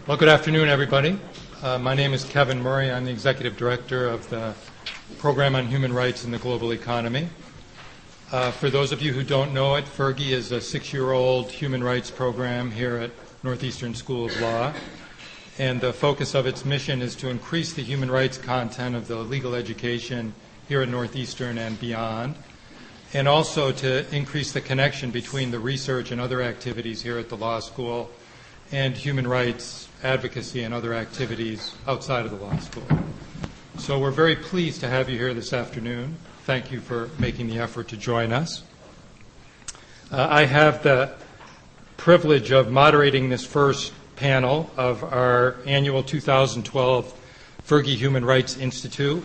Well, good afternoon, everybody. My name is Kevin Murray. I'm the Executive Director of the Program on Human Rights in the Global Economy. For those of you who don't know it, FERGI is a 6-year-old human rights program here at Northeastern School of Law. And the focus of its mission is to increase the human rights content of the legal education here at Northeastern and beyond, and also to increase the connection between the research and other activities here at the law school and human rights advocacy and other activities outside of the law school. So we're very pleased to have you here this afternoon. Thank you for making the effort to join us. I have the privilege of moderating this first panel of our annual 2012 FERGI Human Rights Institute.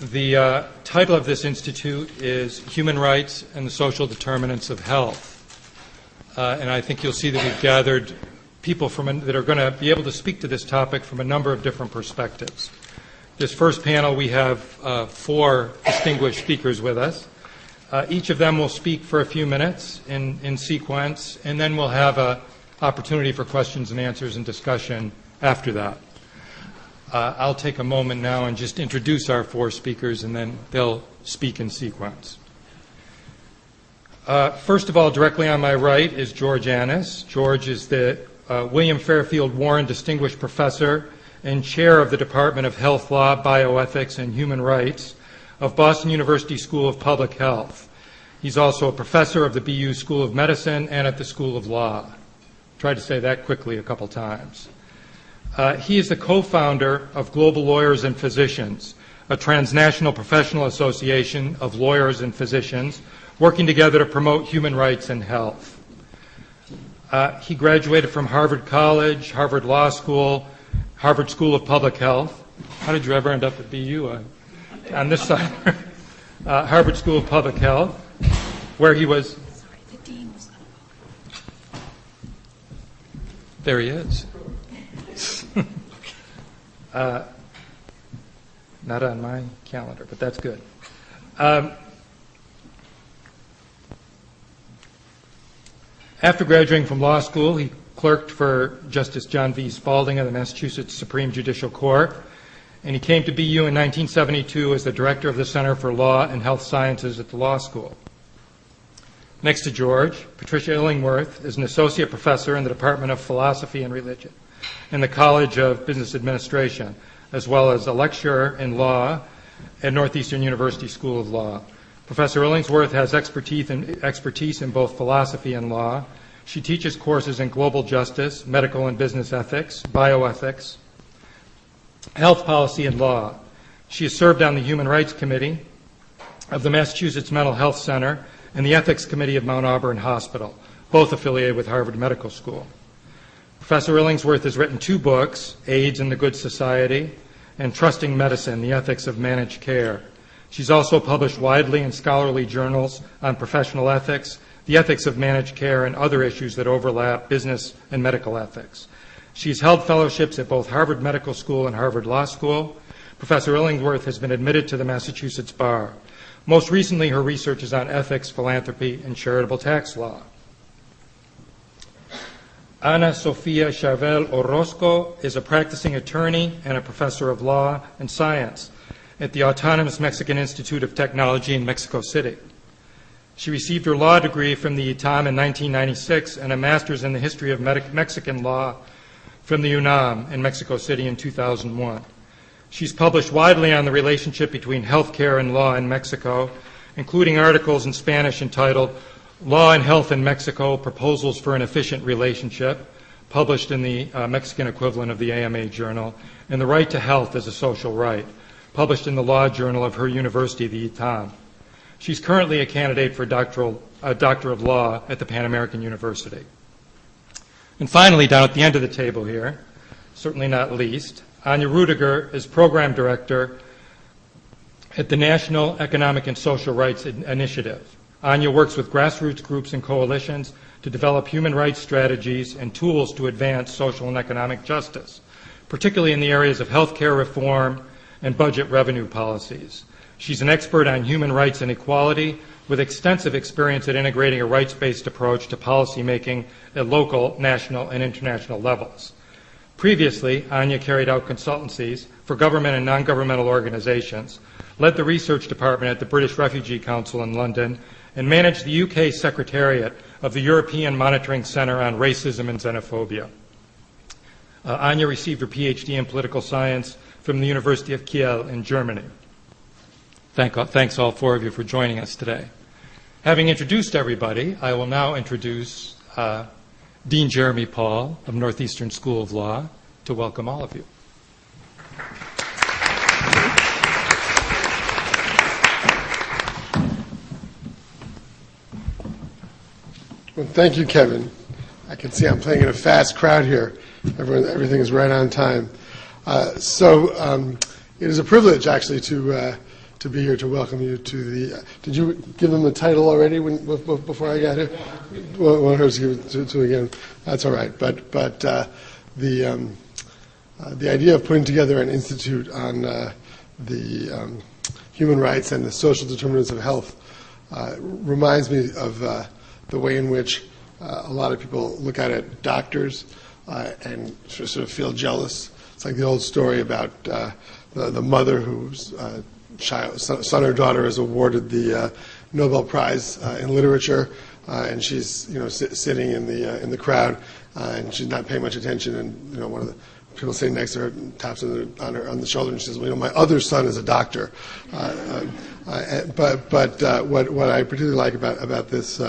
The title of this institute is Human Rights and the Social Determinants of Health. And I think you'll see that we've gathered people that are going to be able to speak to this topic from a number of different perspectives. This first panel, we have 4 distinguished speakers with us. Each of them will speak for a few minutes in sequence, and then we'll have an opportunity for questions and answers and discussion after that. I'll take a moment now and just introduce our 4 speakers, and then they'll speak in sequence. First of all, directly on my right is George Annis. George is the William Fairfield Warren Distinguished Professor and Chair of the Department of Health Law, Bioethics, and Human Rights of Boston University School of Public Health. He's also a professor of the BU School of Medicine and at the School of Law. Tried to say that quickly a couple times. He is the co-founder of Global Lawyers and Physicians, a transnational professional association of lawyers and physicians working together to promote human rights and health. He graduated from Harvard College, Harvard Law School, Harvard School of Public Health. How did you ever end up at BU? On this side. Harvard School of Public Health, where he was... Sorry, the dean was There he is. Not on my calendar, but that's good. After graduating from law school, he clerked for Justice John V. Spalding of the Massachusetts Supreme Judicial Court, and he came to BU in 1972 as the director of the Center for Law and Health Sciences at the law school. Next to George, Patricia Illingworth is an associate professor in the Department of Philosophy and Religion in the College of Business Administration, as well as a lecturer in law at Northeastern University School of Law. Professor Illingworth has expertise in both philosophy and law. She teaches courses in global justice, medical and business ethics, bioethics, health policy, and law. She has served on the Human Rights Committee of the Massachusetts Mental Health Center and the Ethics Committee of Mount Auburn Hospital, both affiliated with Harvard Medical School. Professor Illingworth has written 2 books, AIDS and the Good Society, and Trusting Medicine, The Ethics of Managed Care. She's also published widely in scholarly journals on professional ethics, the ethics of managed care, and other issues that overlap business and medical ethics. She's held fellowships at both Harvard Medical School and Harvard Law School. Professor Illingworth has been admitted to the Massachusetts Bar. Most recently, her research is on ethics, philanthropy, and charitable tax law. Ana Sofia Charvel Orozco is a practicing attorney and a professor of law and science at the Autonomous Mexican Institute of Technology in Mexico City. She received her law degree from the ITAM in 1996 and a master's in the history of Mexican law from the UNAM in Mexico City in 2001. She's published widely on the relationship between healthcare and law in Mexico, including articles in Spanish entitled Law and Health in Mexico, Proposals for an Efficient Relationship, published in the Mexican equivalent of the AMA Journal, and The Right to Health as a Social Right, published in the Law Journal of her university, the ITAM. She's currently a candidate for a Doctor of Law at the Pan American University. And finally, down at the end of the table here, certainly not least, Anya Rudiger is Program Director at the National Economic and Social Rights Initiative. Anya works with grassroots groups and coalitions to develop human rights strategies and tools to advance social and economic justice, particularly in the areas of healthcare reform and budget revenue policies. She's an expert on human rights and equality with extensive experience at integrating a rights-based approach to policymaking at local, national, and international levels. Previously, Anya carried out consultancies for government and non-governmental organizations, led the research department at the British Refugee Council in London, and managed the UK Secretariat of the European Monitoring Centre on Racism and Xenophobia. Anya received her PhD in political science from the University of Kiel in Germany. Thanks all four of you for joining us today. Having introduced everybody, I will now introduce Dean Jeremy Paul of Northeastern School of Law to welcome all of you. Well, thank you, Kevin. I can see I'm playing in a fast crowd here. Everything is right on time. It is a privilege, actually, to be here to welcome you to the. Did you give them the title already before I got here? Well, I was give it to again. That's all right. But the idea of putting together an institute on the human rights and the social determinants of health reminds me of the way in which a lot of people look at doctors and sort of feel jealous. It's like the old story about the mother whose son or daughter is awarded the Nobel Prize in literature, and she's sitting in the crowd, and she's not paying much attention, and one of the people sitting next to her taps on the shoulder and she says, "Well, my other son is a doctor." But what I particularly like about this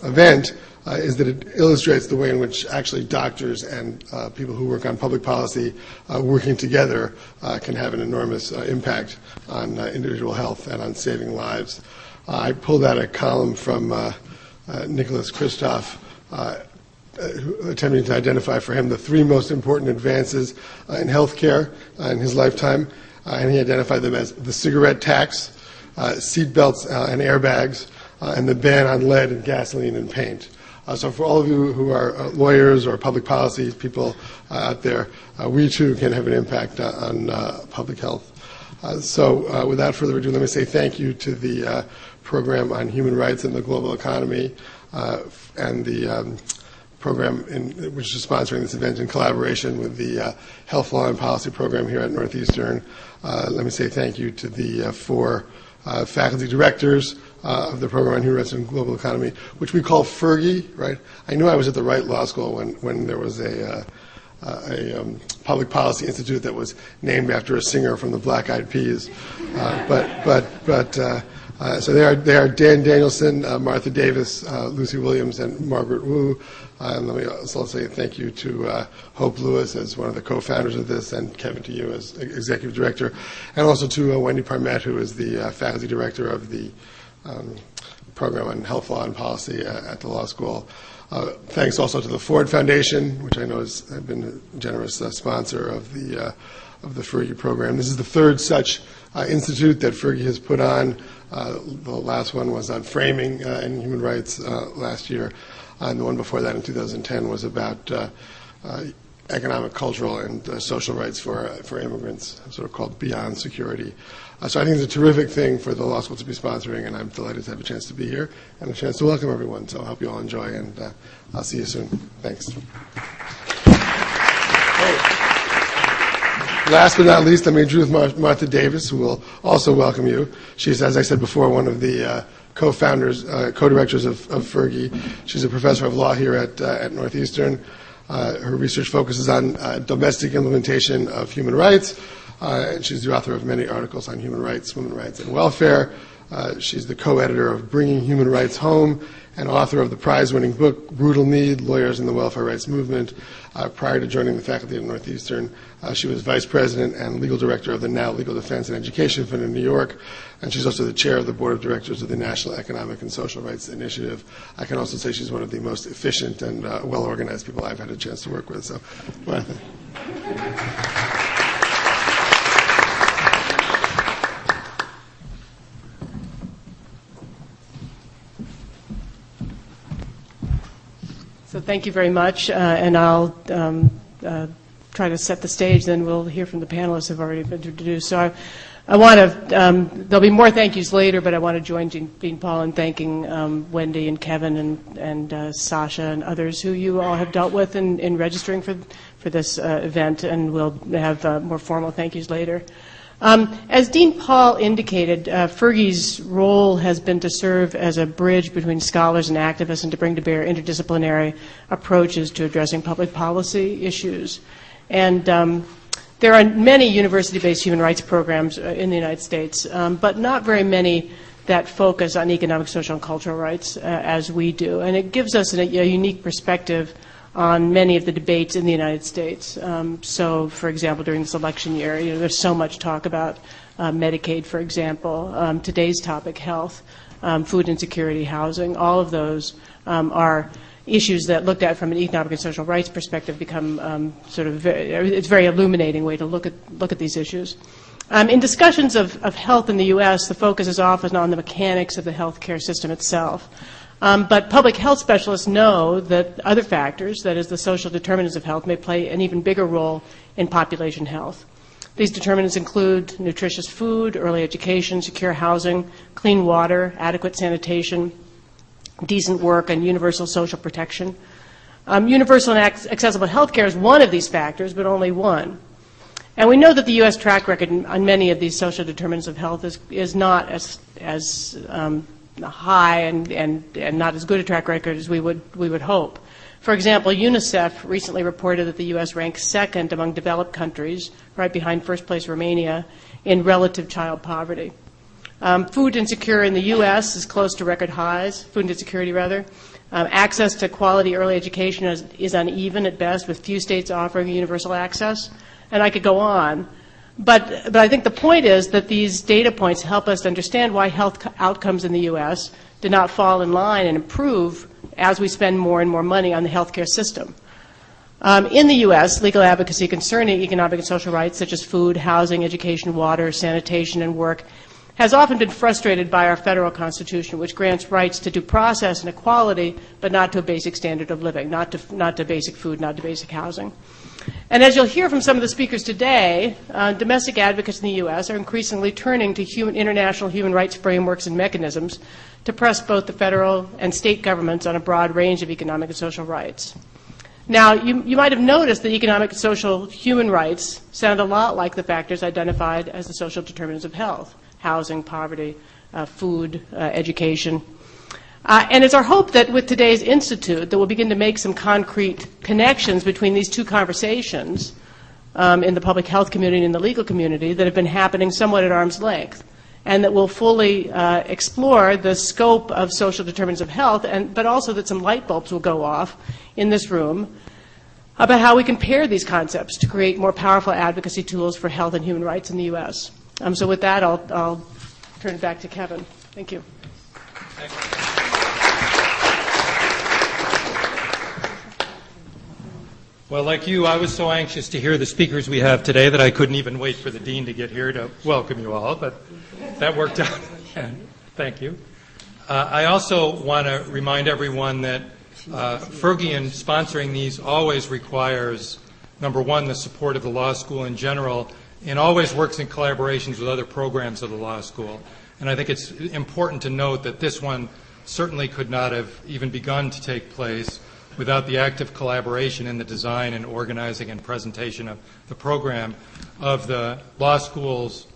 event is that it illustrates the way in which actually doctors and people who work on public policy working together can have an enormous impact on individual health and on saving lives. I pulled out a column from Nicholas Kristof, attempting to identify for him the three most important advances in healthcare in his lifetime, and he identified them as the cigarette tax, seat belts and airbags, and the ban on lead and gasoline and paint. So for all of you who are lawyers or public policy people out there, we too can have an impact on public health. So without further ado, let me say thank you to the Program on Human Rights in the Global Economy and the program which is sponsoring this event in collaboration with the Health Law and Policy Program here at Northeastern. Let me say thank you to the four faculty directors of the Program on Human Rights and Global Economy, which we call FERGI, right? I knew I was at the right law school when there was a public policy institute that was named after a singer from the Black Eyed Peas. So they are Dan Danielson, Martha Davis, Lucy Williams, and Margaret Wu. And let me also say thank you to Hope Lewis as one of the co-founders of this, and Kevin to you as executive director, and also to Wendy Parmet, who is the faculty director of the program on health law and policy at the law school. Thanks also to the Ford Foundation, which I know has been a generous sponsor of the FERGI program. This is the third such institute that FERGI has put on. The last one was on framing and human rights last year, and the one before that in 2010 was about economic, cultural, and social rights for immigrants, sort of called Beyond Security. So I think it's a terrific thing for the law school to be sponsoring, and I'm delighted to have a chance to be here and a chance to welcome everyone. So I hope you all enjoy, and I'll see you soon. Thanks. Last but not least, let me introduce Martha Davis, who will also welcome you. She's, as I said before, one of the co-founders, co-directors of FERGI. She's a professor of law here at Northeastern. Her research focuses on domestic implementation of human rights, and she's the author of many articles on human rights, women's rights, and welfare. She's the co-editor of Bringing Human Rights Home and author of the prize-winning book, Brutal Need, Lawyers in the Welfare Rights Movement. Prior to joining the faculty at Northeastern, she was vice president and legal director of the Now Legal Defense and Education Fund in New York, and she's also the chair of the board of directors of the National Economic and Social Rights Initiative. I can also say she's one of the most efficient and well-organized people I've had a chance to work with. So, Martha. So thank you very much, and I'll try to set the stage, then we'll hear from the panelists who have already been introduced. So I want to, there'll be more thank yous later, but I want to join Dean Paul in thanking Wendy and Kevin and Sasha and others who you all have dealt with in registering for this event, and we'll have more formal thank yous later. As Dean Paul indicated, Fergie's role has been to serve as a bridge between scholars and activists and to bring to bear interdisciplinary approaches to addressing public policy issues. And there are many university-based human rights programs in the United States, but not very many that focus on economic, social, and cultural rights as we do. And it gives us a unique perspective on many of the debates in the United States. So, for example, during this election year, there's so much talk about Medicaid, for example. Today's topic, health, food insecurity, housing, all of those are issues that looked at from an economic and social rights perspective become it's a very illuminating way to look at these issues. In discussions of health in the U.S., the focus is often on the mechanics of the healthcare system itself. But public health specialists know that other factors, that is the social determinants of health, may play an even bigger role in population health. These determinants include nutritious food, early education, secure housing, clean water, adequate sanitation, decent work, and universal social protection. Universal and accessible health care is one of these factors, but only one. And we know that the U.S. track record on many of these social determinants of health is not as high and not as good a track record as we would hope. For example, UNICEF recently reported that the U.S. ranks second among developed countries, right behind first place Romania, in relative child poverty. Food insecurity in the U.S. is close to record highs, food insecurity rather. Access to quality early education is uneven at best, with few states offering universal access. And I could go on. But I think the point is that these data points help us to understand why health outcomes in the U.S. do not fall in line and improve as we spend more and more money on the healthcare system. In the U.S., legal advocacy concerning economic and social rights, such as food, housing, education, water, sanitation, and work, has often been frustrated by our federal constitution, which grants rights to due process and equality, but not to a basic standard of living, not to basic food, not to basic housing. And as you'll hear from some of the speakers today, domestic advocates in the U.S. are increasingly turning to international human rights frameworks and mechanisms to press both the federal and state governments on a broad range of economic and social rights. Now, you might have noticed that economic, social, human rights sound a lot like the factors identified as the social determinants of health: housing, poverty, food, education. And it's our hope that with today's institute that we'll begin to make some concrete connections between these two conversations in the public health community and the legal community that have been happening somewhat at arm's length, and that will fully explore the scope of social determinants of health, but also that some light bulbs will go off in this room about how we can pair these concepts to create more powerful advocacy tools for health and human rights in the U.S. So with that, I'll turn it back to Kevin. Thank you. Thank you. Well, like you, I was so anxious to hear the speakers we have today that I couldn't even wait for the dean to get here to welcome you all, but that worked out. Thank you. I also want to remind everyone that Fergie, in sponsoring these, always requires, number one, the support of the law school in general, and always works in collaborations with other programs of the law school. And I think it's important to note that this one certainly could not have even begun to take place without the active collaboration in the design and organizing and presentation of the program of the law school's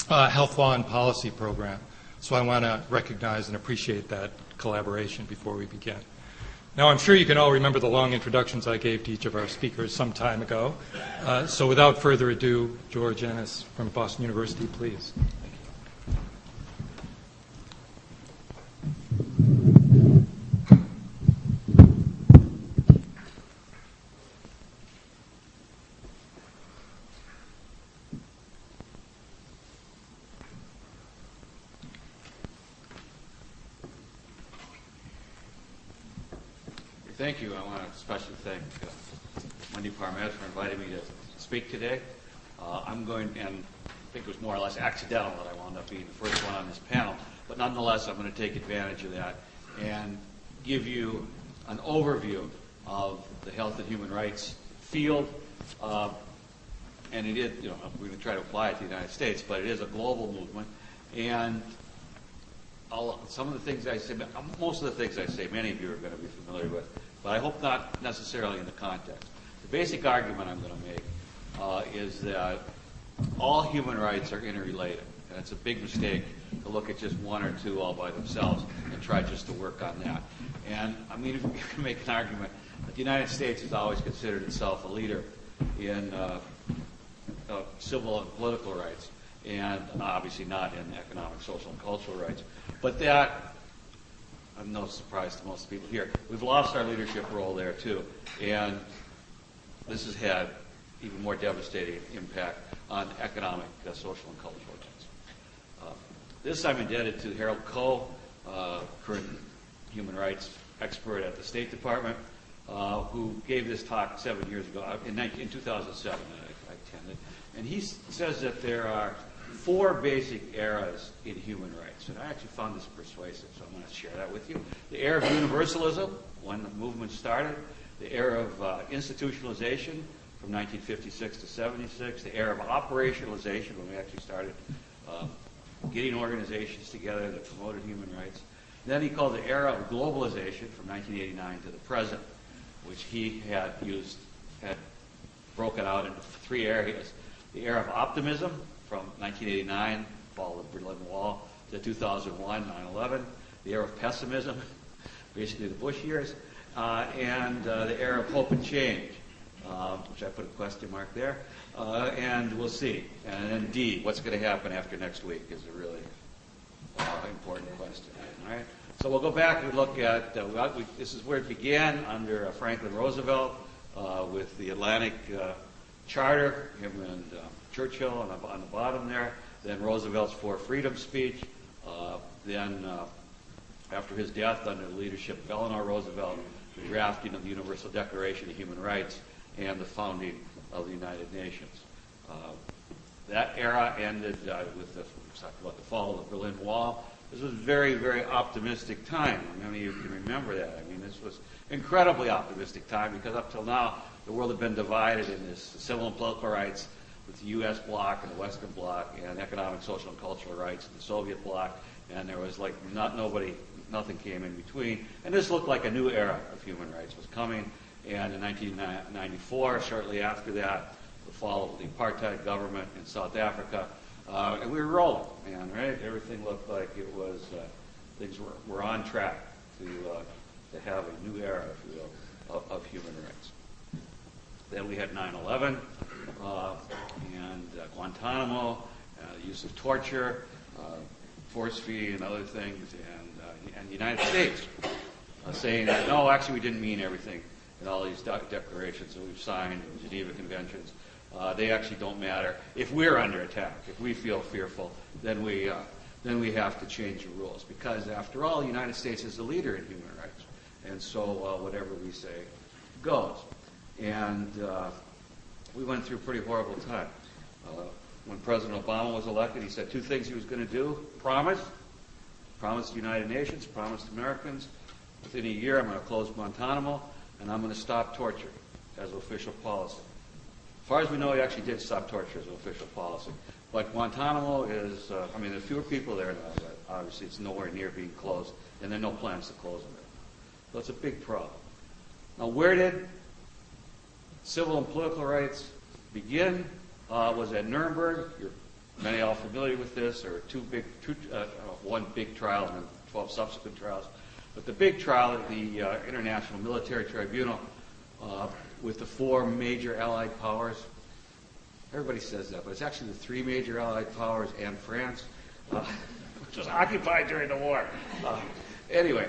health law and policy program. So I want to recognize and appreciate that collaboration before we begin. Now, I'm sure you can all remember the long introductions I gave to each of our speakers some time ago. So without further ado, George Ennis from Boston University, please. Thank you. I want to especially thank Wendy Parmet for inviting me to speak today. I'm going, and I think it was more or less accidental that I wound up being the first one on this panel, but nonetheless I'm going to take advantage of that and give you an overview of the health and human rights field, and it is, we're going to try to apply it to the United States, but it is a global movement. And some of the things I say, most of the things I say, many of you are going to be familiar with, but I hope not necessarily in the context. The basic argument I'm going to make is that all human rights are interrelated. And it's a big mistake to look at just one or two all by themselves and try just to work on that. And I mean, if you can make an argument that the United States has always considered itself a leader in civil and political rights, and obviously not in economic, social, and cultural rights. But that, I'm no surprise to most people here, we've lost our leadership role there too. And this has had even more devastating impact on economic, social, and cultural rights. This I'm indebted to Harold Koh, current human rights expert at the State Department, who gave this talk 7 years ago, in 2007 I attended. And he says that there are 4 basic eras in human rights. And I actually found this persuasive, so I'm going to share that with you. The era of universalism, when the movement started. The era of institutionalization, from 1956 to 76. The era of operationalization, when we actually started getting organizations together that promoted human rights. Then he called the era of globalization, from 1989 to the present, which he had broken out into 3 areas. The era of optimism, from 1989, fall of the Berlin Wall, to 2001, 9/11. The era of pessimism, basically the Bush years, and the era of hope and change, which I put a question mark there, and we'll see. And then D, what's going to happen after next week, is a really important question. All right? So we'll go back and look at, this is where it began under Franklin Roosevelt with the Atlantic Charter, him and Churchill on the bottom there, then Roosevelt's Four Freedoms speech, then after his death under the leadership of Eleanor Roosevelt, the drafting of the Universal Declaration of Human Rights, and the founding of the United Nations. That era ended with the fall of the Berlin Wall. This was a very, very optimistic time. Many of you can remember that. I mean, this was incredibly optimistic time because up till now, the world had been divided in this civil and political rights with the U.S. bloc and the Western bloc, and economic, social, and cultural rights in the Soviet bloc, and there was like nothing came in between. And this looked like a new era of human rights was coming. And in 1994, shortly after that, the fall of the apartheid government in South Africa, and we were rolling, man, right? Everything looked like it was, things were on track to have a new era, if you will, of human rights. Then we had 9/11 and Guantanamo, use of torture, force feeding and other things, and the United States saying that, no, actually we didn't mean everything in all these declarations that we've signed, and Geneva Conventions. They actually don't matter. If we're under attack, if we feel fearful, then we have to change the rules. Because after all, the United States is the leader in human rights. And so whatever we say goes. And we went through a pretty horrible time. When President Obama was elected, he said 2 things he was going to do. Promised the United Nations, promised Americans, within a year I'm going to close Guantanamo, and I'm going to stop torture as an official policy. As far as we know, he actually did stop torture as an official policy. But Guantanamo is, there are fewer people there now, but obviously it's nowhere near being closed, and there are no plans to close it. So it's a big problem. Now, where did civil and political rights begin? Was at Nuremberg. Many are familiar with this. There were one big trial and then 12 subsequent trials. But the big trial at the International Military Tribunal with the 4 major Allied powers. Everybody says that, but it's actually the 3 major Allied powers and France, which was occupied during the war. Anyway,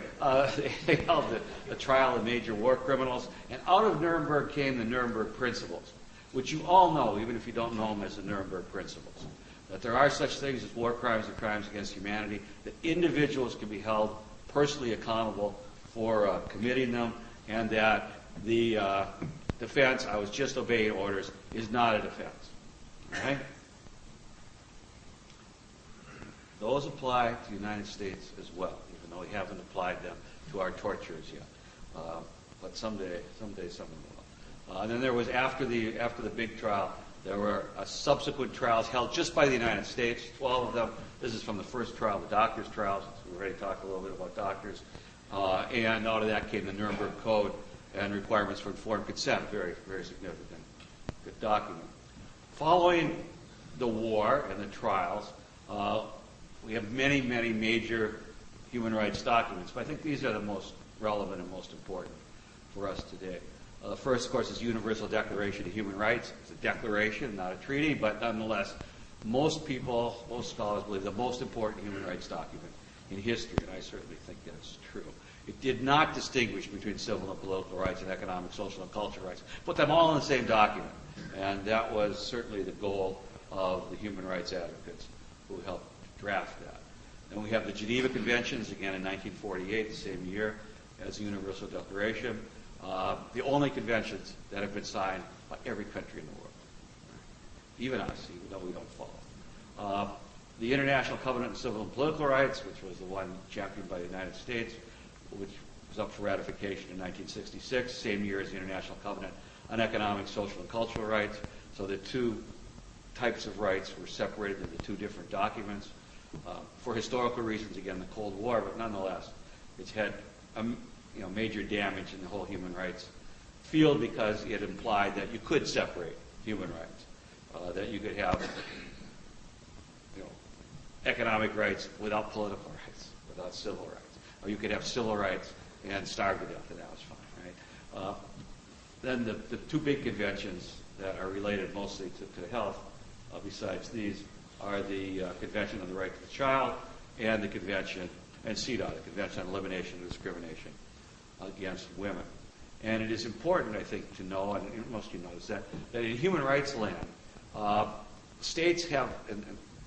they held the trial of major war criminals, and out of Nuremberg came the Nuremberg Principles, which you all know, even if you don't know them as the Nuremberg Principles, that there are such things as war crimes and crimes against humanity, that individuals can be held personally accountable for committing them, and that the defense, I was just obeying orders, is not a defense. All right? Those apply to the United States as well, even though we haven't applied them to our torturers yet. But someday someone will. And then there was, after the big trial, There were subsequent trials held just by the United States, 12 of them. This is from the first trial, the doctors' trials. We already talked a little bit about doctors. And out of that came the Nuremberg Code and requirements for informed consent, very, very significant good document. Following the war and the trials, we have many, many major human rights documents, but I think these are the most relevant and most important for us today. The first, of course, is Universal Declaration of Human Rights. It's a declaration, not a treaty, but nonetheless, most people, most scholars believe the most important human rights document in history, and I certainly think that's true. It did not distinguish between civil and political rights and economic, social, and cultural rights. Put them all in the same document, and that was certainly the goal of the human rights advocates who helped draft that. Then we have the Geneva Conventions, again in 1948, the same year as the Universal Declaration. The only conventions that have been signed by every country in the world, even us, even though we don't follow. The International Covenant on Civil and Political Rights, which was the one championed by the United States, which was up for ratification in 1966, same year as the International Covenant on Economic, Social, and Cultural Rights. So the two types of rights were separated into two different documents. For historical reasons, again, the Cold War, but nonetheless, it's had major damage in the whole human rights field because it implied that you could separate human rights, that you could have economic rights without political rights, without civil rights, or you could have civil rights and starve to death, and that was fine, right? Then the two big conventions that are related mostly to health, besides these, are the Convention on the Right to the Child and the Convention, and CEDAW, the Convention on Elimination of Discrimination against Women. And it is important, I think, to know, and most of you know this, that in human rights land, states have, and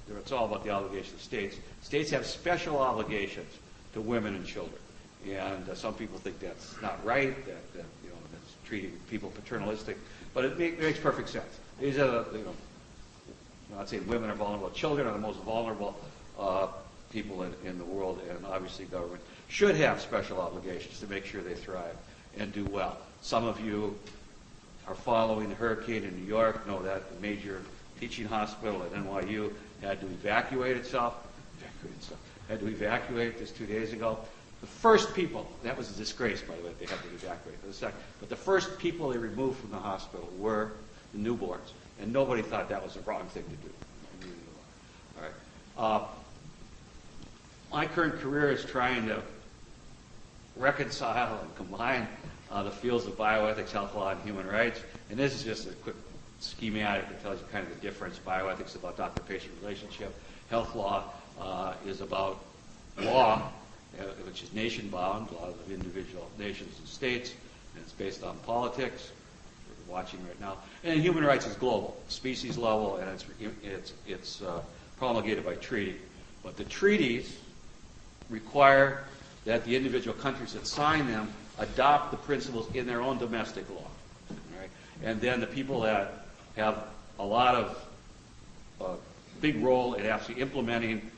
it's all about the obligation of states, states have special obligations to women and children. And some people think that's not right, that that's treating people paternalistic, but it makes perfect sense. These are I'm not saying women are vulnerable, children are the most vulnerable people in the world, and obviously government should have special obligations to make sure they thrive and do well. Some of you are following the hurricane in New York, know that the major teaching hospital at NYU had to evacuate itself just 2 days ago. The first people, that was a disgrace, by the way, they had to evacuate for the second, but the first people they removed from the hospital were the newborns, and nobody thought that was the wrong thing to do. All right. My current career is trying to reconcile and combine the fields of bioethics, health law, and human rights, and this is just a quick schematic that tells you kind of the difference. Bioethics is about doctor-patient relationship. Health law is about law, which is nation-bound, laws of individual nations and states, and it's based on politics. We're watching right now. And human rights is global, species level, and it's promulgated by treaty. But the treaties require that the individual countries that sign them adopt the principles in their own domestic law. Right? And then the people that have a lot of big role in actually implementing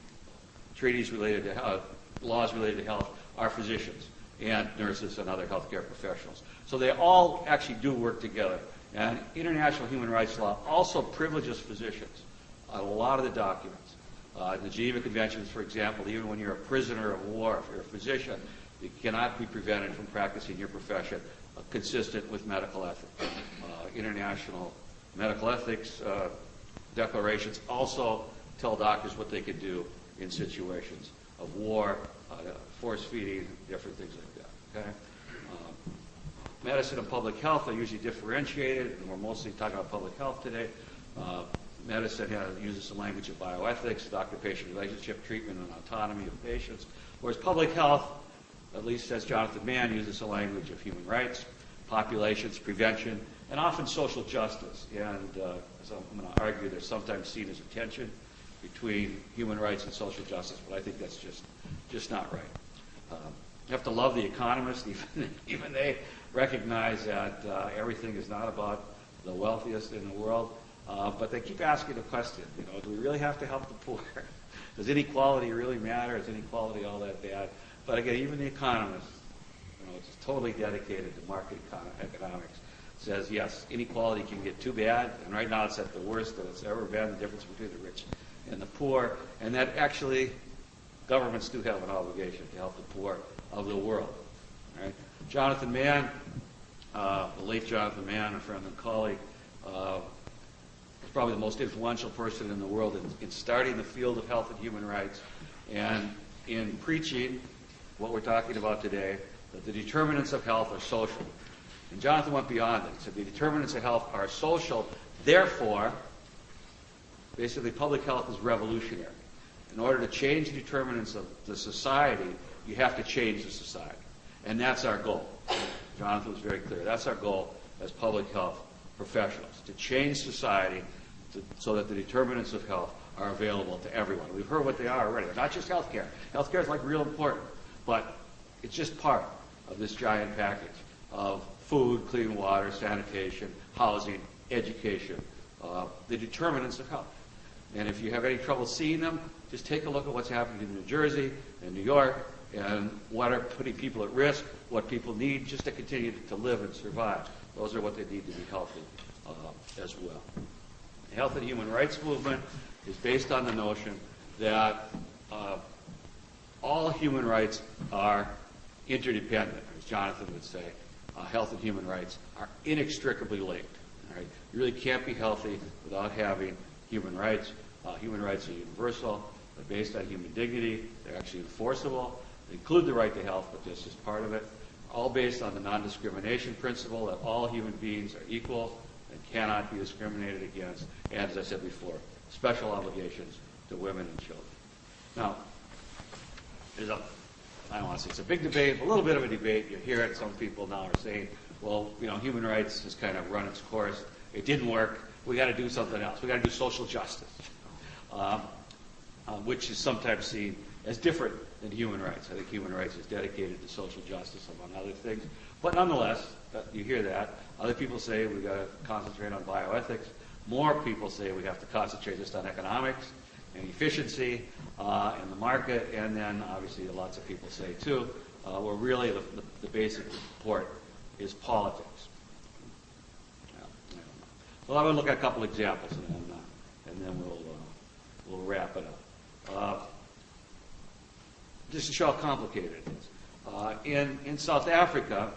treaties related to health, laws related to health, are physicians and nurses and other healthcare professionals. So they all actually do work together. And international human rights law also privileges physicians on a lot of the documents. The Geneva Conventions, for example, even when you're a prisoner of war, if you're a physician, you cannot be prevented from practicing your profession consistent with medical ethics. International medical ethics declarations also tell doctors what they can do in situations of war, force feeding, different things like that. Okay? Medicine and public health are usually differentiated, and we're mostly talking about public health today. Medicine uses the language of bioethics, doctor-patient relationship, treatment, and autonomy of patients, whereas public health, at least as Jonathan Mann, uses the language of human rights, populations, prevention, and often social justice. And so I'm going to argue there's sometimes seen as a tension between human rights and social justice, but I think that's just not right. You have to love the economists, even they recognize that everything is not about the wealthiest in the world. But they keep asking the question, do we really have to help the poor? Does inequality really matter? Is inequality all that bad? But again, even the economists, it's totally dedicated to market economics. says, yes, inequality can get too bad, and right now it's at the worst that it's ever been, the difference between the rich and the poor, and that actually governments do have an obligation to help the poor of the world. Right? Jonathan Mann, the late Jonathan Mann, a friend and colleague, was probably the most influential person in the world in starting the field of health and human rights, and in preaching what we're talking about today, that the determinants of health are social. And Jonathan went beyond it. He said the determinants of health are social, therefore, basically public health is revolutionary. In order to change the determinants of the society, you have to change the society. And that's our goal. Jonathan was very clear. That's our goal as public health professionals, to change society so that the determinants of health are available to everyone. We've heard what they are already. They're not just health care. Health care is like real important, but it's just part of this giant package of food, clean water, sanitation, housing, education, the determinants of health. And if you have any trouble seeing them, just take a look at what's happening in New Jersey and New York and what are putting people at risk, what people need just to continue to live and survive. Those are what they need to be healthy as well. The health and human rights movement is based on the notion that all human rights are interdependent, as Jonathan would say. Health and human rights are inextricably linked. Right? You really can't be healthy without having human rights. Human rights are universal. They're based on human dignity. They're actually enforceable. They include the right to health, but this is part of it. All based on the non-discrimination principle that all human beings are equal and cannot be discriminated against, and, as I said before, special obligations to women and children. Now, I don't want to say it's a big debate, a little bit of a debate. You hear it. Some people now are saying, well, human rights has kind of run its course. It didn't work. We got to do something else. We got to do social justice, which is sometimes seen as different than human rights. I think human rights is dedicated to social justice, among other things. But nonetheless, you hear that. Other people say we got to concentrate on bioethics. More people say we have to concentrate just on economics and efficiency in the market. And then, obviously, lots of people say, too, where really the basic support is politics. So I'm going to look at a couple examples, and then we'll wrap it up. Just to show how complicated it is. In South Africa,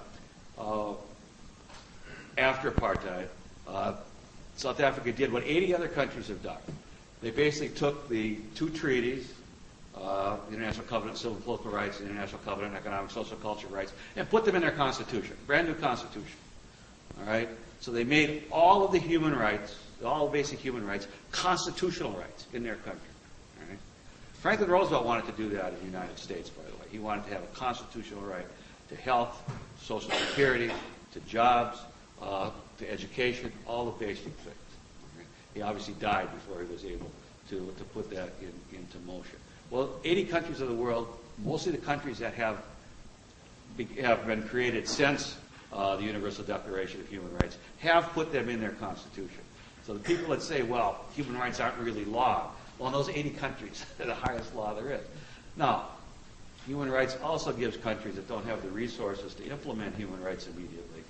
after apartheid, South Africa did what 80 other countries have done. They basically took the two treaties, the International Covenant of Civil and Political Rights and the International Covenant of Economic, Social, and Cultural Rights, and put them in their constitution, brand new constitution. All right? So they made all of the human rights, all the basic human rights, constitutional rights in their country. All right? Franklin Roosevelt wanted to do that in the United States, by the way. He wanted to have a constitutional right to health, Social Security, to jobs, to education, all the basic things. Okay? He obviously died before he was able to put that into motion. Well, 80 countries of the world, mostly the countries that have been created since the Universal Declaration of Human Rights, have put them in their constitution. So the people that say, well, human rights aren't really law, well, in those 80 countries, they're the highest law there is. Now, human rights also gives countries that don't have the resources to implement human rights immediately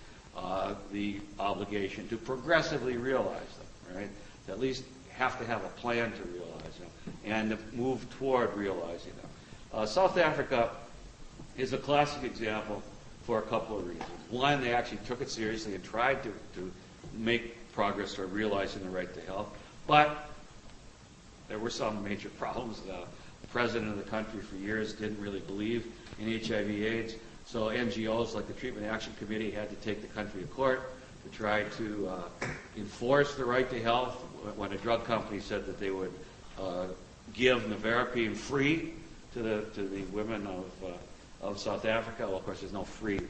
the obligation to progressively realize them, right? To at least have to have a plan to realize them and to move toward realizing them. South Africa is a classic example for a couple of reasons. One, they actually took it seriously and tried to make progress toward realizing the right to health, but there were some major problems. The president of the country for years didn't really believe in HIV/AIDS, so NGOs like the Treatment Action Committee had to take the country to court to try to enforce the right to health. When a drug company said that they would give nevirapine free to the women of South Africa, well, of course, there's no free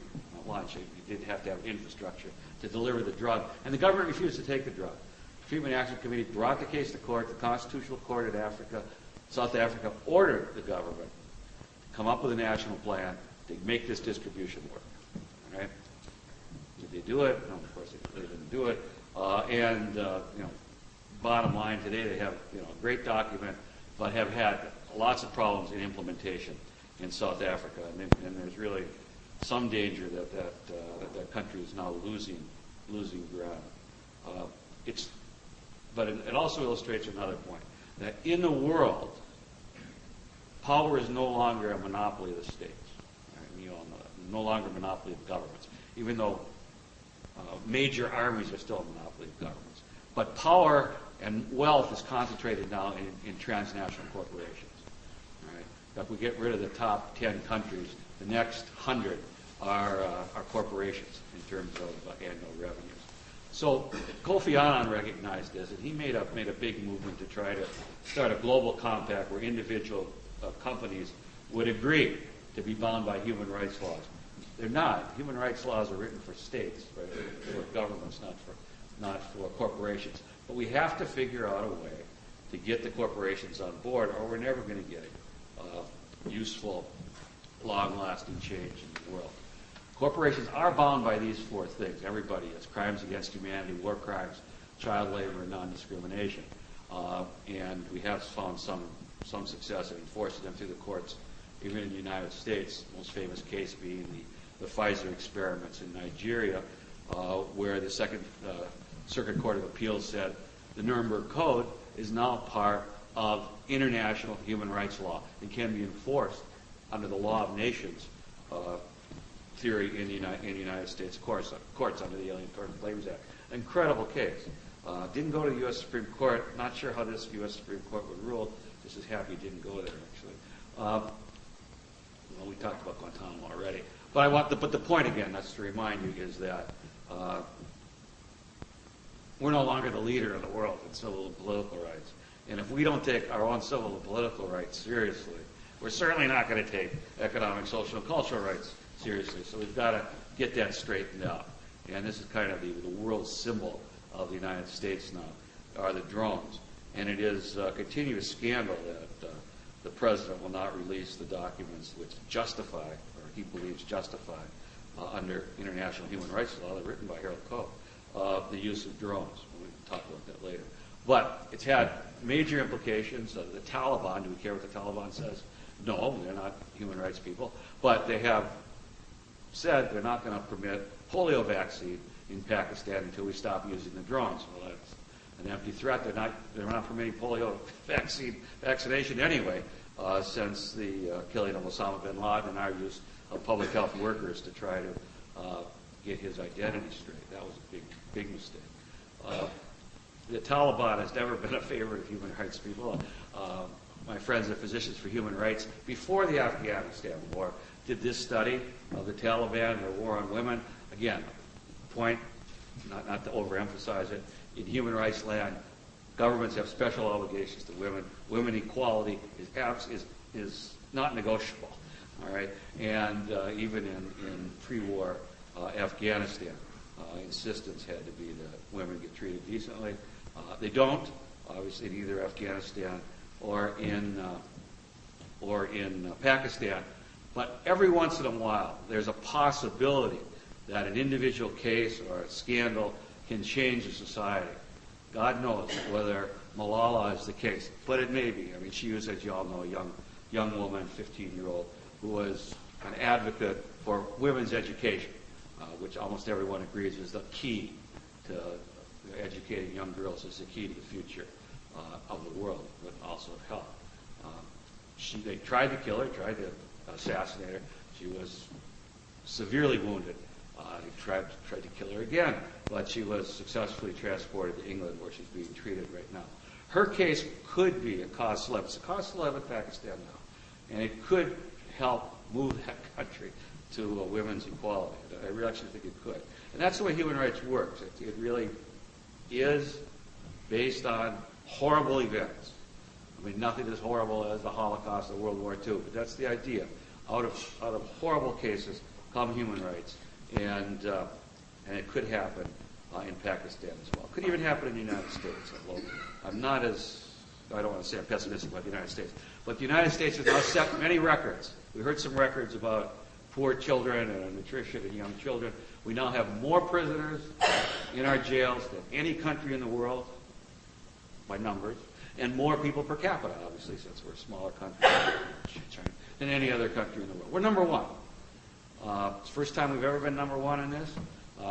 lunch. You did have to have infrastructure to deliver the drug, and the government refused to take the drug. The Treatment Action Committee brought the case to court. The Constitutional Court in South Africa ordered the government to come up with a national plan to make this distribution work. All right? Did they do it? No, of course they didn't do it. Bottom line today, they have a great document, but have had lots of problems in implementation in South Africa, and there's really some danger that country is now losing losing ground. But it also illustrates another point, that in the world, power is no longer a monopoly of the states. Right? You all know that. No longer a monopoly of governments, even though major armies are still a monopoly of governments. But power and wealth is concentrated now in transnational corporations. Right? If we get rid of the top 10 countries, the next 100 are corporations in terms of annual revenues. So Kofi Annan recognized this, and he made a big movement to try to start a global compact where individual companies would agree to be bound by human rights laws. They're not. Human rights laws are written for states, right? For governments, not for corporations. But we have to figure out a way to get the corporations on board, or we're never going to get useful, long-lasting change in the world. Corporations are bound by these four things. Everybody is: crimes against humanity, war crimes, child labor, and non-discrimination. And we have found some success in enforcing them through the courts, even in the United States. Most famous case being the Pfizer experiments in Nigeria, where the Second Circuit Court of Appeals said the Nuremberg Code is now part of international human rights law and can be enforced under the law of nations theory in the United States courts under the Alien Tort Claims Act. Incredible case. Didn't go to the U.S. Supreme Court. Not sure how this U.S. Supreme Court would rule. Just as happy it didn't go there, actually. Well, we talked about Guantanamo already. But the point again, that's to remind you, is that we're no longer the leader of the world in civil and political rights. And if we don't take our own civil and political rights seriously, we're certainly not going to take economic, social, and cultural rights seriously. So we've got to get that straightened out. And this is kind of the world symbol of the United States now, are the drones. And it is a continuous scandal that the president will not release the documents which justify, or he believes justify, under international human rights law, they're written by Harold Koh, the use of drones. We'll talk about that later. But it's had major implications. The Taliban, do we care what the Taliban says? No, they're not human rights people. But they have said they're not going to permit polio vaccine in Pakistan until we stop using the drones. Well, that's an empty threat. They're not permitting polio vaccination anyway, since the killing of Osama bin Laden and our use of public health workers to try to get his identity straight. That was a big mistake. The Taliban has never been a favorite of human rights people. My friends at Physicians for Human Rights, before the Afghanistan war, did this study of the Taliban and their war on women. Again, point, not to overemphasize it, in human rights land, governments have special obligations to women. Women equality is not negotiable. All right, and even in pre-war Afghanistan, insistence had to be that women get treated decently. They don't, obviously, in either Afghanistan or in Pakistan. But every once in a while, there's a possibility that an individual case or a scandal can change a society. God knows whether Malala is the case, but it may be. I mean, she was, as you all know, a young woman, 15-year-old, who was an advocate for women's education, which almost everyone agrees is the key to educating young girls, is the key to the future of the world, but also of health. They tried to kill her, tried to assassinate her. She was severely wounded. They tried to kill her again, but she was successfully transported to England, where she's being treated right now. Her case could be a cause célèbre. It's a cause célèbre in Pakistan now, and it could help move that country to women's equality. I really actually think it could. And that's the way human rights works. It really is based on horrible events. I mean, nothing as horrible as the Holocaust or World War II, but that's the idea. Out of horrible cases come human rights, and it could happen in Pakistan as well. It could even happen in the United States. I'm not as, I don't want to say I'm pessimistic about the United States, but the United States has now set many records. We heard some records about poor children and nutrition in young children. We now have more prisoners in our jails than any country in the world, by numbers, and more people per capita, obviously, since we're a smaller country than any other country in the world. We're number one. It's the first time we've ever been number one in this.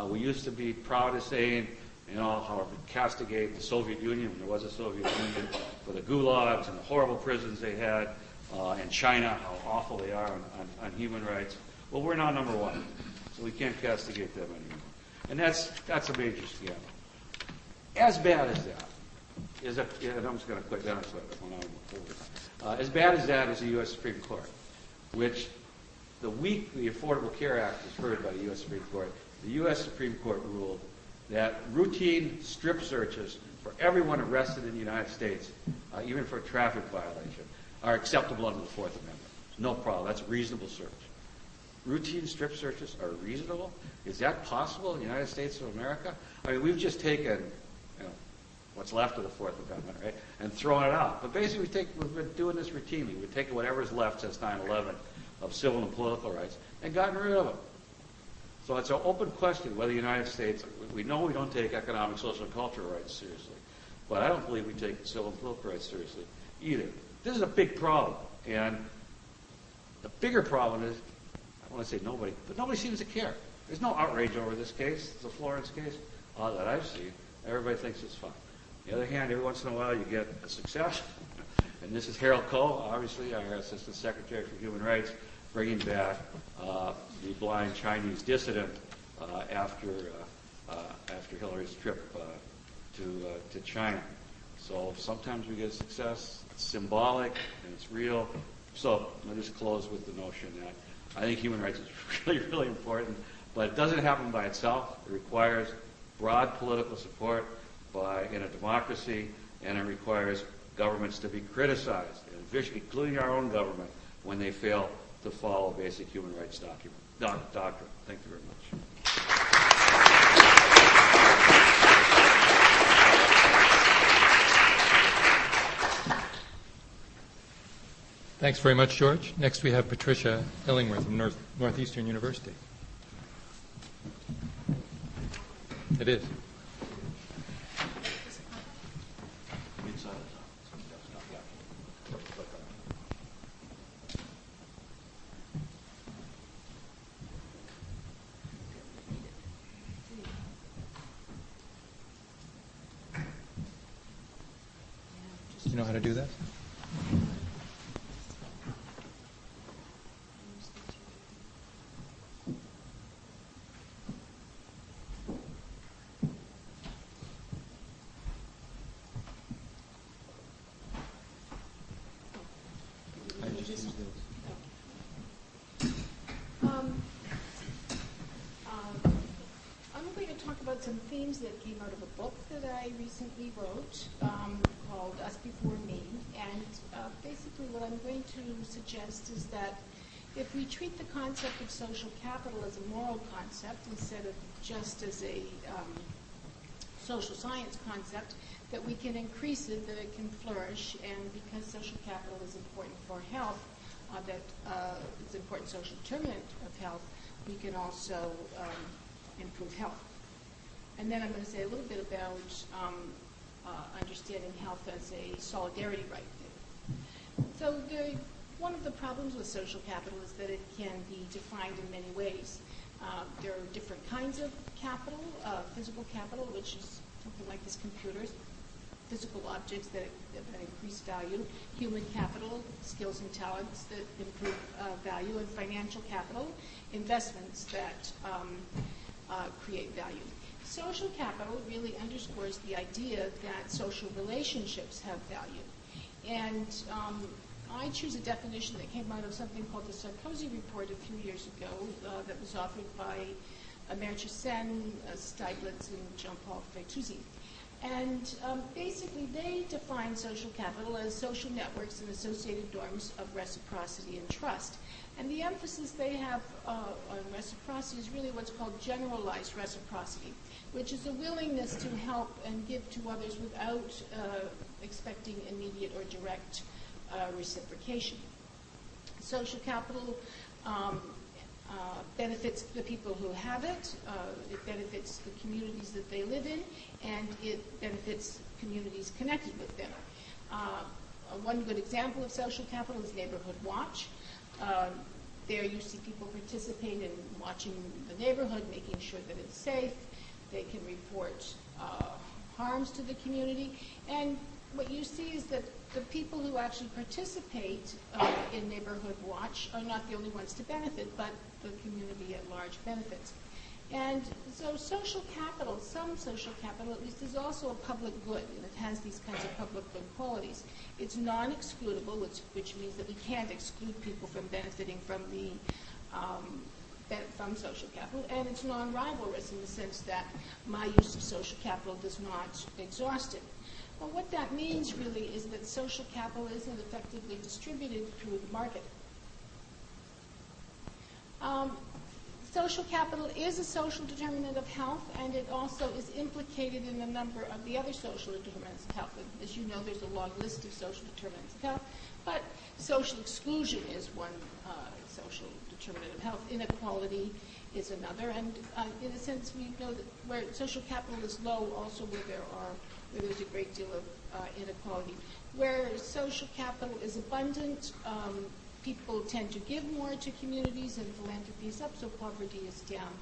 We used to be proud of saying, how we castigate the Soviet Union, when there was a Soviet Union, for the gulags and the horrible prisons they had, and China, how awful they are on human rights. Well, we're now number one, so we can't castigate them anymore. And that's a major scandal. As bad as that is, and I'm just going to quit down so I don't move forward. As bad as that is the U.S. Supreme Court, which the week the Affordable Care Act was heard by the U.S. Supreme Court, the U.S. Supreme Court ruled that routine strip searches for everyone arrested in the United States, even for a traffic violation, are acceptable under the Fourth Amendment. No problem. That's a reasonable search. Routine strip searches are reasonable? Is that possible in the United States of America? I mean, we've just taken what's left of the Fourth Amendment, right, and thrown it out. But basically, we've been doing this routinely. We've taken whatever's left since 9/11 of civil and political rights and gotten rid of them. So it's an open question whether the United States, we know we don't take economic, social, and cultural rights seriously, but I don't believe we take civil and political rights seriously either. This is a big problem, and the bigger problem is, I want to say nobody, but nobody seems to care. There's no outrage over this case, the Florence case, that I've seen. Everybody thinks it's fine. On the other hand, every once in a while you get a success, and this is Harold Koh, obviously our Assistant Secretary for Human Rights, bringing back the blind Chinese dissident after Hillary's trip to China. So sometimes we get a success. It's symbolic and it's real. So I'll just close with the notion that I think human rights is really, really important, but it doesn't happen by itself. It requires broad political support in a democracy, and it requires governments to be criticized, including our own government, when they fail to follow basic human rights doctrine. Thank you very much. Thanks very much, George. Next we have Patricia Illingworth from Northeastern University. It is. Do you know how to do that? I'm going to talk about some themes that came out of a book that I recently wrote called Us Before Me. And basically what I'm going to suggest is that if we treat the concept of social capital as a moral concept instead of just as a social science concept, that we can increase it, that it can flourish, and because social capital is important for health, that it's an important social determinant of health, we can also improve health. And then I'm going to say a little bit about understanding health as a solidarity right. So one of the problems with social capital is that it can be defined in many ways. There are different kinds of capital, physical capital, which is something like this computers, physical objects that increase value, human capital, skills and talents that improve value, and financial capital, investments that create value. Social capital really underscores the idea that social relationships have value. And I choose a definition that came out of something called the Sarkozy Report a few years ago that was authored by Amartya Sen, Stieglitz, and Jean-Paul Frétouzy. And basically they define social capital as social networks and associated norms of reciprocity and trust. And the emphasis they have on reciprocity is really what's called generalized reciprocity, which is a willingness to help and give to others without expecting immediate or direct reciprocation. Social capital benefits the people who have it, it benefits the communities that they live in, and it benefits communities connected with them. One good example of social capital is Neighborhood Watch. There you see people participate in watching the neighborhood, making sure that it's safe. They can report harms to the community. And what you see is that the people who actually participate in Neighborhood Watch are not the only ones to benefit, but the community at large benefits. And so social capital, some social capital at least, is also a public good, and it has these kinds of public good qualities. It's non-excludable, which means that we can't exclude people from benefiting from the from social capital, and it's non-rivalrous in the sense that my use of social capital does not exhaust it. Well, what that means really is that social capital isn't effectively distributed through the market. Social capital is a social determinant of health, and it also is implicated in a number of the other social determinants of health. And as you know, there's a long list of social determinants of health, but social exclusion is one social determinant of health. Inequality is another, and in a sense, we know that where social capital is low, also where there's a great deal of inequality. Where social capital is abundant, people tend to give more to communities and philanthropy is up, so poverty is down.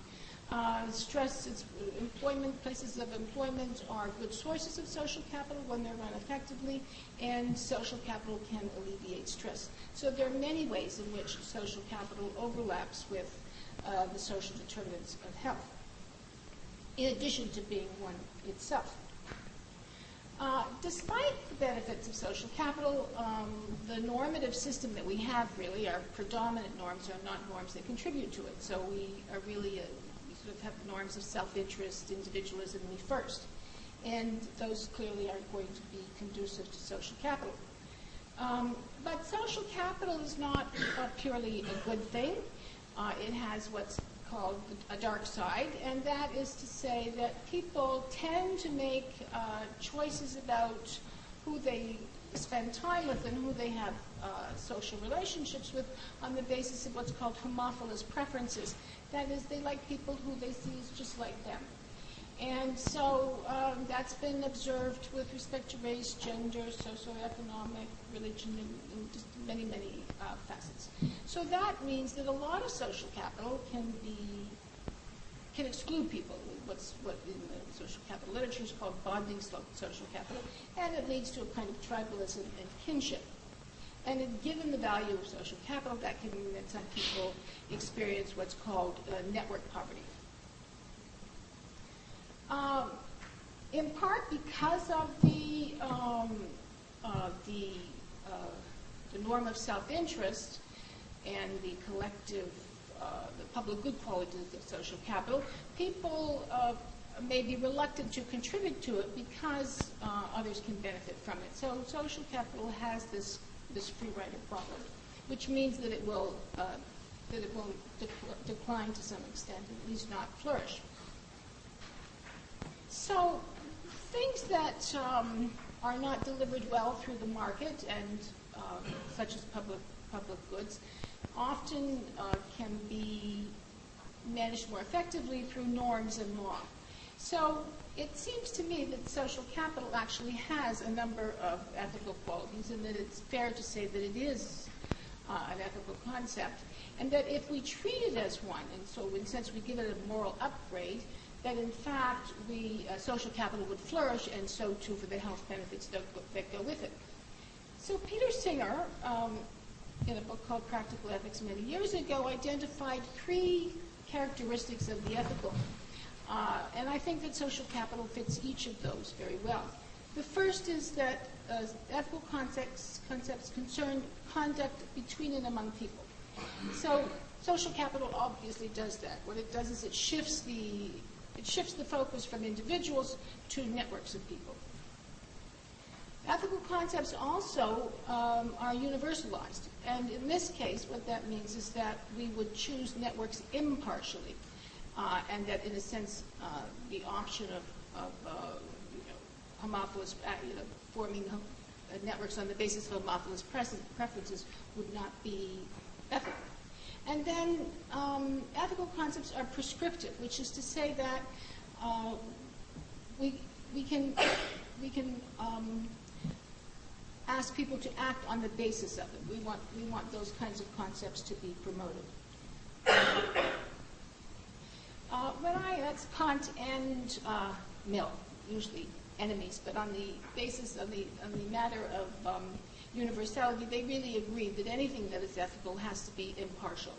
Places of employment are good sources of social capital when they're run effectively, and social capital can alleviate stress. So there are many ways in which social capital overlaps with the social determinants of health, in addition to being one itself. Despite the benefits of social capital, the normative system that we have really, our predominant norms are not norms that contribute to it. So we are really, we sort of have norms of self-interest, individualism, me first. And those clearly aren't going to be conducive to social capital. But social capital is not purely a good thing. It has what's called a dark side, and that is to say that people tend to make choices about who they spend time with and who they have social relationships with on the basis of what's called homophilous preferences. That is, they like people who they see as just like them. And so that's been observed with respect to race, gender, socioeconomic, religion, and just many, many facets. So that means that a lot of social capital can exclude people, what in the social capital literature is called bonding social capital, and it leads to a kind of tribalism and kinship. And given the value of social capital, that can mean that some people experience what's called network poverty. In part because of the norm of self-interest and the collective, the public good qualities of social capital, people may be reluctant to contribute to it because others can benefit from it. So social capital has this free rider problem, which means that it will decline to some extent, at least not flourish. So things that are not delivered well through the market, and such as public goods, often can be managed more effectively through norms and law. So it seems to me that social capital actually has a number of ethical qualities, and that it's fair to say that it is an ethical concept, and that if we treat it as one, and so in a sense we give it a moral upgrade, that in fact social capital would flourish, and so too for the health benefits that go with it. So Peter Singer, in a book called Practical Ethics many years ago, identified 3 characteristics of the ethical. And I think that social capital fits each of those very well. The first is that ethical concepts concern conduct between and among people. So social capital obviously does that. What it does is it shifts the focus from individuals to networks of people. Ethical concepts also are universalized, and in this case what that means is that we would choose networks impartially, and that in a sense the option of homophilous, forming networks on the basis of homophilous preferences would not be ethical. And then ethical concepts are prescriptive, which is to say that we can ask people to act on the basis of it. We want those kinds of concepts to be promoted. That's Kant and Mill, usually enemies, but on the basis of the matter of universality, they really agreed that anything that is ethical has to be impartial.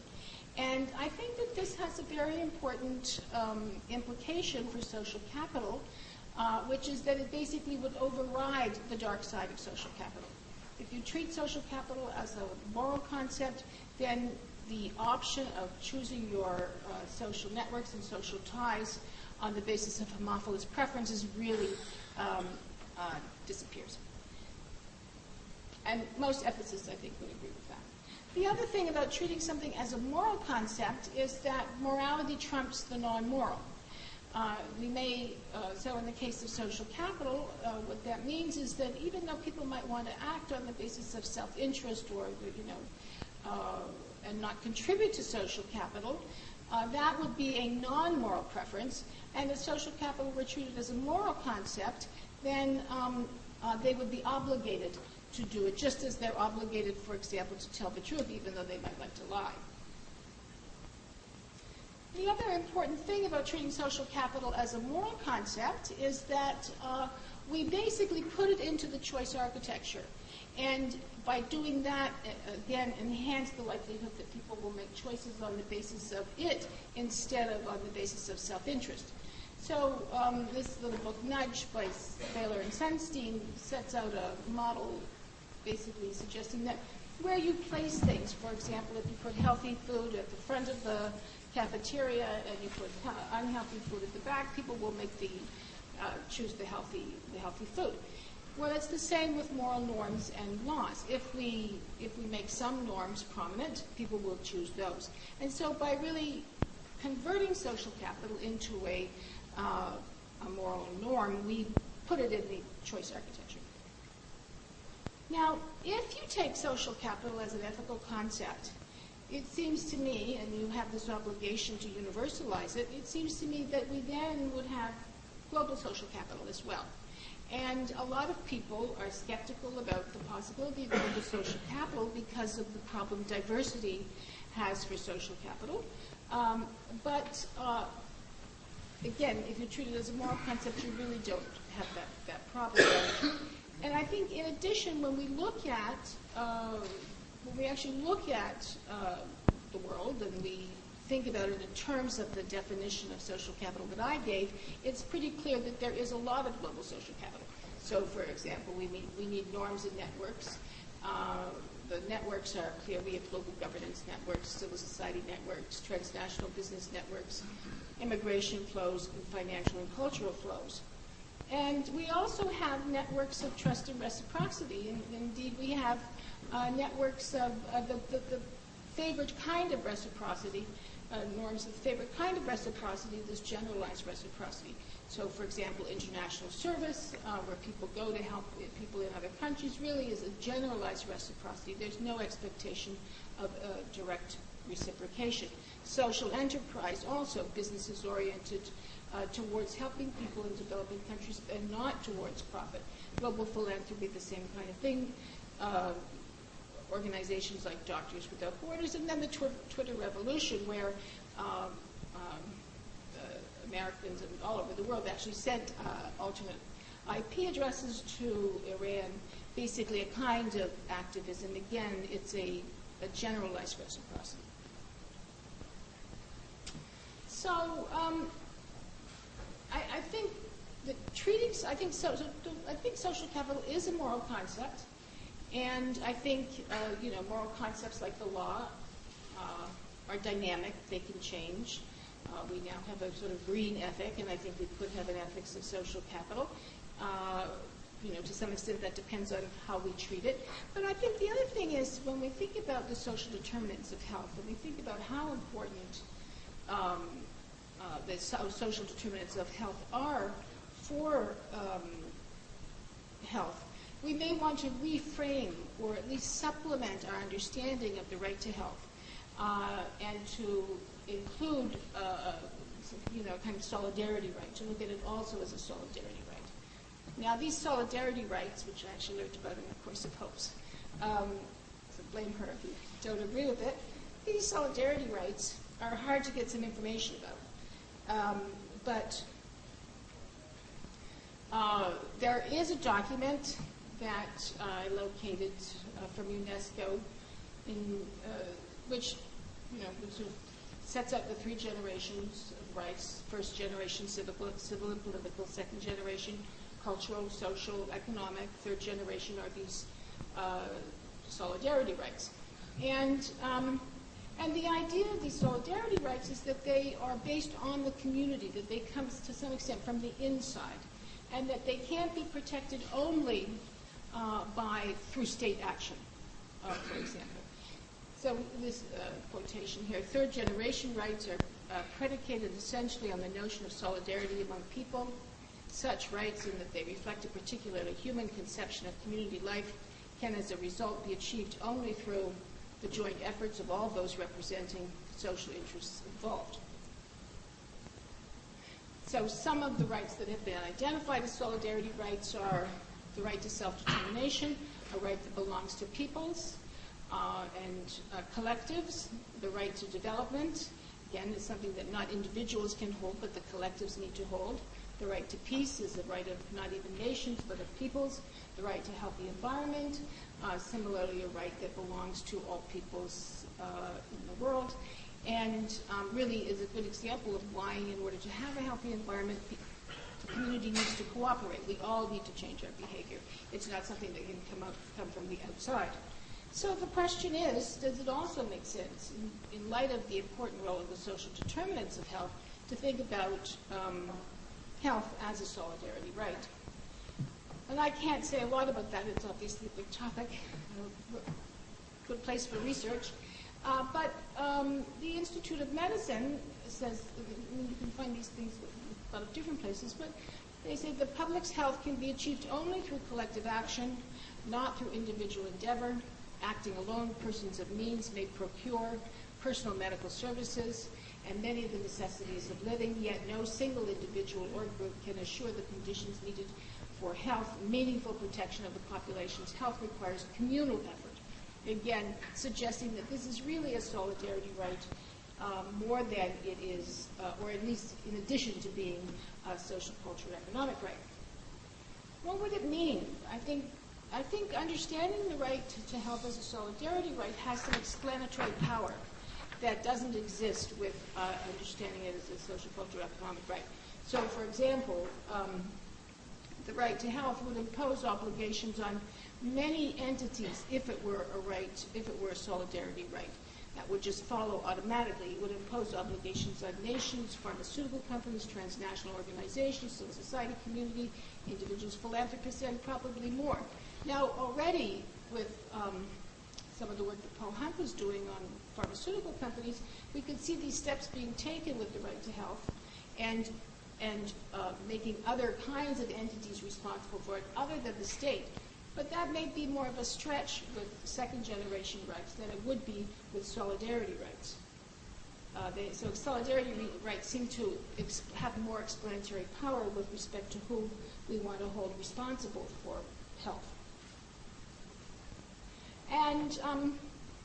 And I think that this has a very important implication for social capital, which is that it basically would override the dark side of social capital. If you treat social capital as a moral concept, then the option of choosing your social networks and social ties on the basis of homophilous preferences really disappears. And most ethicists, I think, would agree with that. The other thing about treating something as a moral concept is that morality trumps the non-moral. So in the case of social capital, what that means is that even though people might want to act on the basis of self-interest or, and not contribute to social capital, that would be a non-moral preference. And if social capital were treated as a moral concept, then they would be obligated to do it, just as they're obligated, for example, to tell the truth, even though they might like to lie. The other important thing about treating social capital as a moral concept is that we basically put it into the choice architecture. And by doing that, again, enhance the likelihood that people will make choices on the basis of it instead of on the basis of self-interest. So this little book, Nudge, by Thaler and Sunstein, sets out a model basically suggesting that where you place things, for example, if you put healthy food at the front of the cafeteria and you put unhealthy food at the back, people will make choose the healthy food. Well, it's the same with moral norms and laws. If we make some norms prominent, people will choose those. And so by really converting social capital into a moral norm, we put it in the choice architecture. Now, if you take social capital as an ethical concept, it seems to me, and you have this obligation to universalize it, it seems to me that we then would have global social capital as well. And a lot of people are skeptical about the possibility of global social capital because of the problem diversity has for social capital. But again, if you treat it as a moral concept, you really don't have that problem. And I think, in addition, when we actually look at the world and we think about it in terms of the definition of social capital that I gave, it's pretty clear that there is a lot of global social capital. So, for example, we need norms and networks. The networks are clear. We have global governance networks, civil society networks, transnational business networks, immigration flows, and financial and cultural flows. And we also have networks of trust and reciprocity. And indeed, we have networks of the favored kind of reciprocity, norms of the favored kind of reciprocity, this generalized reciprocity. So, for example, international service, where people go to help people in other countries, really is a generalized reciprocity. There's no expectation of direct reciprocation. Social enterprise, also businesses oriented towards helping people in developing countries and not towards profit. Global philanthropy, the same kind of thing. Organizations like Doctors Without Borders, and then the Twitter revolution, where Americans and all over the world actually sent alternate IP addresses to Iran, basically a kind of activism. Again, it's a generalized reciprocity. So I think that I think social capital is a moral concept, and I think moral concepts like the law are dynamic; they can change. We now have a sort of green ethic, and I think we could have an ethics of social capital. To some extent, that depends on how we treat it. But I think the other thing is, when we think about the social determinants of health, when we think about how important the social determinants of health are for health, we may want to reframe or at least supplement our understanding of the right to health and to include kind of solidarity right, to look at it also as a solidarity right. Now, these solidarity rights, which I actually learned about in the course of hopes, so blame her if you don't agree with it, these solidarity rights are hard to get some information about. But there is a document that I located from UNESCO, which sort of sets out the 3 generations of rights: first generation civil and political, second generation cultural, social, economic, third generation are these solidarity rights. And the idea of these solidarity rights is that they are based on the community, that they come to some extent from the inside, and that they can't be protected only through state action, for example. So this quotation here: third generation rights are predicated essentially on the notion of solidarity among people. Such rights, in that they reflect a particularly human conception of community life, can as a result be achieved only through the joint efforts of all those representing social interests involved. So some of the rights that have been identified as solidarity rights are the right to self-determination, a right that belongs to peoples and collectives, the right to development, again, is something that not individuals can hold, but the collectives need to hold. The right to peace is the right of not even nations, but of peoples. The right to healthy environment, similarly a right that belongs to all peoples in the world, and really is a good example of why, in order to have a healthy environment, the community needs to cooperate. We all need to change our behavior. It's not something that can come from the outside. So the question is, does it also make sense, in light of the important role of the social determinants of health, to think about health as a solidarity right? And I can't say a lot about that. It's obviously a big topic, a good place for research. But the Institute of Medicine says, you can find these things in a lot of different places, but they say the public's health can be achieved only through collective action, not through individual endeavor. Acting alone, persons of means may procure personal medical services and many of the necessities of living, yet no single individual or group can assure the conditions needed for health. Meaningful protection of the population's health requires communal effort. Again, suggesting that this is really a solidarity right more than it is, or at least in addition to being a social, cultural, economic right. What would it mean? I think understanding the right to health as a solidarity right has some explanatory power that doesn't exist with understanding it as a social, cultural, economic right. So, for example, the right to health would impose obligations on many entities if it were a right, if it were a solidarity right. That would just follow automatically. It would impose obligations on nations, pharmaceutical companies, transnational organizations, civil society, community, individuals, philanthropists, and probably more. Now, already with some of the work that Paul Hunt was doing on pharmaceutical companies, we could see these steps being taken with the right to health and making other kinds of entities responsible for it other than the state. But that may be more of a stretch with second-generation rights than it would be with solidarity rights. So solidarity rights seem to have more explanatory power with respect to who we want to hold responsible for health. And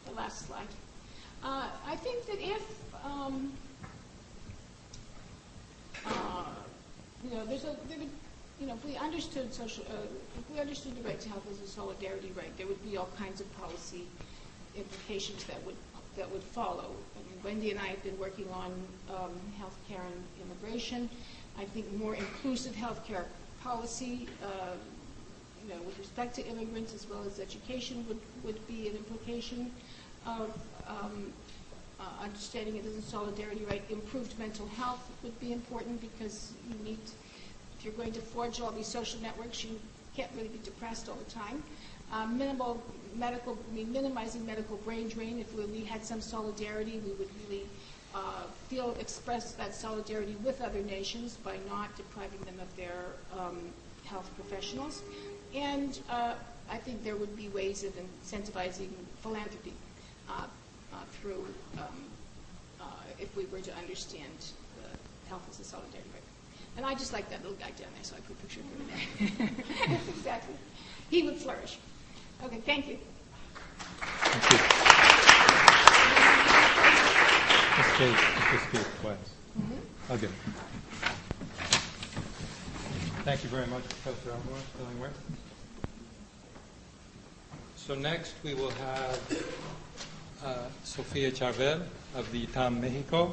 the last slide. I think that if if we understood the right to health as a solidarity right, there would be all kinds of policy implications that would follow. I mean, Wendy and I have been working on healthcare and immigration. I think more inclusive healthcare policy, with respect to immigrants as well as education, would be an implication of understanding it as a solidarity right. Improved mental health would be important because you need, if you're going to forge all these social networks, you can't really be depressed all the time. Minimizing medical brain drain. If we had some solidarity, we would really express that solidarity with other nations by not depriving them of their health professionals. And I think there would be ways of incentivizing philanthropy through if we were to understand health as a solidarity right. And I just like that little guy down there, so I put a picture of him in there. Exactly. He would flourish. Okay, thank you. Thank you. This case, please. I'll give it. Thank you very much, Professor Illingworth. So next we will have Sofia Charvel of the ITAM Mexico.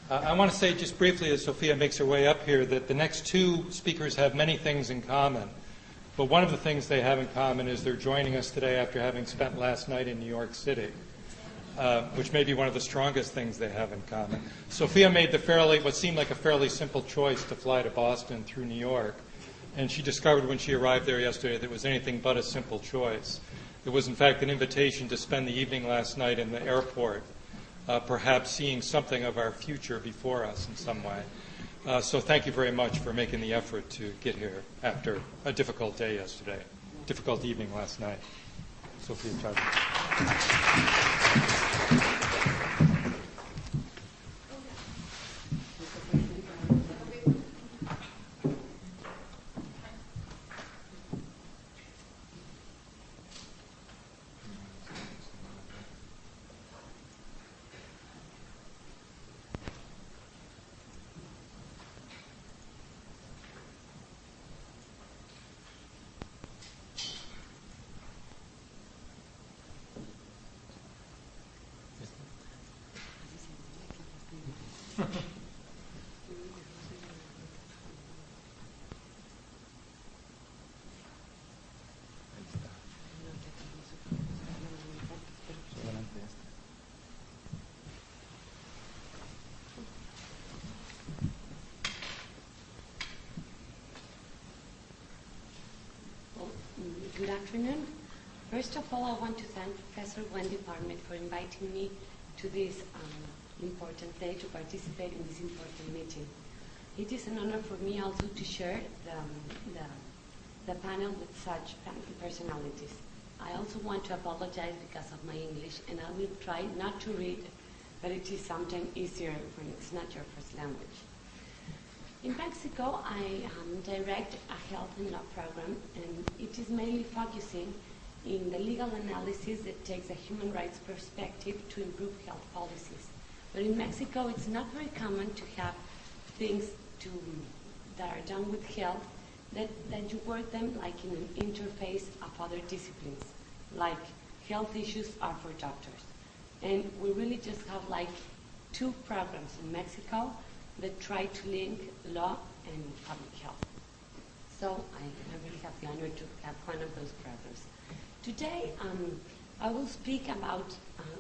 I want to say just briefly as Sofia makes her way up here that the next two speakers have many things in common. But one of the things they have in common is they're joining us today after having spent last night in New York City, which may be one of the strongest things they have in common. Sofia made what seemed like a fairly simple choice to fly to Boston through New York. And she discovered when she arrived there yesterday that it was anything but a simple choice. It was, in fact, an invitation to spend the evening last night in the airport, perhaps seeing something of our future before us in some way. So thank you very much for making the effort to get here after a difficult day yesterday, difficult evening last night. Sofia Charvel. Good afternoon. First of all, I want to thank Professor Wendy Parmet for inviting me to this important day to participate in this important meeting. It is an honor for me also to share the panel with such personalities. I also want to apologize because of my English, and I will try not to read, but it is sometimes easier when it's not your first language. In Mexico, I direct a health and law program, and it is mainly focusing in the legal analysis that takes a human rights perspective to improve health policies. But in Mexico, it's not very common to have things that are done with health that you work them like in an interface of other disciplines, like health issues are for doctors. And we really just have like two programs in Mexico that try to link law and public health. So I really have the honor to have one of those programs. Today, I will speak about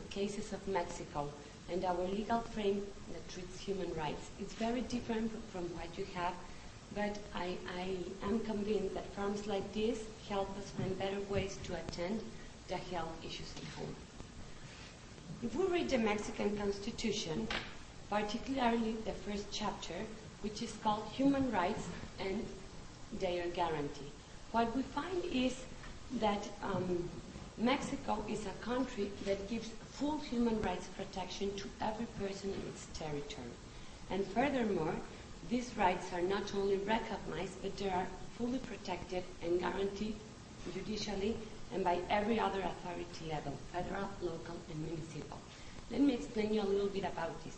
cases of Mexico and our legal frame that treats human rights. It's very different from what you have, but I am convinced that forums like this help us find better ways to attend to health issues at home. If we read the Mexican Constitution, particularly the first chapter, which is called Human Rights and Their Guarantee, what we find is that Mexico is a country that gives full human rights protection to every person in its territory. And furthermore, these rights are not only recognized, but they are fully protected and guaranteed judicially and by every other authority level, federal, local, and municipal. Let me explain you a little bit about this.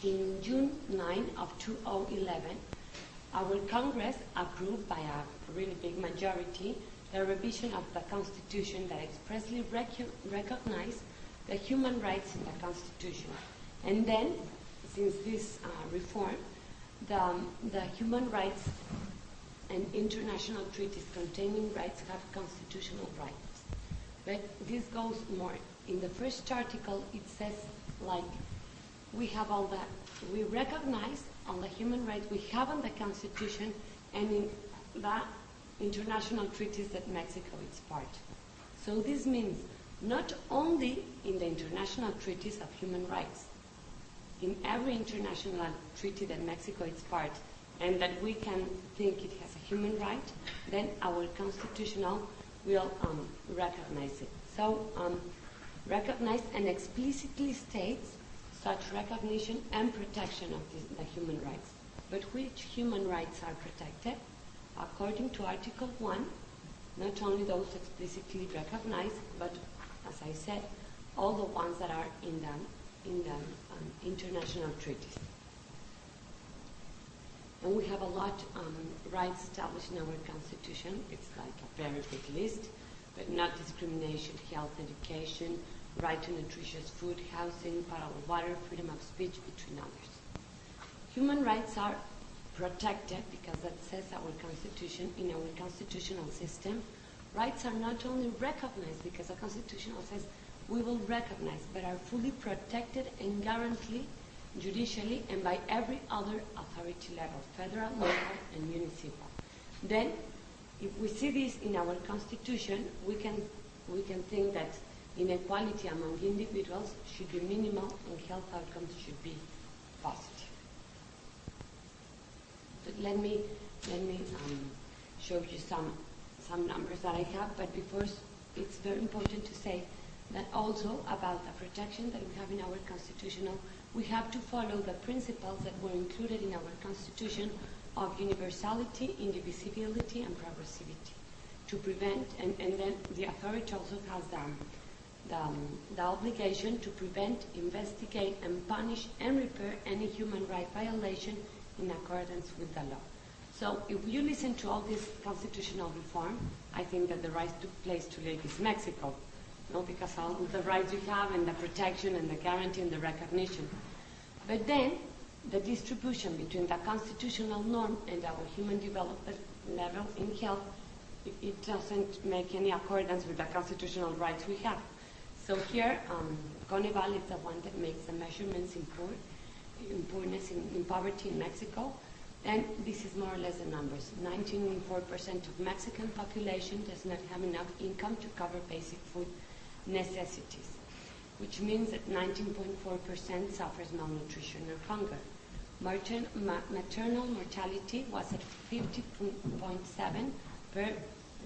In June 9 of 2011, our Congress approved by a really big majority the revision of the Constitution that expressly recognized the human rights in the Constitution. And then, since this reform, the human rights and international treaties containing rights have constitutional rights. But this goes more. In the first article, it says, like, we have all that. We recognize all the human rights we have in the Constitution and in the international treaties that Mexico is part. So this means not only in the international treaties of human rights, in every international treaty that Mexico is part, and that we can think it has a human right, then our constitutional will recognize it. So recognize and explicitly states such recognition and protection of the human rights. But which human rights are protected? According to Article 1, not only those explicitly recognized, but, as I said, all the ones that are in the international treaties. And we have a lot rights established in our Constitution. It's like a very big list, but not discrimination, health, education, right to nutritious food, housing, potable water, freedom of speech, between others. Human rights are protected because that says our Constitution. In our constitutional system, rights are not only recognized because the Constitutional says we will recognize, but are fully protected and guaranteed judicially and by every other authority level, federal, local, and municipal. Then, if we see this in our Constitution, we can think that inequality among individuals should be minimal and health outcomes should be positive. But let me show you some numbers that I have. But before, it's very important to say that also about the protection that we have in our Constitutional, we have to follow the principles that were included in our Constitution of universality, indivisibility, and progressivity to prevent, and then the authority also has the obligation to prevent, investigate, and punish and repair any human right violation in accordance with the law. So if you listen to all this constitutional reform, I think that the right place to live is Mexico, because all the rights you have and the protection and the guarantee and the recognition. But then the distribution between the constitutional norm and our human development level in health, it doesn't make any accordance with the constitutional rights we have. So here, Coneval is the one that makes the measurements in poorness in poverty in Mexico. And this is more or less the numbers. 19.4% of Mexican population does not have enough income to cover basic food necessities, which means that 19.4% suffers malnutrition or hunger. Maternal mortality was at 50.7 per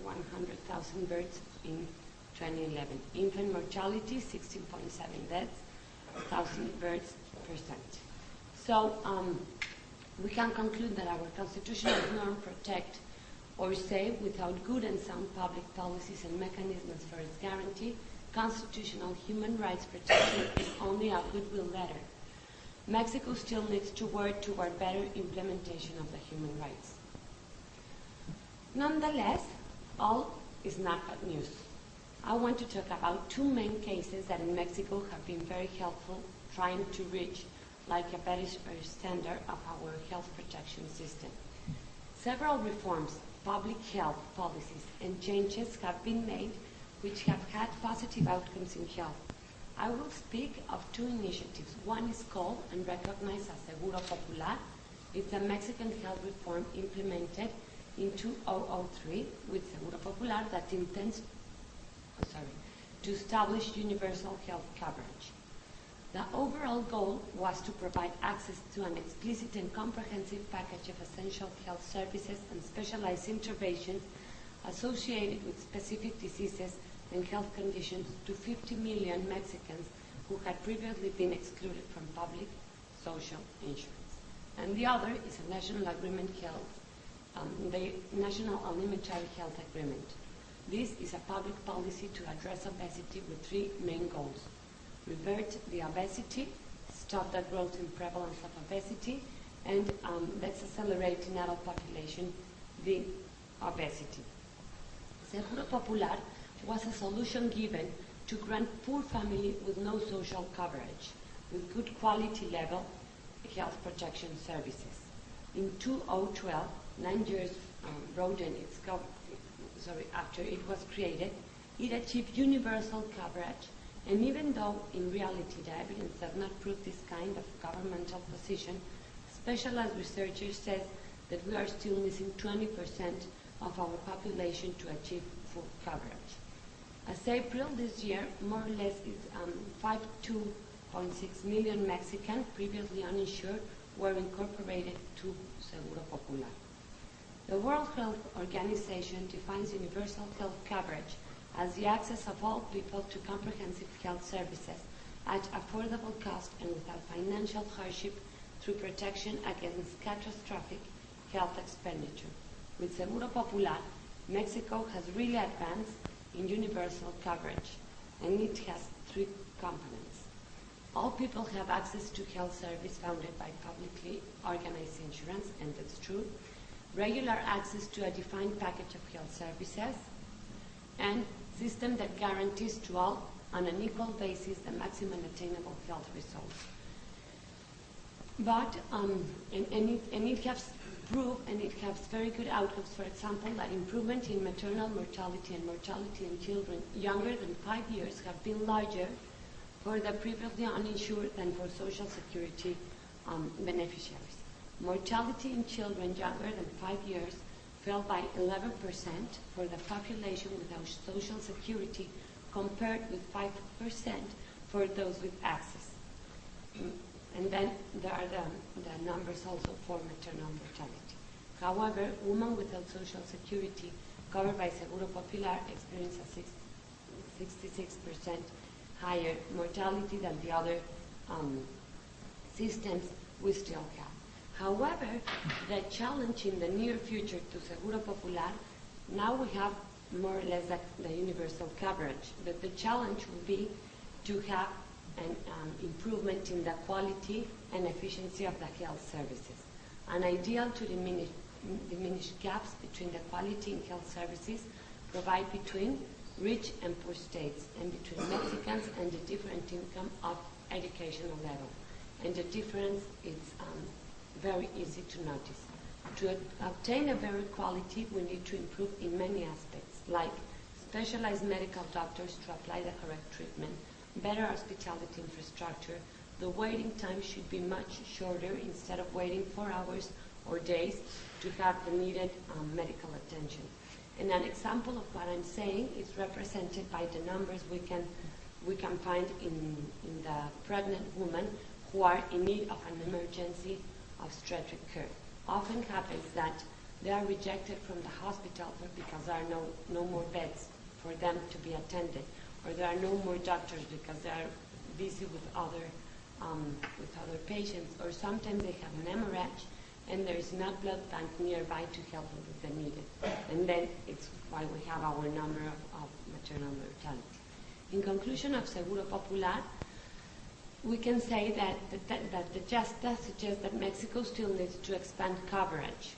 100,000 births in 2011. Infant mortality, 16.7 deaths, 1,000 births %. So we can conclude that our constitutional norm protect or save without good and sound public policies and mechanisms for its guarantee. Constitutional human rights protection is only a goodwill letter. Mexico still needs to work toward better implementation of the human rights. Nonetheless, all is not bad news. I want to talk about two main cases that in Mexico have been very helpful trying to reach like a better standard of our health protection system. Several reforms, public health policies, and changes have been made which have had positive outcomes in health. I will speak of two initiatives. One is called and recognized as Seguro Popular. It's a Mexican health reform implemented in 2003 with Seguro Popular that intends to establish universal health coverage. The overall goal was to provide access to an explicit and comprehensive package of essential health services and specialized interventions associated with specific diseases and health conditions to 50 million Mexicans who had previously been excluded from public social insurance. And the other is a national agreement the National Alimentary Health Agreement. This is a public policy to address obesity with three main goals: revert the obesity, stop the growth and prevalence of obesity, and let's accelerate in adult population the obesity. Seguro Popular was a solution given to grant poor families with no social coverage, with good quality level health protection services. In 2012, 9 years after it was created, it achieved universal coverage. And even though in reality the evidence does not prove this kind of governmental position, specialized researchers said that we are still missing 20% of our population to achieve full coverage. As April this year, more or less 52.6 million Mexicans previously uninsured were incorporated to Seguro Popular. The World Health Organization defines universal health coverage as the access of all people to comprehensive health services at affordable cost and without financial hardship through protection against catastrophic health expenditure. With Seguro Popular, Mexico has really advanced in universal coverage, and it has three components. All people have access to health service funded by publicly organized insurance, and that's true. Regular access to a defined package of health services, and system that guarantees to all on an equal basis the maximum attainable health results. But, it has proved, and it has very good outcomes, for example, that improvement in maternal mortality and mortality in children younger than 5 years have been larger for the previously uninsured than for Social Security beneficiaries. Mortality in children younger than 5 years fell by 11% for the population without Social Security, compared with 5% for those with access. And then there are the numbers also for maternal mortality. However, women without Social Security covered by Seguro Popular experience a 66% higher mortality than the other systems we still have. However, the challenge in the near future to Seguro Popular, now we have more or less the universal coverage, but the challenge will be to have an improvement in the quality and efficiency of the health services. An ideal to diminish gaps between the quality in health services provide between rich and poor states, and between Mexicans and the different income of educational level. And the difference is very easy to notice. To obtain a better quality, we need to improve in many aspects, like specialized medical doctors to apply the correct treatment, better hospitality infrastructure. The waiting time should be much shorter instead of waiting 4 hours or days to have the needed medical attention. And an example of what I'm saying is represented by the numbers we can find in the pregnant women who are in need of an emergency obstetric care. Often happens that they are rejected from the hospital because there are no more beds for them to be attended, or there are no more doctors because they are busy with other patients, or sometimes they have an hemorrhage and there is not blood bank nearby to help them with the needed. And then it's why we have our number of maternal mortality. In conclusion of Seguro Popular, we can say that the data suggests that Mexico still needs to expand coverage.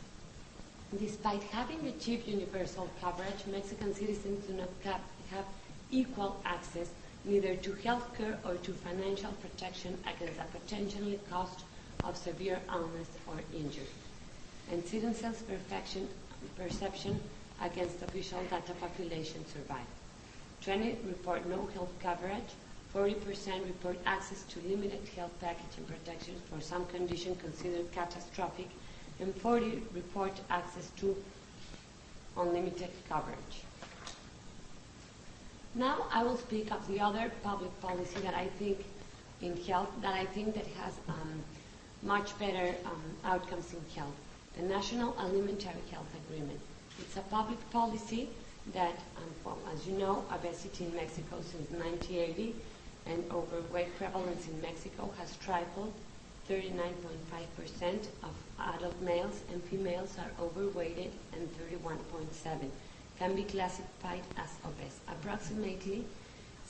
Despite having achieved universal coverage, Mexican citizens do not have equal access neither to health care or to financial protection against the potential cost of severe illness or injury. And citizens' perception against official data population survive. 20 report no health coverage, 40% report access to limited health package and protections for some condition considered catastrophic, and 40 report access to unlimited coverage. Now I will speak of the other public policy that I think in health that has much better outcomes in health. The National Alimentary Health Agreement. It's a public policy that, as you know, obesity in Mexico since 1980 and overweight prevalence in Mexico has tripled. 39.5% of adult males and females are overweighted, and 31.7% can be classified as obese. Approximately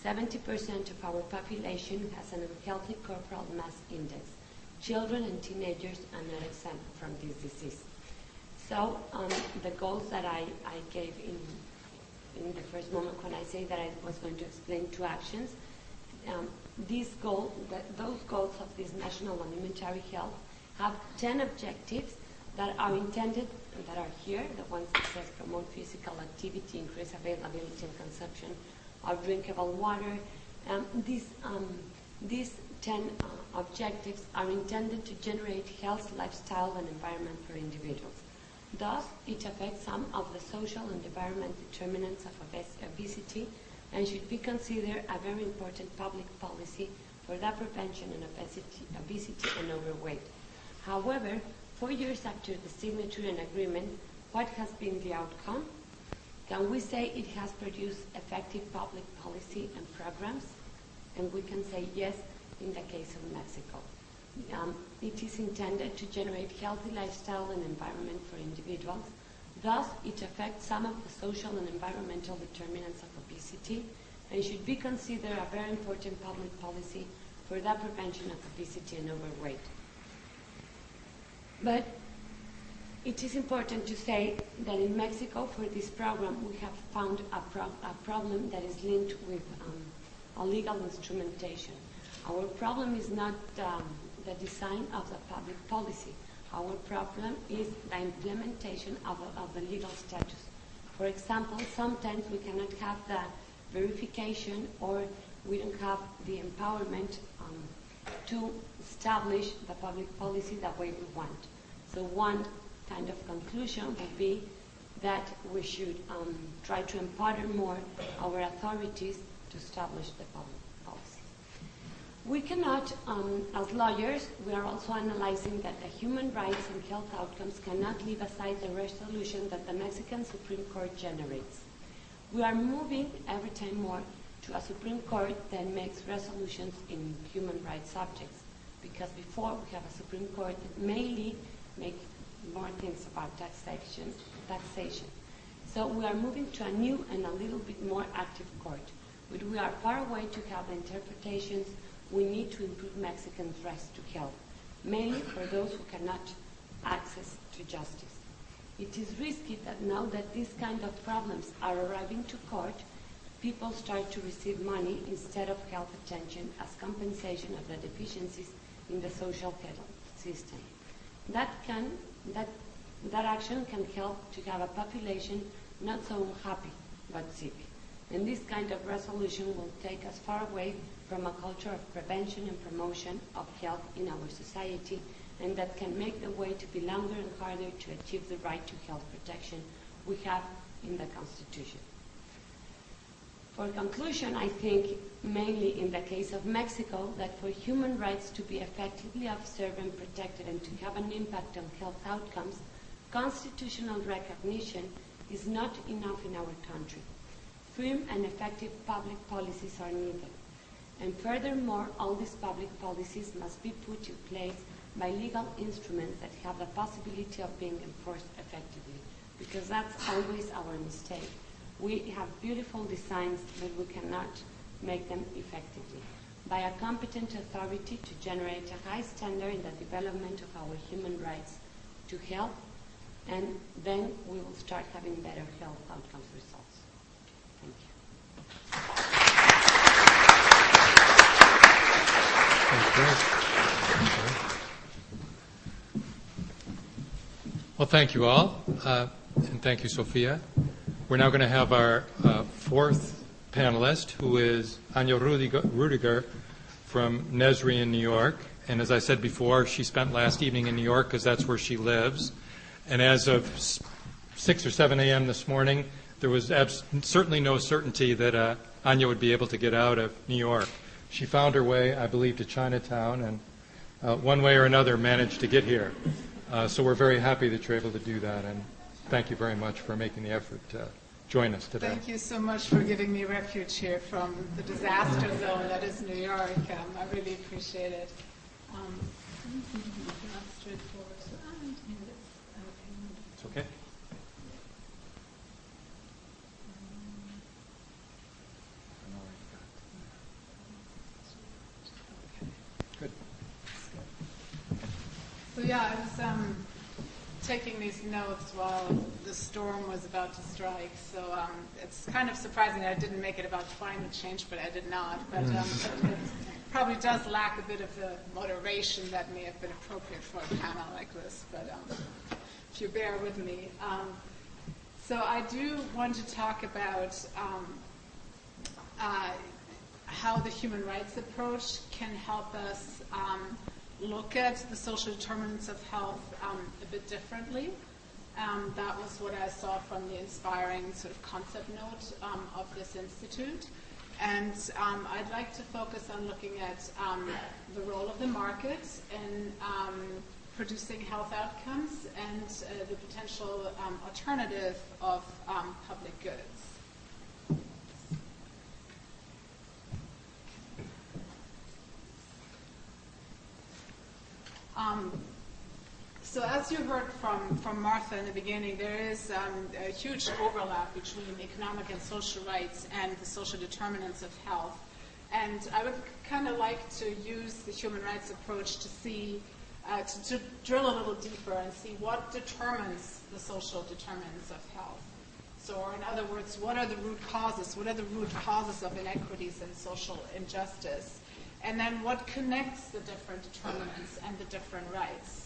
70% of our population has an unhealthy corporal mass index. Children and teenagers are not exempt from this disease. So the goals that I gave in the first moment when I say that I was going to explain 2 actions, those goals of this national alimentary health have 10 objectives that are intended, and that are here, the ones that says promote physical activity, increase availability and consumption of drinkable water. These 10 objectives are intended to generate health, lifestyle, and environment for individuals. Thus, it affects some of the social and environmental determinants of obesity, and should be considered a very important public policy for the prevention of obesity and overweight. However, 4 years after the signature and agreement, what has been the outcome? Can we say it has produced effective public policy and programs? And we can say yes in the case of Mexico. It is intended to generate healthy lifestyle and environment for individuals. Thus, it affects some of the social and environmental determinants of obesity and should be considered a very important public policy for the prevention of obesity and overweight. But it is important to say that in Mexico, for this program, we have found a problem that is linked with illegal instrumentation. Our problem is not the design of the public policy. Our problem is the implementation of the legal status. For example, sometimes we cannot have the verification or we don't have the empowerment to establish the public policy the way we want. So one kind of conclusion would be that we should try to empower more our authorities to establish the public policy. We cannot, as lawyers, we are also analyzing that the human rights and health outcomes cannot leave aside the resolution that the Mexican Supreme Court generates. We are moving every time more to a Supreme Court that makes resolutions in human rights subjects, because before we have a Supreme Court that mainly makes more things about taxation. So we are moving to a new and a little bit more active court, but we are far away to have the interpretations we need to improve Mexicans' rights to health, mainly for those who cannot access to justice. It is risky that now that these kind of problems are arriving to court, people start to receive money instead of health attention as compensation of the deficiencies in the social health system. That action can help to have a population not so unhappy but sick. And this kind of resolution will take us far away from a culture of prevention and promotion of health in our society, and that can make the way to be longer and harder to achieve the right to health protection we have in the Constitution. For conclusion, I think mainly in the case of Mexico, that for human rights to be effectively observed and protected and to have an impact on health outcomes, constitutional recognition is not enough in our country. Firm and effective public policies are needed. And furthermore, all these public policies must be put in place by legal instruments that have the possibility of being enforced effectively, because that's always our mistake. We have beautiful designs, but we cannot make them effectively. By a competent authority to generate a high standard in the development of our human rights to health, and then we will start having better health outcomes results. Thank you. Well, thank you all, and thank you, Sophia. We're now going to have our fourth panelist, who is Anya Rudiger from Nesri in New York. And as I said before, she spent last evening in New York because that's where she lives. And as of 6 or 7 a.m. this morning, there was certainly no certainty that Anya would be able to get out of New York. She found her way, I believe, to Chinatown, and one way or another managed to get here. So we're very happy that you're able to do that, and thank you very much for making the effort to join us today. Thank you so much for giving me refuge here from the disaster zone that is New York. I really appreciate it. Not straightforward. It's okay. Good. So yeah, I was taking these notes while the storm was about to strike. So it's kind of surprising that I didn't make it about climate change, but I did not. But it probably does lack a bit of the moderation that may have been appropriate for a panel like this. But if you bear with me. So I do want to talk about how the human rights approach can help us look at the social determinants of health a bit differently. That was what I saw from the inspiring sort of concept note of this institute. And I'd like to focus on looking at the role of the market in producing health outcomes and the potential alternative of public goods. as you heard from Martha in the beginning, there is a huge overlap between economic and social rights and the social determinants of health. And I would kind of like to use the human rights approach to see, to drill a little deeper and see what determines the social determinants of health. So, or in other words, what are the root causes? What are the root causes of inequities and social injustice? And then what connects the different determinants and the different rights?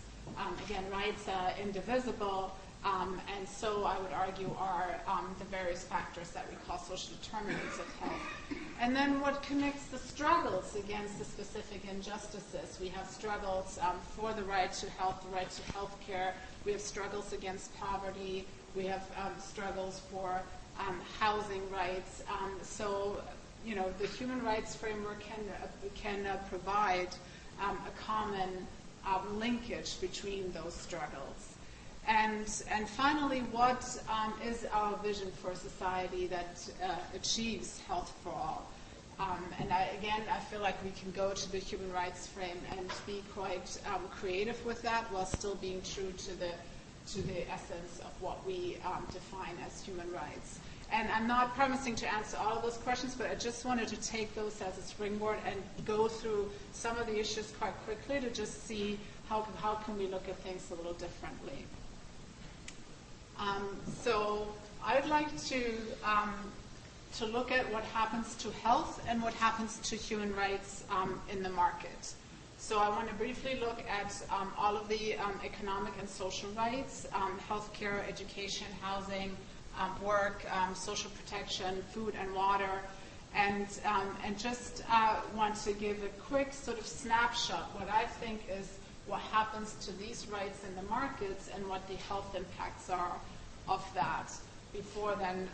Again, rights are indivisible, and so I would argue are the various factors that we call social determinants of health. And then what connects the struggles against the specific injustices? We have struggles for the right to health, the right to health care. We have struggles against poverty. We have struggles for housing rights. So, you know, the human rights framework can provide a common linkage between those struggles. And finally, what is our vision for a society that achieves health for all? And I feel like we can go to the human rights frame and be quite creative with that while still being true to the essence of what we define as human rights. And I'm not promising to answer all of those questions, but I just wanted to take those as a springboard and go through some of the issues quite quickly to just see how can we look at things a little differently. So I'd like to look at what happens to health and what happens to human rights in the market. So I want to briefly look at all of the economic and social rights, healthcare, education, housing, work, social protection, food and water, and just want to give a quick sort of snapshot, what I think is what happens to these rights in the markets and what the health impacts are of that, before then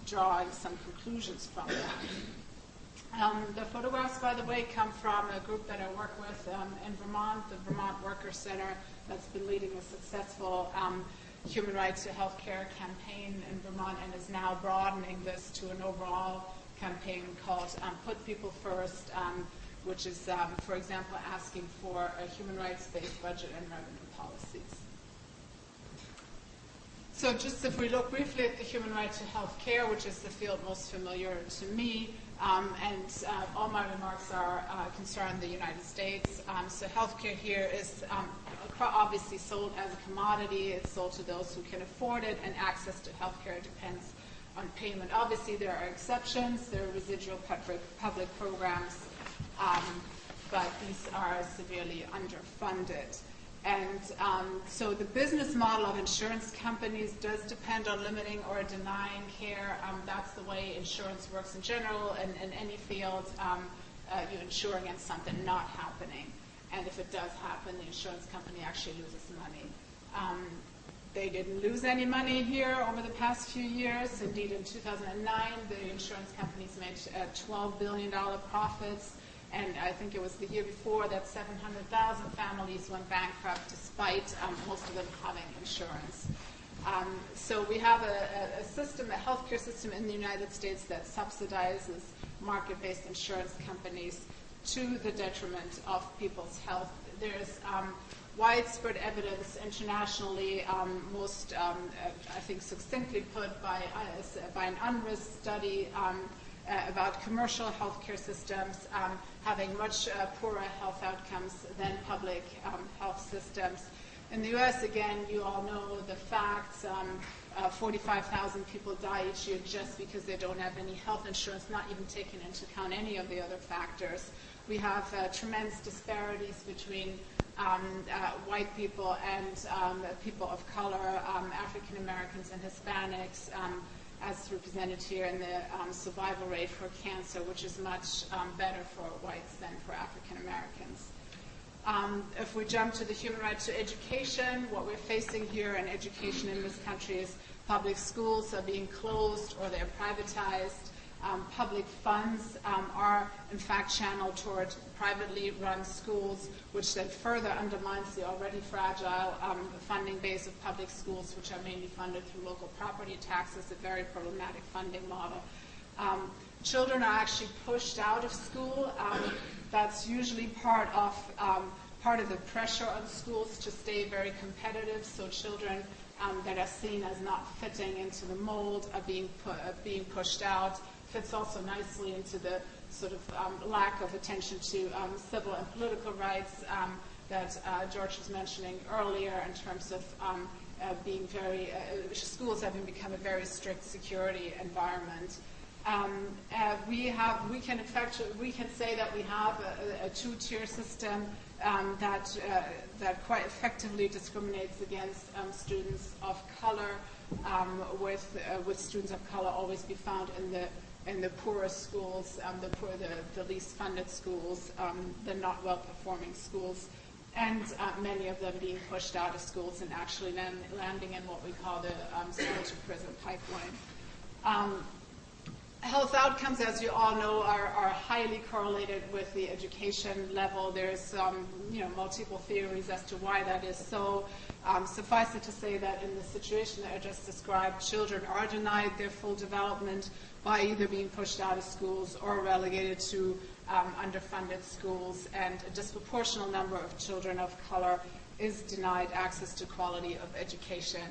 drawing some conclusions from that. The photographs, by the way, come from a group that I work with in Vermont, the Vermont Workers Center, that's been leading a successful human rights to healthcare campaign in Vermont and is now broadening this to an overall campaign called Put People First, which is, for example, asking for a human rights-based budget and revenue policies. So just if we look briefly at the human right to health care, which is the field most familiar to me, and all my remarks are concern the United States. So healthcare here is obviously sold as a commodity. It's sold to those who can afford it, and access to healthcare depends on payment. Obviously, there are exceptions. There are residual public programs, but these are severely underfunded. And so the business model of insurance companies does depend on limiting or denying care. That's the way insurance works in general. In any field, you insure against something not happening. And if it does happen, the insurance company actually loses money. They didn't lose any money here over the past few years. Indeed, in 2009, the insurance companies made $12 billion profits. And I think it was the year before that 700,000 families went bankrupt despite most of them having insurance. So we have a system, a healthcare system in the United States that subsidizes market-based insurance companies to the detriment of people's health. There's widespread evidence internationally, most, I think, succinctly put by an UNRIS study about commercial healthcare systems having much poorer health outcomes than public health systems. In the U.S., again, you all know the facts. 45,000 people die each year just because they don't have any health insurance, not even taking into account any of the other factors. We have tremendous disparities between white people and people of color, African Americans and Hispanics, as represented here in the survival rate for cancer, which is much better for whites than for African Americans. If we jump to the human right to education, what we're facing here in education in this country is public schools are being closed or they're privatized. Public funds are, in fact, channeled toward privately run schools, which then further undermines the already fragile funding base of public schools, which are mainly funded through local property taxes, a very problematic funding model. Children are actually pushed out of school. That's usually part of part of the pressure on schools to stay very competitive, so children that are seen as not fitting into the mold are being pushed out. Fits also nicely into the sort of lack of attention to civil and political rights that George was mentioning earlier, in terms of being very, schools having become a very strict security environment. We can say that we have a two-tier system that quite effectively discriminates against students of color, with students of color always be found in the poorest schools, the least funded schools, the not well-performing schools, and many of them being pushed out of schools and actually landing in what we call the school-to-prison pipeline. Health outcomes, as you all know, are highly correlated with the education level. There's multiple theories as to why that is so. Suffice it to say that in the situation that I just described, children are denied their full development by either being pushed out of schools or relegated to underfunded schools, and a disproportionate number of children of color is denied access to quality education,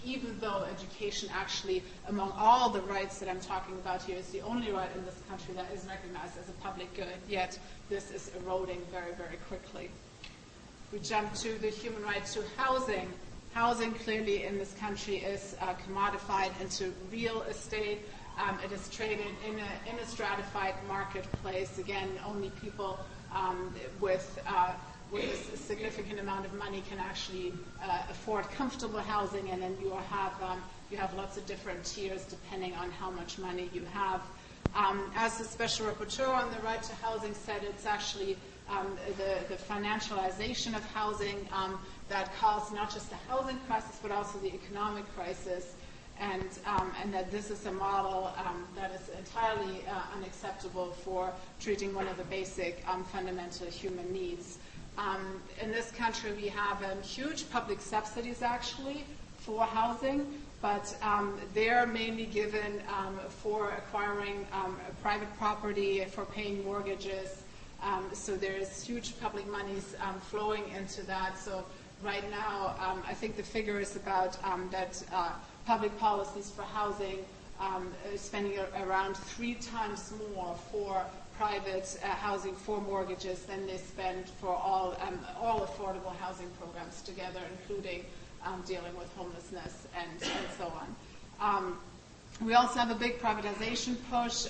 even though education actually, among all the rights that I'm talking about here, is the only right in this country that is recognized as a public good, yet this is eroding very, very quickly. We jump to the human right to housing. Housing clearly in this country is commodified into real estate. It is traded in a stratified marketplace. Again, only people with a significant amount of money can actually afford comfortable housing, and then you have lots of different tiers depending on how much money you have. As the Special Rapporteur on the Right to Housing said, it's actually the financialization of housing that caused not just the housing crisis but also the economic crisis, and that this is a model that is entirely unacceptable for treating one of the basic fundamental human needs. In this country, we have huge public subsidies, actually, for housing, but they're mainly given for acquiring private property, for paying mortgages. So there's huge public monies flowing into that. So right now, I think the figure is about that public policies for housing is spending around 3 times more for private housing for mortgages than they spend for all affordable housing programs together, including dealing with homelessness and so on. We also have a big privatization push.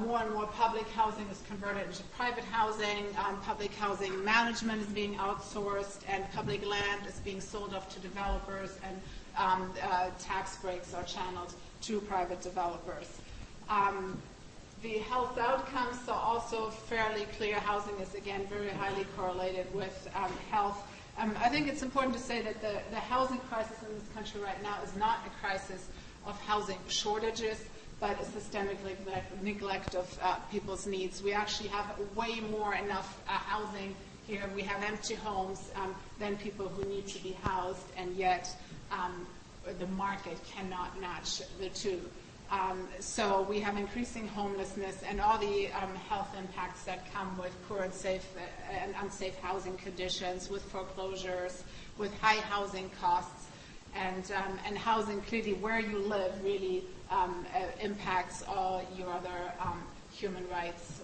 More and more public housing is converted into private housing. Public housing management is being outsourced, and public land is being sold off to developers, and tax breaks are channeled to private developers. The health outcomes are also fairly clear. Housing is, again, very highly correlated with health. I think it's important to say that the housing crisis in this country right now is not a crisis of housing shortages, but a systemic neglect of people's needs. We actually have way more enough housing here. We have empty homes than people who need to be housed, and yet the market cannot match the two. So we have increasing homelessness and all the health impacts that come with poor and unsafe housing conditions, with foreclosures, with high housing costs, and housing clearly where you live really impacts all your other human rights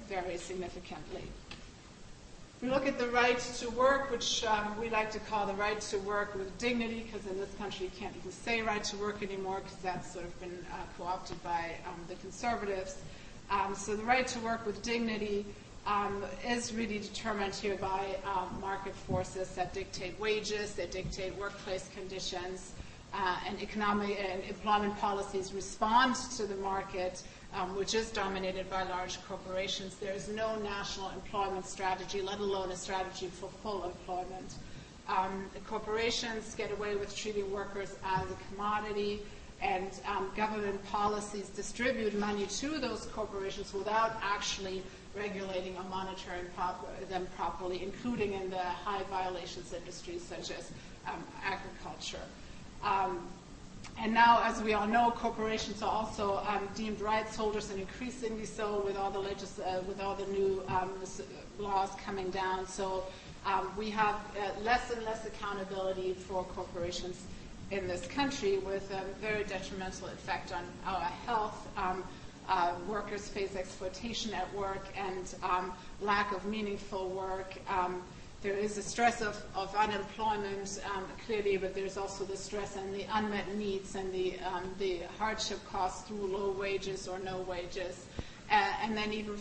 very significantly. We look at the right to work, which we like to call the right to work with dignity, because in this country you can't even say right to work anymore, because that's sort of been co-opted by the conservatives. So the right to work with dignity is really determined here by market forces that dictate wages, that dictate workplace conditions, and economic and employment policies respond to the market, which is dominated by large corporations. There is no national employment strategy, let alone a strategy for full employment. Corporations get away with treating workers as a commodity, and government policies distribute money to those corporations without actually regulating or monitoring them properly, including in the high violations industries such as agriculture. And now, as we all know, corporations are also deemed rights holders, and increasingly so with all the with all the new laws coming down. So we have less and less accountability for corporations in this country, with a very detrimental effect on our health. Workers face exploitation at work and lack of meaningful work. There is a stress of unemployment, clearly, but there's also the stress and the unmet needs and the hardship costs through low wages or no wages. And then even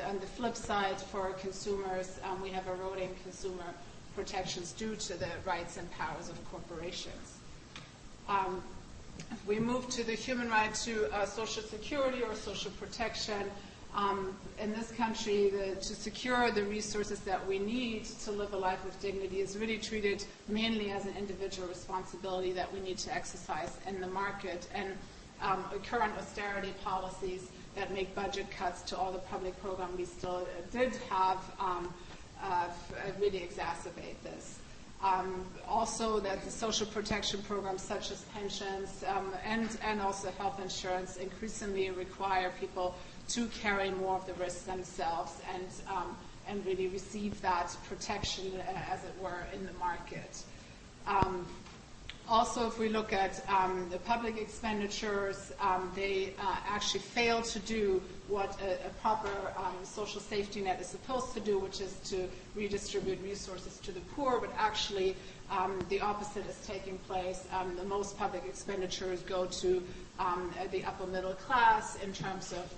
on the flip side, for consumers, we have eroding consumer protections due to the rights and powers of corporations. If we move to the human right to Social Security or social protection, in this country, to secure the resources that we need to live a life with dignity is really treated mainly as an individual responsibility that we need to exercise in the market. And current austerity policies that make budget cuts to all the public programs we still did have really exacerbate this. Also, that the social protection programs such as pensions and also health insurance increasingly require people to carry more of the risk themselves and really receive that protection, as it were, in the market. Also, if we look at the public expenditures, they actually fail to do what a proper social safety net is supposed to do, which is to redistribute resources to the poor, but actually the opposite is taking place. The most public expenditures go to the upper middle class in terms of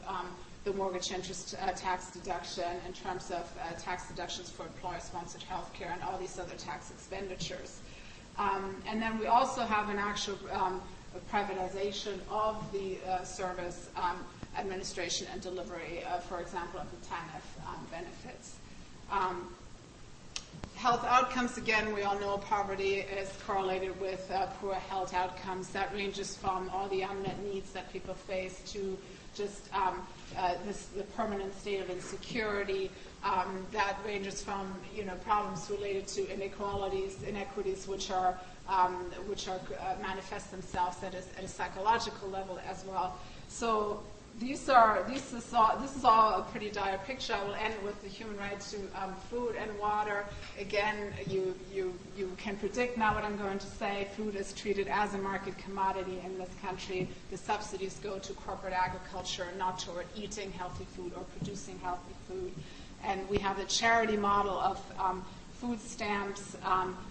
the mortgage interest tax deduction, in terms of tax deductions for employer-sponsored health care, and all these other tax expenditures. And then we also have an actual privatization of the service administration and delivery, for example, of the TANF benefits. Health outcomes, again, we all know poverty is correlated with poor health outcomes. That ranges from all the unmet needs that people face to just the permanent state of insecurity. That ranges from problems related to inequities which are manifest themselves at a psychological level as well. So this is all a pretty dire picture. I will end with the human right to food and water. Again, you can predict now what I'm going to say. Food is treated as a market commodity in this country. The subsidies go to corporate agriculture, not toward eating healthy food or producing healthy food. And we have a charity model of food stamps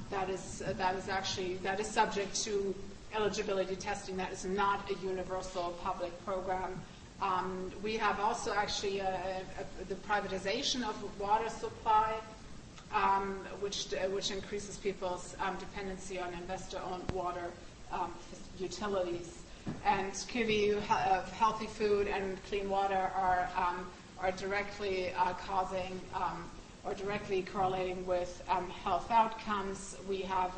that is subject to eligibility testing. That is not a universal public program. We have also actually the privatization of water supply, which increases people's dependency on investor-owned water utilities. And clearly, healthy food and clean water are directly causing or directly correlating with health outcomes. We have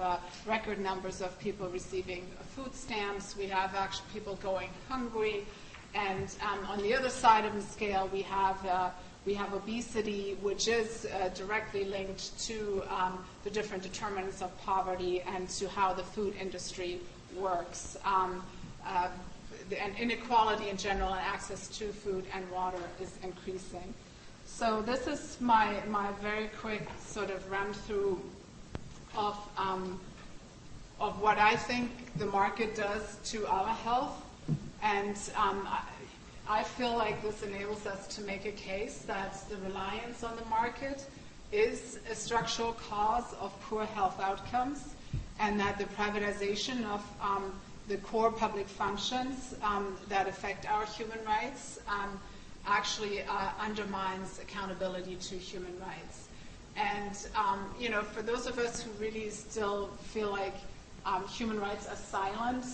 record numbers of people receiving food stamps. We have actually people going hungry. And on the other side of the scale, we have obesity, which is directly linked to the different determinants of poverty and to how the food industry works. And inequality in general and access to food and water is increasing. So this is my very quick sort of run through of what I think the market does to our health. And I feel like this enables us to make a case that the reliance on the market is a structural cause of poor health outcomes, and that the privatization of the core public functions that affect our human rights actually undermines accountability to human rights. And for those of us who really still feel like human rights are silent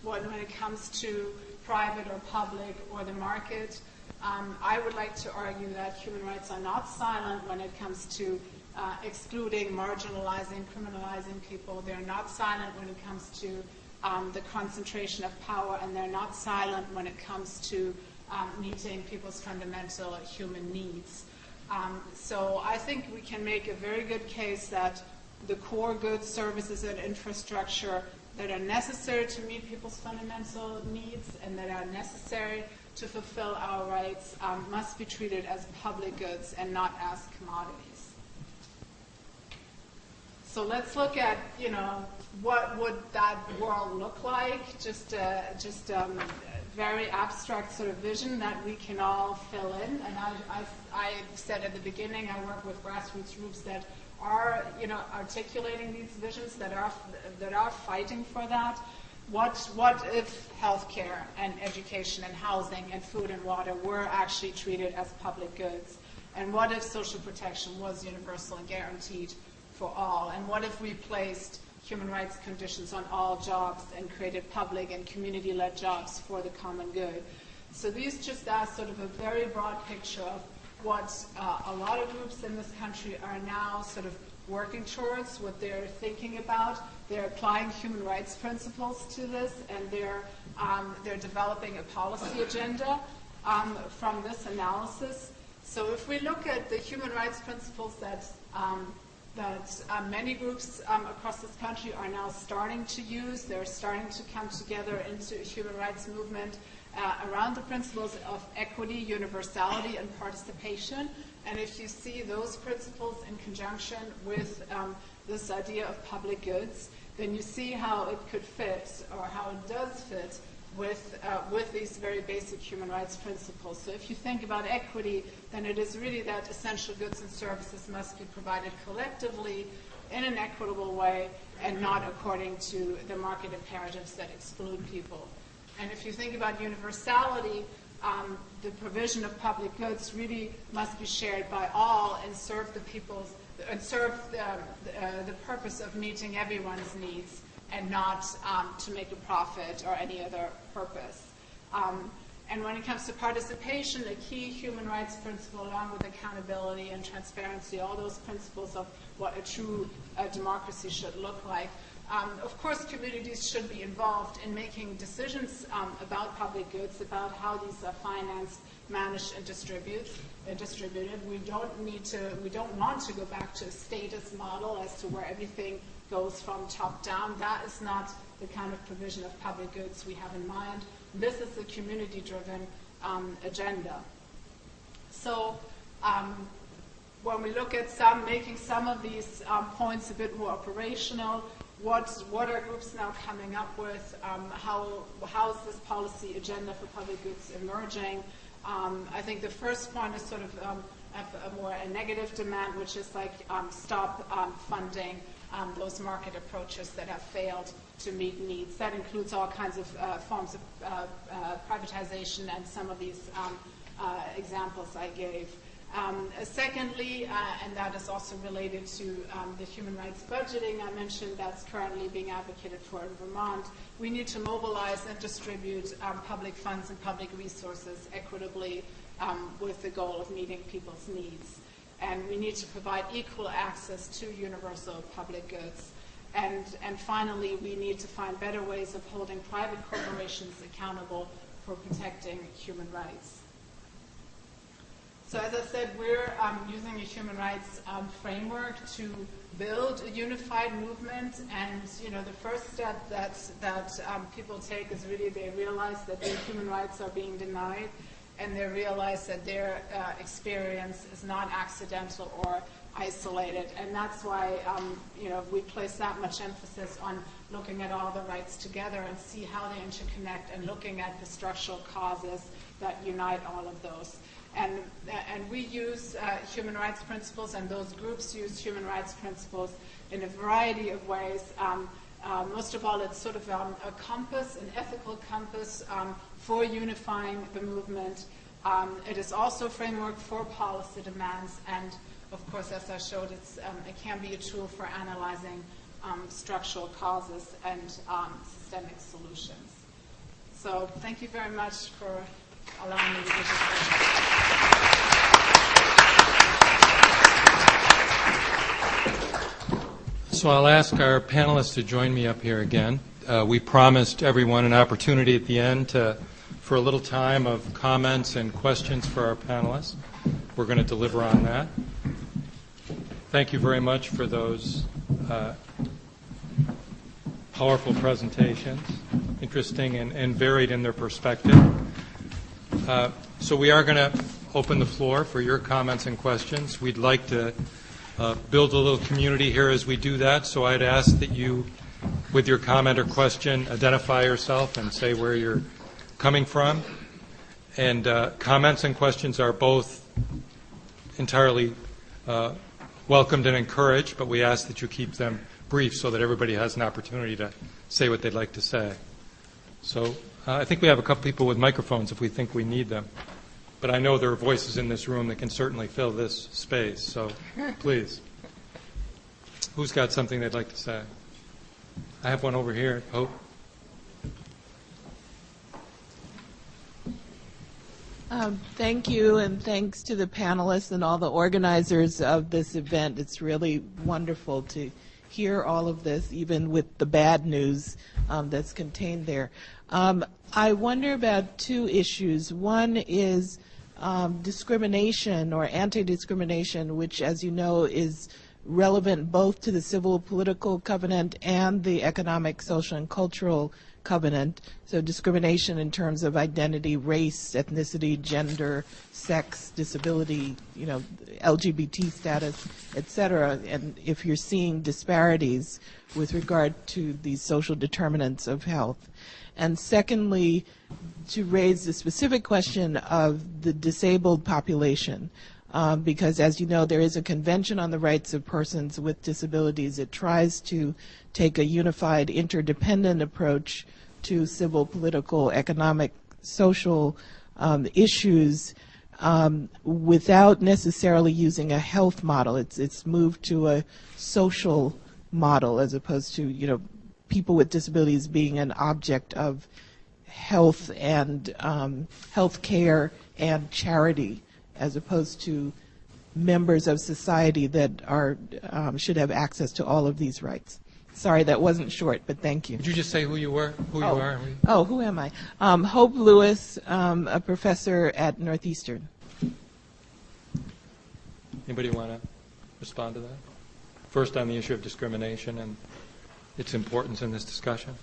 when it comes to private or public or the market, I would like to argue that human rights are not silent when it comes to excluding, marginalizing, criminalizing people. They're not silent when it comes to the concentration of power, and they're not silent when it comes to meeting people's fundamental human needs. So I think we can make a very good case that the core goods, services, and infrastructure that are necessary to meet people's fundamental needs and that are necessary to fulfill our rights must be treated as public goods and not as commodities. So let's look at, what would that world look like? Just very abstract sort of vision that we can all fill in. And I said at the beginning, I work with grassroots groups that are, articulating these visions, that are fighting for that. What if healthcare and education and housing and food and water were actually treated as public goods? And what if social protection was universal and guaranteed for all? And what if we placed human rights conditions on all jobs and created public and community-led jobs for the common good? So these just are sort of a very broad picture of what a lot of groups in this country are now sort of working towards, what they're thinking about. They're applying human rights principles to this, and they're developing a policy agenda from this analysis. So if we look at the human rights principles that many groups across this country are now starting to use, they're starting to come together into a human rights movement around the principles of equity, universality, and participation. And if you see those principles in conjunction with this idea of public goods, then you see how it could fit, or how it does fit, with these very basic human rights principles. So if you think about equity, then it is really that essential goods and services must be provided collectively in an equitable way and not according to the market imperatives that exclude people. And if you think about universality, the provision of public goods really must be shared by all and serve the purpose of meeting everyone's needs, and not to make a profit or any other purpose. And when it comes to participation, a key human rights principle, along with accountability and transparency, all those principles of what a true democracy should look like. Of course, communities should be involved in making decisions about public goods, about how these are financed, managed, and distributed. We don't want to go back to a status model as to where everything goes from top down. That is not the kind of provision of public goods we have in mind. This is a community-driven agenda. So when we look at making some of these points a bit more operational, what are groups now coming up with? How is this policy agenda for public goods emerging? I think the first point is sort of a negative demand, which is like stop funding those market approaches that have failed to meet needs. That includes all kinds of forms of privatization and some of these examples I gave. Secondly, and that is also related to the human rights budgeting I mentioned that's currently being advocated for in Vermont, we need to mobilize and distribute public funds and public resources equitably with the goal of meeting people's needs. And we need to provide equal access to universal public goods. And finally, we need to find better ways of holding private corporations accountable for protecting human rights. So as I said, we're using a human rights framework to build a unified movement. And the first step that people take is really they realize that their human rights are being denied, and they realize that their experience is not accidental or isolated. And that's why we place that much emphasis on looking at all the rights together and see how they interconnect, and looking at the structural causes that unite all of those. And we use human rights principles, and those groups use human rights principles in a variety of ways. Most of all, it's sort of a compass, an ethical compass for unifying the movement. It is also a framework for policy demands, and of course, as I showed, it can be a tool for analyzing structural causes and systemic solutions. So thank you very much for allowing me to give this presentation. So I'll ask our panelists to join me up here again. We promised everyone an opportunity at the end for a little time of comments and questions for our panelists. We're going to deliver on that. Thank you very much for those powerful presentations, interesting and varied in their perspective. So we are going to open the floor for your comments and questions. We'd like to build a little community here as we do that, so I'd ask that you, with your comment or question, identify yourself and say where you're coming from. And comments and questions are both entirely welcomed and encouraged, but we ask that you keep them brief so that everybody has an opportunity to say what they'd like to say. So I think we have a couple people with microphones if we think we need them. But I know there are voices in this room that can certainly fill this space, so please. Who's got something they'd like to say? I have one over here. Hope. Thank you, and thanks to the panelists and all the organizers of this event. It's really wonderful to hear all of this, even with the bad news that's contained there. I wonder about two issues. One is discrimination or anti-discrimination, which, as you know, is relevant both to the civil political covenant and the economic, social, and cultural covenant. So discrimination in terms of identity, race, ethnicity, gender, sex, disability, LGBT status, et cetera. And if you're seeing disparities with regard to these social determinants of health. And secondly, to raise the specific question of the disabled population. Because, as you know, there is a Convention on the Rights of Persons with Disabilities. It tries to take a unified, interdependent approach to civil, political, economic, social issues without necessarily using a health model. It's moved to a social model as opposed to, people with disabilities being an object of health and health care and charity, as opposed to members of society that are should have access to all of these rights. Sorry, that wasn't short, but thank you. Could you just say who you were, who you are? Oh, who am I? Hope Lewis, a professor at Northeastern. Anybody want to respond to that? First, on the issue of discrimination and its importance in this discussion.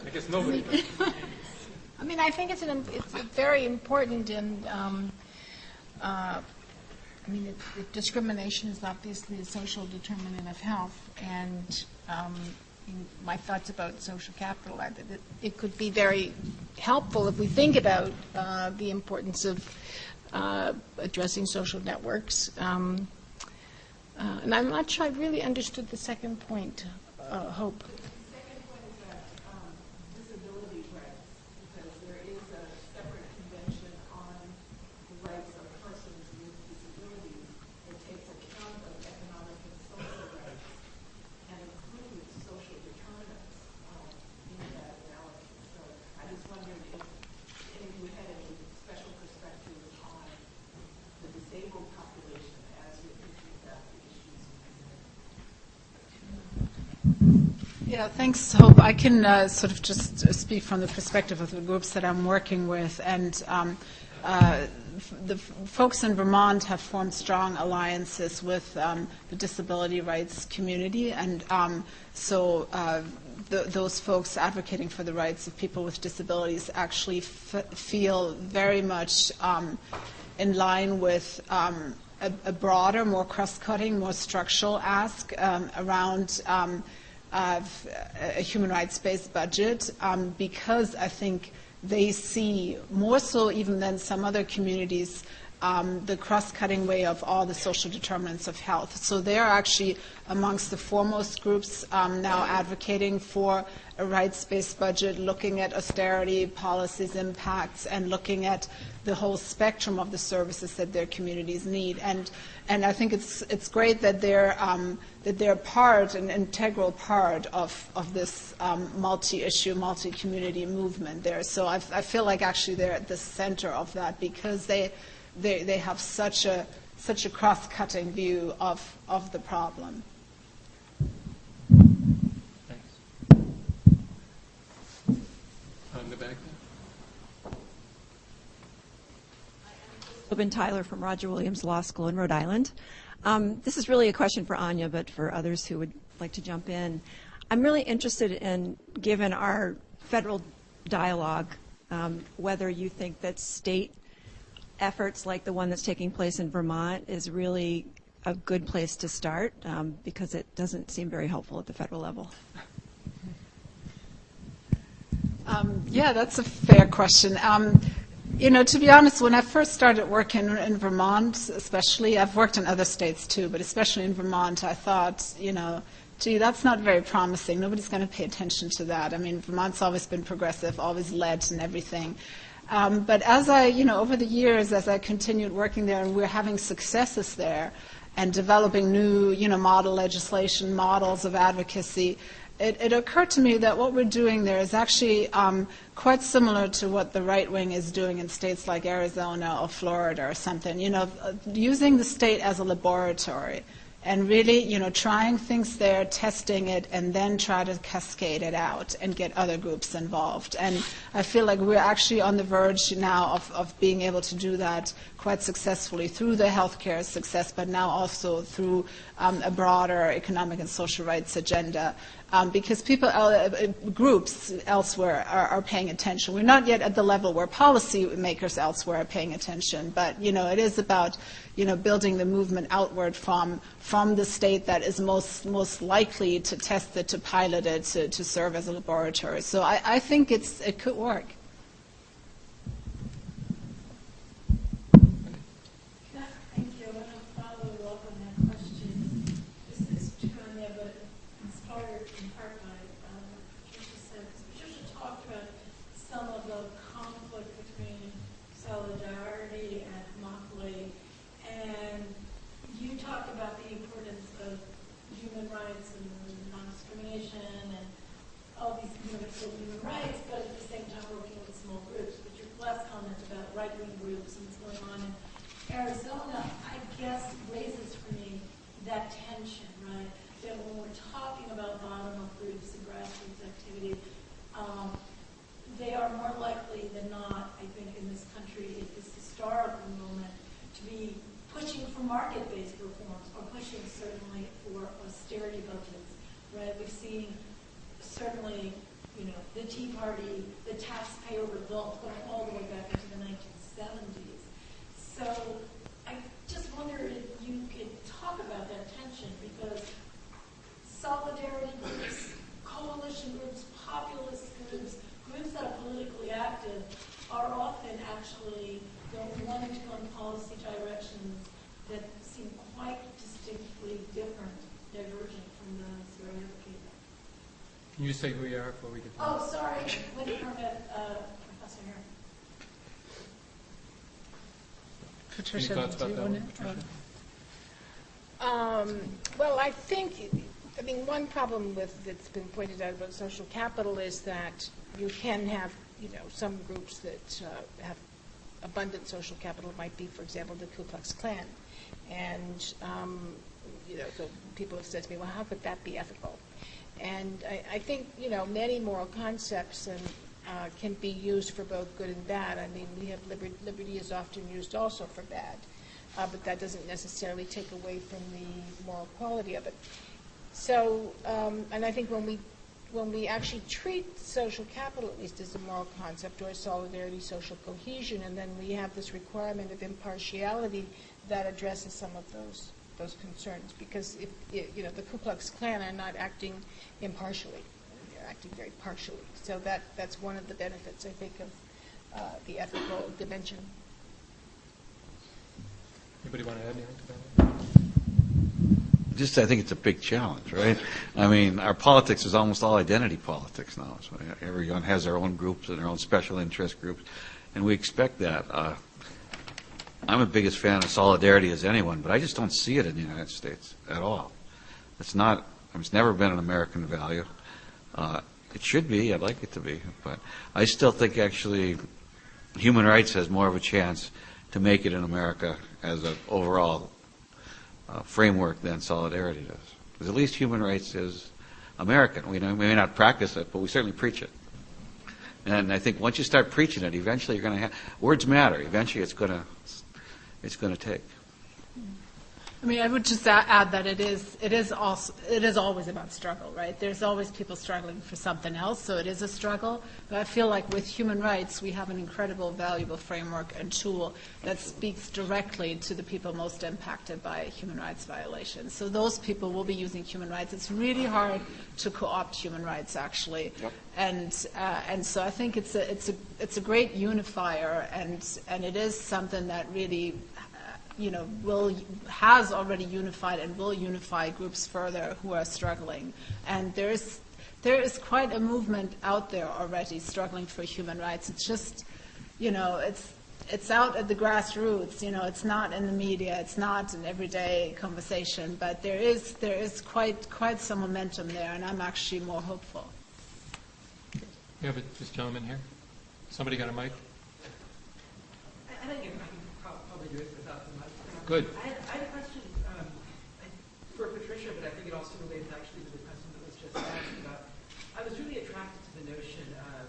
I guess nobody. I mean, I think it's very important, and discrimination is obviously a social determinant of health, and my thoughts about social capital are that it could be very helpful if we think about the importance of addressing social networks. And I'm not sure I really understood the second point, Hope. Yeah, thanks, Hope. I can sort of just speak from the perspective of the groups that I'm working with. And the folks in Vermont have formed strong alliances with the disability rights community. And those folks advocating for the rights of people with disabilities actually feel very much in line with a broader, more cross-cutting, more structural ask around a human rights-based budget, because I think they see, more so even than some other communities, the cross-cutting way of all the social determinants of health. So they're actually amongst the foremost groups now advocating for a rights-based budget, looking at austerity policies, impacts, and looking at the whole spectrum of the services that their communities need. And I think it's great that they're part, an integral part of this multi-issue, multi-community movement there. So I feel like actually they're at the center of that, because they have such a cross-cutting view of the problem. Thanks. back there. Robin Tyler from Roger Williams Law School in Rhode Island. This is really a question for Anya, but for others who would like to jump in. I'm really interested in, given our federal dialogue, whether you think that state efforts like the one that's taking place in Vermont is really a good place to start, because it doesn't seem very helpful at the federal level. Yeah, that's a fair question. To be honest, when I first started working in Vermont, especially, I've worked in other states too, but especially in Vermont, I thought, gee, that's not very promising. Nobody's going to pay attention to that. I mean, Vermont's always been progressive, always led and everything. But as over the years, as I continued working there, and we're having successes there and developing new, model legislation, models of advocacy, it occurred to me that what we're doing there is actually quite similar to what the right wing is doing in states like Arizona or Florida or something, using the state as a laboratory and really, trying things there, testing it, and then try to cascade it out and get other groups involved. And I feel like we're actually on the verge now of being able to do that quite successfully through the healthcare success, but now also through a broader economic and social rights agenda. Because groups elsewhere are paying attention. We're not yet at the level where policymakers elsewhere are paying attention, but it is about building the movement outward from the state that is most likely to test it, to pilot it, to serve as a laboratory. So I think it could work. Thank you. I want to follow up on that question. This is Tanya, but inspired in part by what Patricia said. Patricia talked about some of the conflict between solidarity and monopoly, and you talked about the importance of human rights and non-discrimination and all these universal human rights, but at the same time working with small groups. But your last comment about right-wing groups and what's going on in Arizona, I guess, raises for me that tension, right? That when we're talking about bottom-up groups and grassroots activity, they are more likely than not, I think, in this country at this historical moment, to be pushing for market-based reforms or pushing certainly for austerity budgets, right? We've seen certainly, the Tea Party, the taxpayer revolt going all the way back into the 1970s. So I just wonder if you could talk about that tension, because solidarity groups, coalition groups, populist groups, groups that are politically active are often actually wanting to go in policy directions that seem quite distinctly different, divergent from those who are advocating. Can you say who you are before we get to Oh, sorry. Wendy Permit, Professor here. Patricia, any thoughts about that one, Patricia? Well, I think, one problem that's been pointed out about social capital is that you can have, some groups that have abundant social capital. It might be, for example, the Ku Klux Klan. And, so people have said to me, well, how could that be ethical? And I think, many moral concepts can be used for both good and bad. I mean, we have liberty is often used also for bad, but that doesn't necessarily take away from the moral quality of it. So, and I think when we actually treat social capital, at least as a moral concept, or solidarity, social cohesion, and then we have this requirement of impartiality that addresses some of those concerns, because if the Ku Klux Klan are not acting impartially, they're acting very partially. So that's one of the benefits, I think, of the ethical dimension. Anybody want to add anything to that? Just, I think it's a big challenge, right? I mean, our politics is almost all identity politics now. So everyone has their own groups and their own special interest groups, and we expect that. I'm the biggest fan of solidarity as anyone, but I just don't see it in the United States at all. It's not. It's never been an American value. It should be. I'd like it to be, but I still think actually human rights has more of a chance to make it in America as an overall framework than solidarity does. Because at least human rights is American. We may not practice it, but we certainly preach it. And I think once you start preaching it, eventually you're going to have words matter. Eventually, it's going to take. I mean, I would just add that it is always about struggle, right? There's always people struggling for something else, so it is a struggle. But I feel like with human rights, we have an incredible, valuable framework and tool that speaks directly to the people most impacted by human rights violations. So those people will be using human rights. It's really hard to co-opt human rights, actually. Yep. And so I think it's a great unifier, and it is something that really has already unified and will unify groups further who are struggling. And there is quite a movement out there already struggling for human rights. It's just, it's out at the grassroots. It's not in the media. It's not an everyday conversation. But there is quite some momentum there, and I'm actually more hopeful. We have this gentleman here. Somebody got a mic? I think I can probably do it without the mic. Good. I had a question for Patricia, but I think it also relates actually to the question that was just asked about. I was really attracted to the notion of,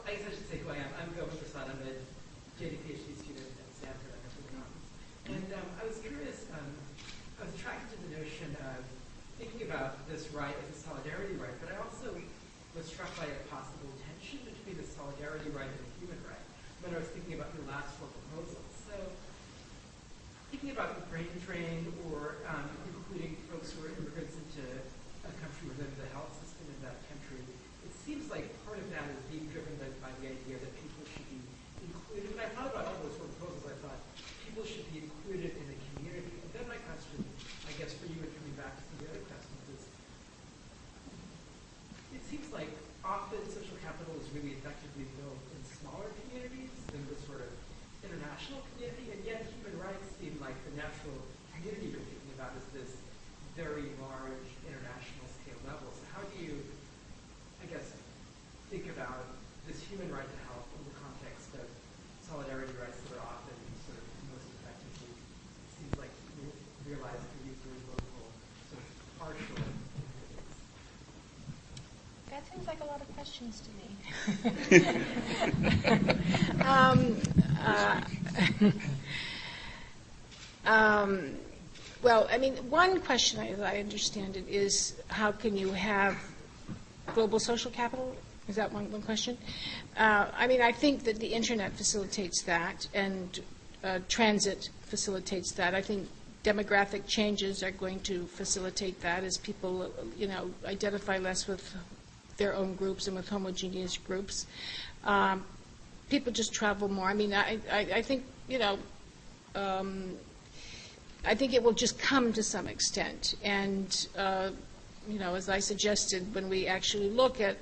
I guess I should say who I am. I'm Govind Prasad. I'm a JD PhD student at Stanford. I'm at the conference. And I was curious, I was attracted to the notion of thinking about this right as a solidarity right, but I also was struck by a possible tension between the solidarity right and the human right when I was thinking about your last four proposals. So thinking about the brain drain or including folks who are immigrants into a country within the health system in that country, it seems like part of that is being driven by the idea that people should be included. When I thought about all those four proposals, I thought people should be included in the community. And then my question, I guess for you and coming back to some of the other questions, is it seems like often social capital is really effectively built in smaller communities than the sort of international community, and yet human rights seem like the natural community you're thinking about is this very large international scale level. So how do you, I guess, think about this human right to health in the context of solidarity rights that are often sort of most effectively, it seems like you realize for these very local, sort of partial communities? That seems like a lot of questions to me. Well, I mean, one question, as I understand it, is how can you have global social capital? Is that one question? I mean, I think that the Internet facilitates that, and transit facilitates that. I think demographic changes are going to facilitate that as people, identify less with their own groups and with homogeneous groups. People just travel more. I mean, I think, I think it will just come to some extent. And, as I suggested, when we actually look at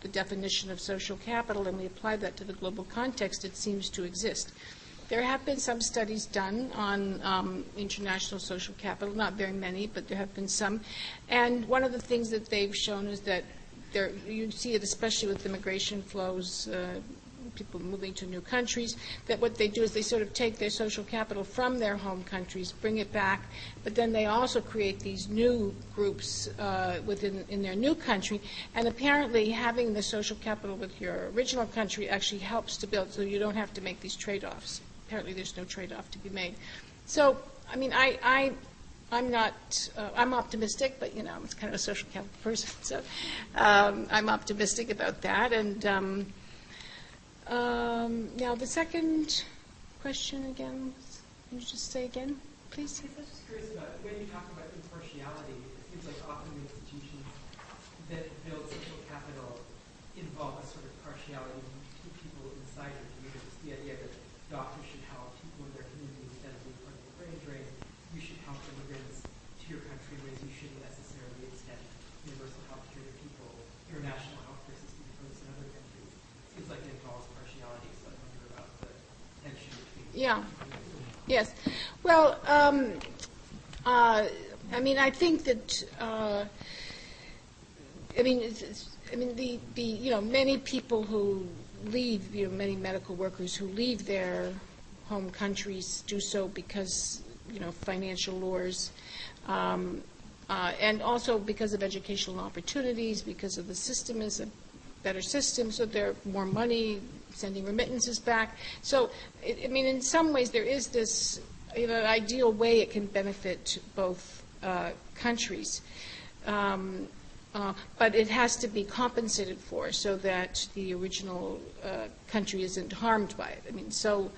the definition of social capital and we apply that to the global context, it seems to exist. There have been some studies done on international social capital, not very many, but there have been some. And one of the things that they've shown is that you see it especially with immigration flows, people moving to new countries, that what they do is they sort of take their social capital from their home countries, bring it back, but then they also create these new groups in their new country, and apparently having the social capital with your original country actually helps to build, so you don't have to make these trade-offs. Apparently there's no trade-off to be made. So, I mean, I'm optimistic, but, I'm kind of a social capital person, so I'm optimistic about that. And now the second question again, can you just say again, please? I was just curious about when you talk about impartiality, it seems like often the institutions that build social capital involve a sort of partiality to people inside your community. It's the idea that doctors should help people in their community instead of being part of the brain drain. You should help immigrants to your country in ways you shouldn't necessarily extend universal health care to people, your national health care system to folks in other countries. It seems like it involves partiality, so I wonder about the tension between. Yeah. Yes. Well, I mean, I think that many people who leave, many medical workers who leave their home countries do so because, financial lures, and also because of educational opportunities, because of the system is better system, so there are more money, sending remittances back. So, I mean, in some ways there is this ideal way it can benefit both countries. But it has to be compensated for so that the original country isn't harmed by it. I mean, so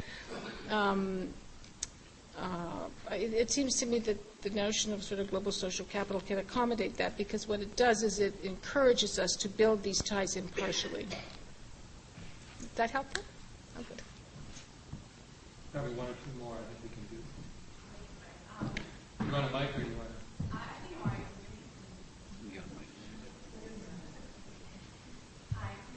it seems to me that the notion of sort of global social capital can accommodate that, because what it does is it encourages us to build these ties impartially. Is that helpful? Oh, good. Probably one or two more I think we can do. You want a mic or you want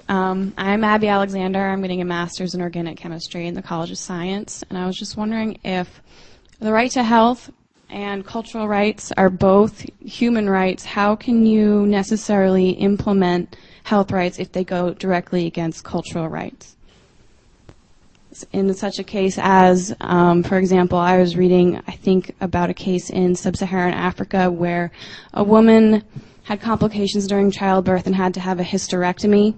I'm Abby Alexander. I'm getting a master's in organic chemistry in the College of Science, and I was just wondering if the right to health and cultural rights are both human rights. How can you necessarily implement health rights if they go directly against cultural rights? In such a case as, for example, I was reading, I think, about a case in sub-Saharan Africa where a woman had complications during childbirth and had to have a hysterectomy,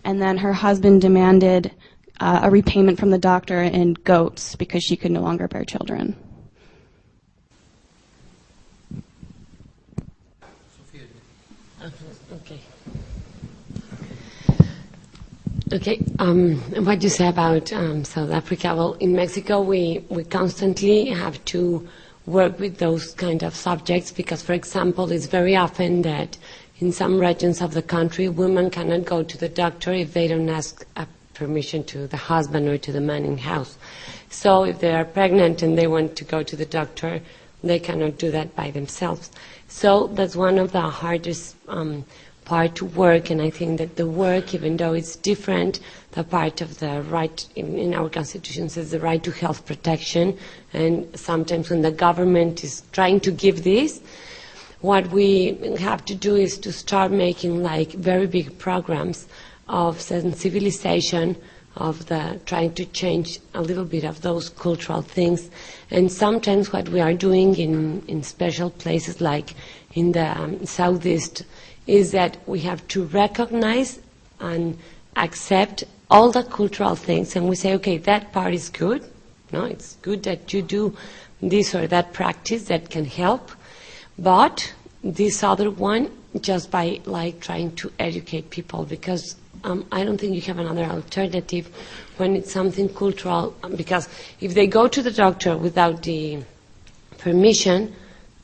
and then her husband demanded a repayment from the doctor in goats because she could no longer bear children. Okay. Okay. What you say about South Africa? Well, in Mexico, we constantly have to work with those kind of subjects because, for example, it's very often that in some regions of the country, women cannot go to the doctor if they don't ask permission to the husband or to the man in house. So if they are pregnant and they want to go to the doctor, they cannot do that by themselves. So that's one of the hardest part to work, and I think that the work, even though it's different, the part of the right in our Constitution says the right to health protection, and sometimes when the government is trying to give this, what we have to do is to start making like very big programs of sensibilization, of the trying to change a little bit of those cultural things. And sometimes what we are doing in special places like in the Southeast is that we have to recognize and accept all the cultural things, and we say, okay, that part is good. No, it's good that you do this or that practice that can help. But this other one, just by like trying to educate people, because I don't think you have another alternative when it's something cultural, because if they go to the doctor without the permission,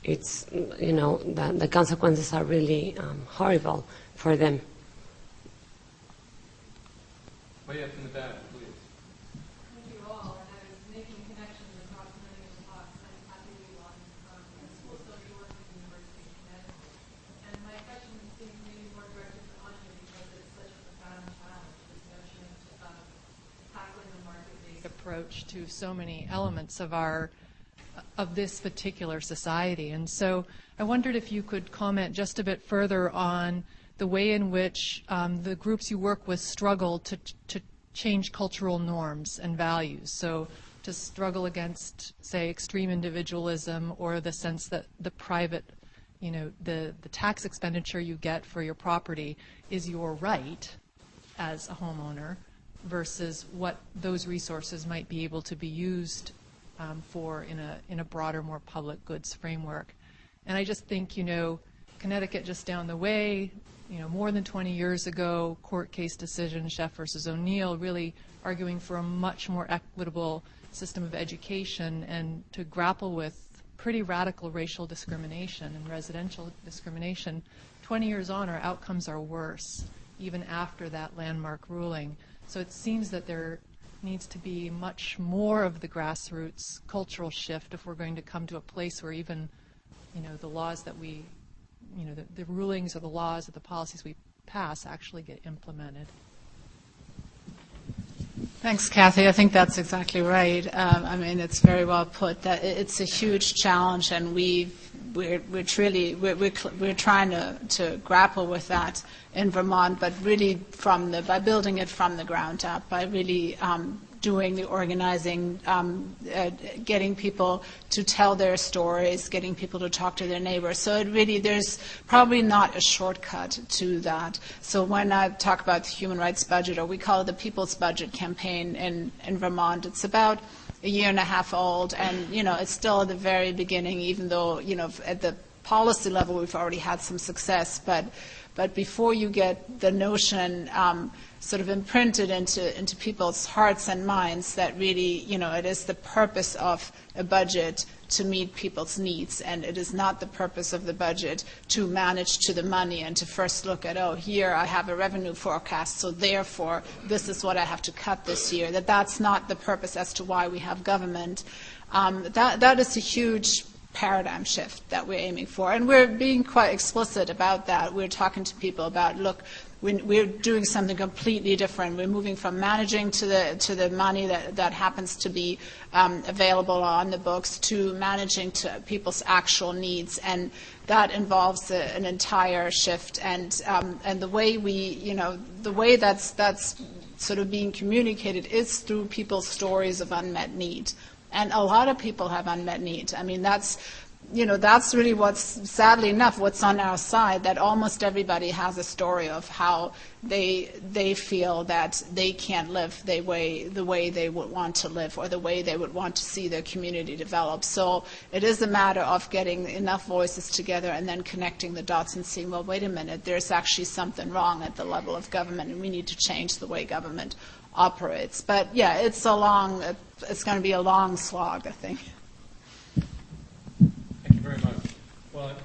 it's, you know, the consequences are really horrible for them. way up in the back, please. Thank you all. And I was making a connection across many of the talks. I'm happy to be on a school social work at the University of Connecticut. And my question seems maybe more directed to Anya because it's such a profound challenge, this notion of tackling the market-based approach to so many elements of this particular society. And so I wondered if you could comment just a bit further on the way in which the groups you work with struggle to change cultural norms and values. So to struggle against, say, extreme individualism, or the sense that the private, you know, the tax expenditure you get for your property is your right as a homeowner, versus what those resources might be able to be used for in a broader, more public goods framework. And I just think, you know, Connecticut just down the way, you know, more than 20 years ago, court case decision, Sheff versus O'Neill, really arguing for a much more equitable system of education and to grapple with pretty radical racial discrimination and residential discrimination. 20 years on, our outcomes are worse, even after that landmark ruling. So it seems that there needs to be much more of the grassroots cultural shift if we're going to come to a place where even, you know, the laws that we, you know, the rulings or the laws or the policies we pass actually get implemented. Thanks, Kathy. I think that's exactly right. I mean, it's very well put. That it's a huge challenge, and we're trying to grapple with that in Vermont, but really by building it from the ground up, by really doing the organizing, getting people to tell their stories, getting people to talk to their neighbors. So it really, there's probably not a shortcut to that. So when I talk about the human rights budget, or we call it the People's Budget campaign in Vermont, it's about a year and a half old, and it's still at the very beginning, even though at the policy level we've already had some success. But before you get the notion sort of imprinted into people's hearts and minds that really, it is the purpose of a budget to meet people's needs, and it is not the purpose of the budget to manage to the money and to first look at, oh, here I have a revenue forecast, so therefore this is what I have to cut this year. That's not the purpose as to why we have government. That is a huge paradigm shift that we're aiming for, and we're being quite explicit about that. We're talking to people about, look, we're doing something completely different. We're moving from managing to the money that happens to be available on the books to managing to people's actual needs, and that involves an entire shift. And the way the way that's sort of being communicated is through people's stories of unmet need. And a lot of people have unmet needs. I mean, that's really what's, sadly enough, what's on our side, that almost everybody has a story of how they feel that they can't live the way they would want to live, or the way they would want to see their community develop. So it is a matter of getting enough voices together and then connecting the dots and seeing, well, wait a minute, there's actually something wrong at the level of government, and we need to change the way government operates. But yeah, it's going to be a long slog, I think. Thank you very much. Well,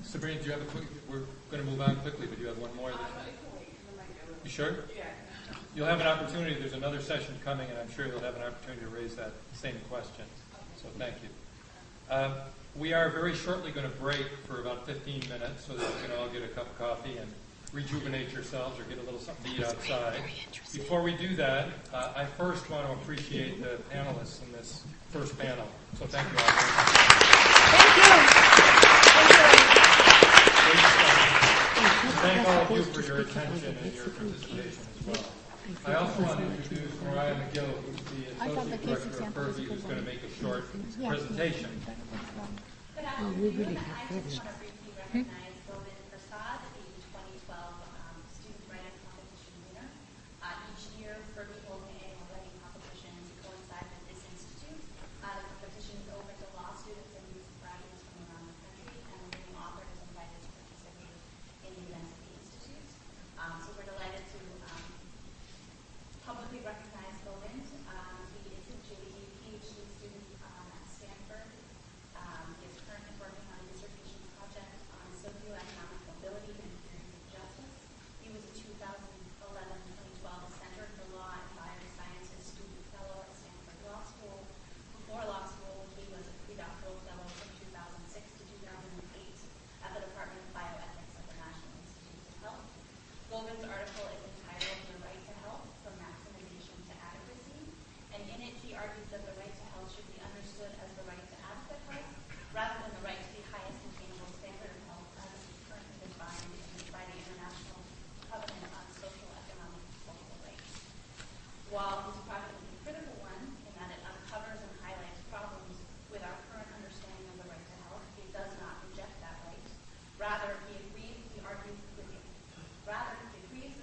Sabrina, do you have we're going to move on quickly, but do you have one more? You sure? Yeah. You'll have an opportunity. There's another session coming, and I'm sure you'll have an opportunity to raise that same question. So thank you. We are very shortly going to break for about 15 minutes so that you can all get a cup of coffee and rejuvenate yourselves or get a little something to eat outside. Before we do that, I first want to appreciate the panelists in this first panel. So thank you all. Thank you. Thank all of you for your attention and your participation as well. I also want to introduce Mariah McGill, who's the Associate Director of Fergie, who's going to make a short presentation. Good afternoon. I just want to briefly recognize student writing competition winner. Each year, Fergie holds an annual writing competition to coincide with this institute. The competition is open to law students and youth graduates from around the country, and the winning author is invited to participate in the events of the institute. So we're delighted to publicly recognize Govind. He is a JD PhD student at Stanford. He is currently working on a dissertation project on socioeconomic mobility and theories of justice. He was a 2011-2012 Center for Law and Biosciences Student Fellow at Stanford Law School. Before law school, he was a predoctoral fellow from 2006 to 2008 at the Department of Bioethics at the National Institutes of Health. Govind's article is entitled "The Right to Health: From Maximization to Adequacy," and in it he argues that the right to health should be understood as the right to adequate health, rather than the right to the highest attainable standard of health as is currently defined by the International Covenant on Social, Economic, and Cultural Rights. While his project is a critical one in that it uncovers and highlights problems with our current understanding of the right to health, it does not reject that right. Rather, he agrees with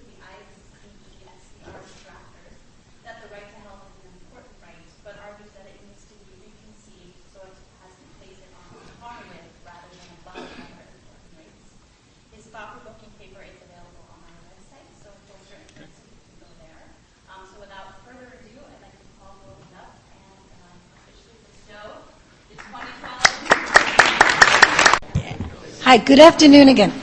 the ESCR's drafters that the right to health is an important right, but argues that it needs to be reconceived so as to place it on par with rather than above other important rights. His thought-provoking paper is available on our website, so if folks are interested, you can go there. So without further ado, I'd like to call Govind up and officially bestow the 2012. Hi, good afternoon again.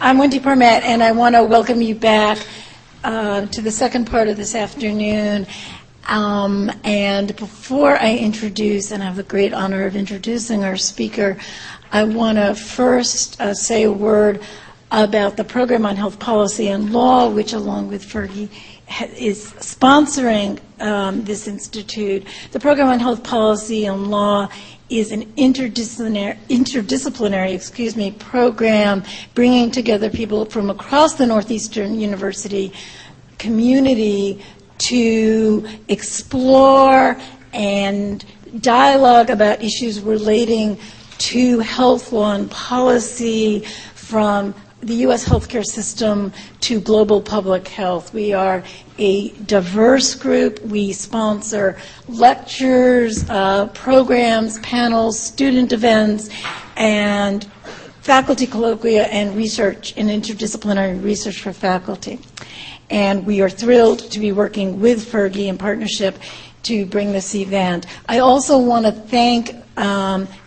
I'm Wendy Parmet, and I want to welcome you back to the second part of this afternoon. And before I introduce, and I have the great honor of introducing our speaker, I want to first say a word about the Program on Health Policy and Law, which along with Fergie is sponsoring this institute. The Program on Health Policy and Law is an interdisciplinary program bringing together people from across the Northeastern University community to explore and dialogue about issues relating to health law and policy, from the U.S. healthcare system to global public health. We are a diverse group. We sponsor lectures, programs, panels, student events, and faculty colloquia and research and interdisciplinary research for faculty. And we are thrilled to be working with Fergie in partnership to bring this event. I also want to thank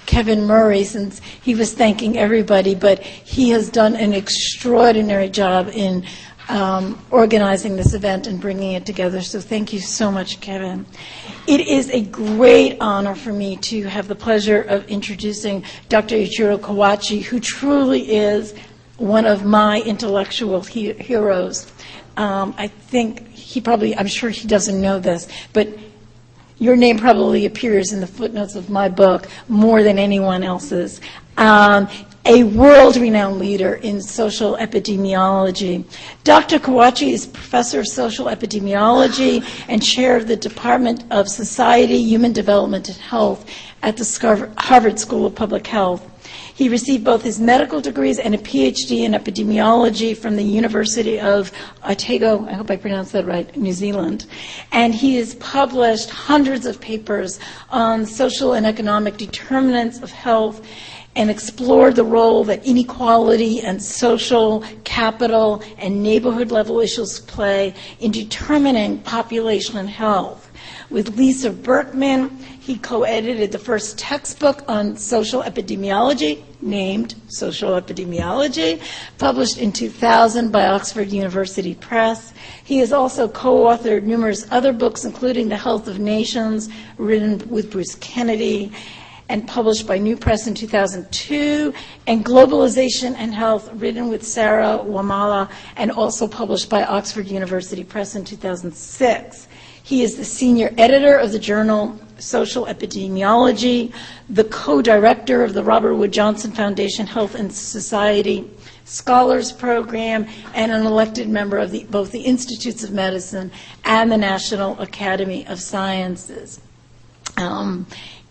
Kevin Murray, since he was thanking everybody, but he has done an extraordinary job in organizing this event and bringing it together. So thank you so much, Kevin. It is a great honor for me to have the pleasure of introducing Dr. Ichiro Kawachi, who truly is one of my intellectual heroes. I think I'm sure he doesn't know this, but your name probably appears in the footnotes of my book more than anyone else's. A world-renowned leader in social epidemiology. Dr. Kawachi is professor of social epidemiology and chair of the Department of Society, Human Development, and Health at the Harvard School of Public Health. He received both his medical degrees and a PhD in epidemiology from the University of Otago, I hope I pronounced that right, New Zealand. And he has published hundreds of papers on social and economic determinants of health and explored the role that inequality and social capital and neighborhood level issues play in determining population and health. With Lisa Berkman, he co-edited the first textbook on social epidemiology, named Social Epidemiology, published in 2000 by Oxford University Press. He has also co-authored numerous other books, including The Health of Nations, written with Bruce Kennedy, and published by New Press in 2002, and Globalization and Health, written with Sarah Wamala, and also published by Oxford University Press in 2006. He is the senior editor of the journal Social Epidemiology, the co-director of the Robert Wood Johnson Foundation Health and Society Scholars Program, and an elected member of both the Institutes of Medicine and the National Academy of Sciences.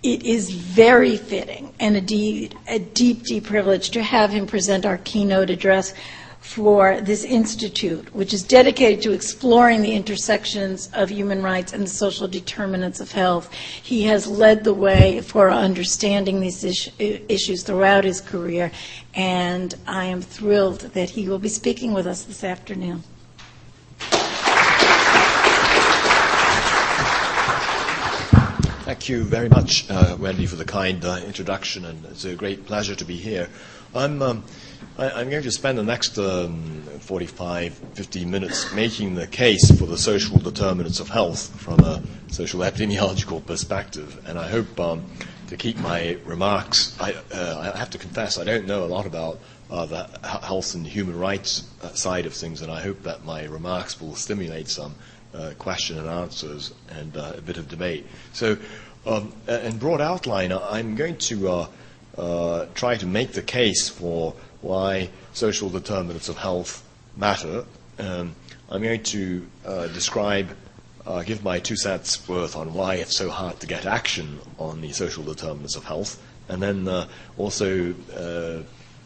It is very fitting and indeed a deep, deep privilege to have him present our keynote address for this institute, which is dedicated to exploring the intersections of human rights and the social determinants of health. He has led the way for understanding these issues throughout his career, and I am thrilled that he will be speaking with us this afternoon. Thank you very much, Wendy, for the kind introduction, and it's a great pleasure to be here. I'm going to spend the next 45, 50 minutes making the case for the social determinants of health from a social epidemiological perspective, and I hope to keep my remarks. I have to confess I don't know a lot about the health and human rights side of things, and I hope that my remarks will stimulate some question and answers and a bit of debate. So, in broad outline, I'm going to try to make the case for why social determinants of health matter. I'm going to give my 2 cents worth on why it's so hard to get action on the social determinants of health, and then also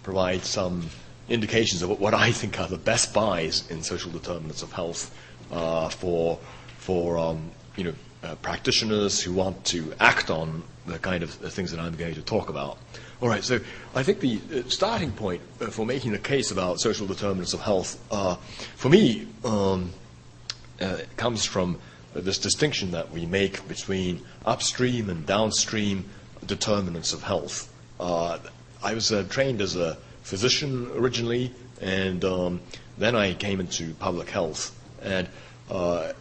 provide some indications of what I think are the best buys in social determinants of health for practitioners who want to act on the kind of things that I'm going to talk about. All right, so I think the starting point for making the case about social determinants of health, for me, comes from this distinction that we make between upstream and downstream determinants of health. I was trained as a physician originally, and then I came into public health. And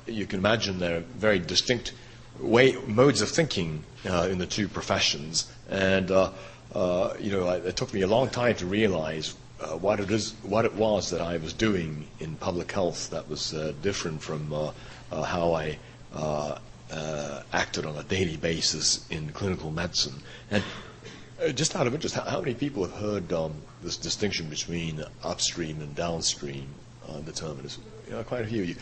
you can imagine there are very distinct modes of thinking in the two professions. And it took me a long time to realize what it was that I was doing in public health that was different from how I acted on a daily basis in clinical medicine. And just out of interest, how many people have heard this distinction between upstream and downstream determinants? quite a few of you.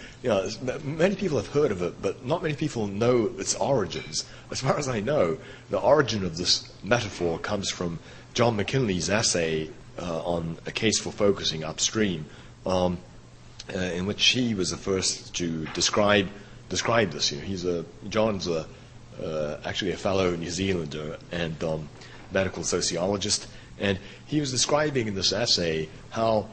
Many people have heard of it, but not many people know its origins. As far as I know, the origin of this metaphor comes from John McKinley's essay on a case for focusing upstream, in which he was the first to describe this. John's actually a fellow New Zealander and medical sociologist, and he was describing in this essay how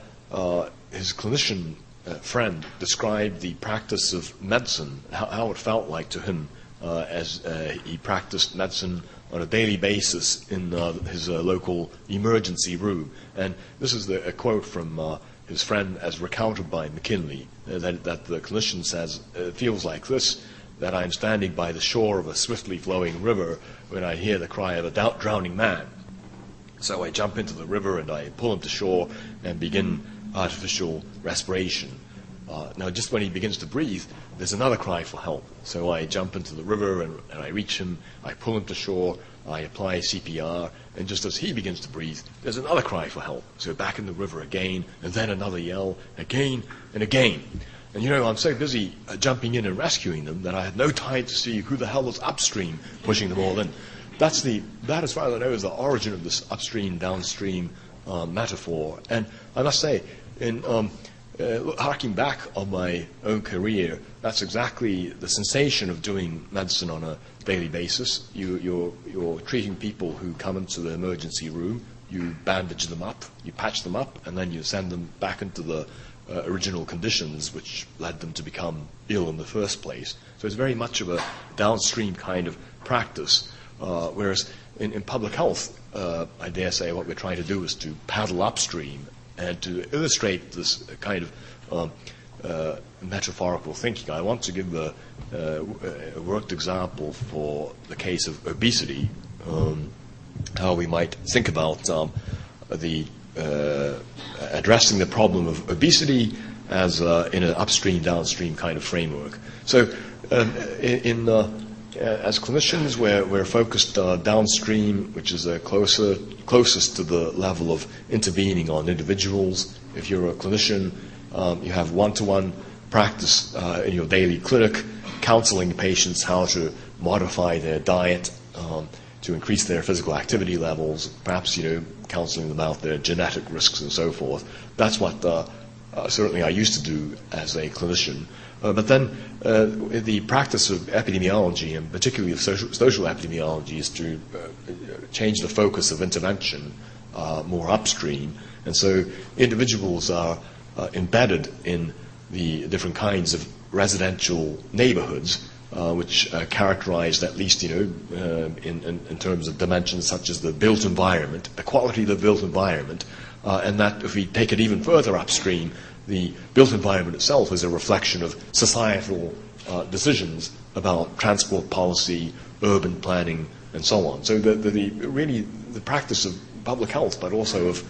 his clinician friend described the practice of medicine, how it felt like to him as he practiced medicine on a daily basis in his local emergency room. And this is a quote from his friend as recounted by McKinley, that the clinician says, "It feels like this, that I'm standing by the shore of a swiftly flowing river when I hear the cry of a drowning man. So I jump into the river and I pull him to shore and begin artificial respiration. Now, just when he begins to breathe, there's another cry for help. So I jump into the river and I reach him, I pull him to shore, I apply CPR, and just as he begins to breathe, there's another cry for help. So back in the river again, and then another yell, again and again. And I'm so busy jumping in and rescuing them that I had no time to see who the hell was upstream pushing them all in." That, as far as I know, is the origin of this upstream, downstream metaphor. And I must say, in harking back on my own career, that's exactly the sensation of doing medicine on a daily basis. You're treating people who come into the emergency room, you bandage them up, you patch them up, and then you send them back into the original conditions which led them to become ill in the first place. So it's very much of a downstream kind of practice, whereas in public health, I dare say what we're trying to do is to paddle upstream and to illustrate this kind of metaphorical thinking. I want to give a worked example for the case of obesity, how we might think about addressing the problem of obesity as in an upstream, downstream kind of framework. So as clinicians, we're focused downstream, which is closest to the level of intervening on individuals. If you're a clinician, you have one-to-one practice in your daily clinic, counseling patients how to modify their diet to increase their physical activity levels, perhaps counseling them about their genetic risks and so forth. That's what certainly I used to do as a clinician. But then the practice of epidemiology, and particularly of social epidemiology, is to change the focus of intervention more upstream. And so individuals are embedded in the different kinds of residential neighborhoods, which are characterized, at least in terms of dimensions such as the built environment, the quality of the built environment, and that if we take it even further upstream, the built environment itself is a reflection of societal decisions about transport policy, urban planning, and so on. So really the practice of public health, but also of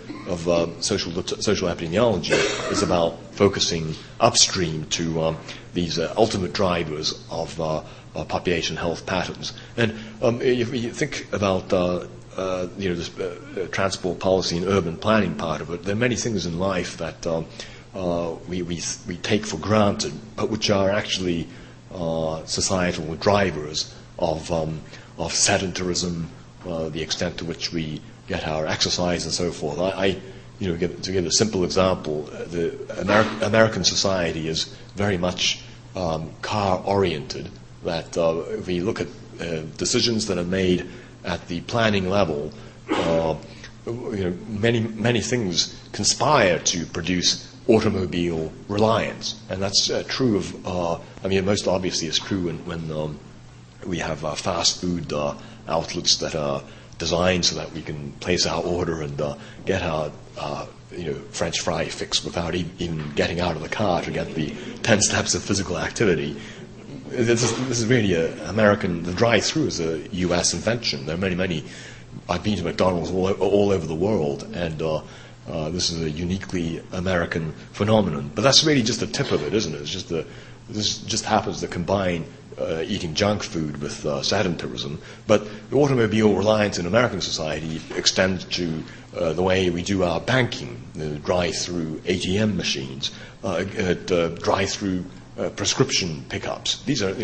social epidemiology, is about focusing upstream to these ultimate drivers of population health patterns. And if you think about this transport policy and urban planning part of it, there are many things in life that we take for granted, but which are actually societal drivers of sedentarism, the extent to which we get our exercise and so forth. To give a simple example, the American society is very much car-oriented. That if we look at decisions that are made at the planning level, many things conspire to produce automobile reliance, and that's true of. Most obviously, it's true when we have fast food outlets that are designed so that we can place our order and get our French fry fix without even getting out of the car to get the 10 steps of physical activity. This is really American. The drive-through is a U.S. invention. There are many. I've been to McDonald's all over the world, and this is a uniquely American phenomenon. But that's really just the tip of it, isn't it? It's just this just happens to combine eating junk food with sedentarism, but the automobile reliance in American society extends to the way we do our banking, drive-through ATM machines, drive-through prescription pickups. These are,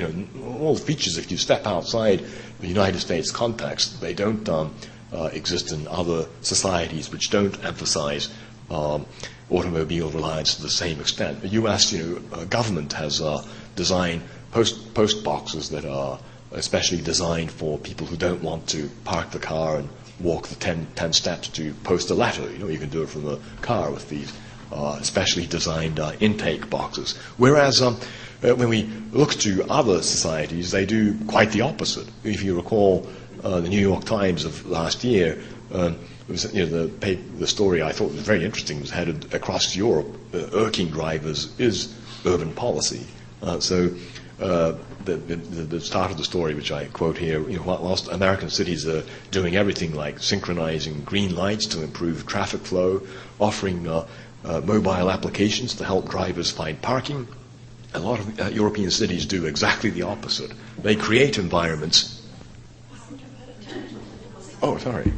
all features. If you step outside the United States context, they don't exist in other societies which don't emphasize automobile reliance to the same extent. The U.S. Government has designed post boxes that are especially designed for people who don't want to park the car and walk the 10 steps to post a letter. You can do it from the car with these specially designed intake boxes. Whereas when we look to other societies, they do quite the opposite. If you recall the New York Times of last year, it was, the story I thought was very interesting was headed across Europe. Irking drivers is urban policy. So the start of the story, which I quote here, whilst American cities are doing everything like synchronizing green lights to improve traffic flow, offering mobile applications to help drivers find parking, a lot of European cities do exactly the opposite. They create environments. Oh, sorry.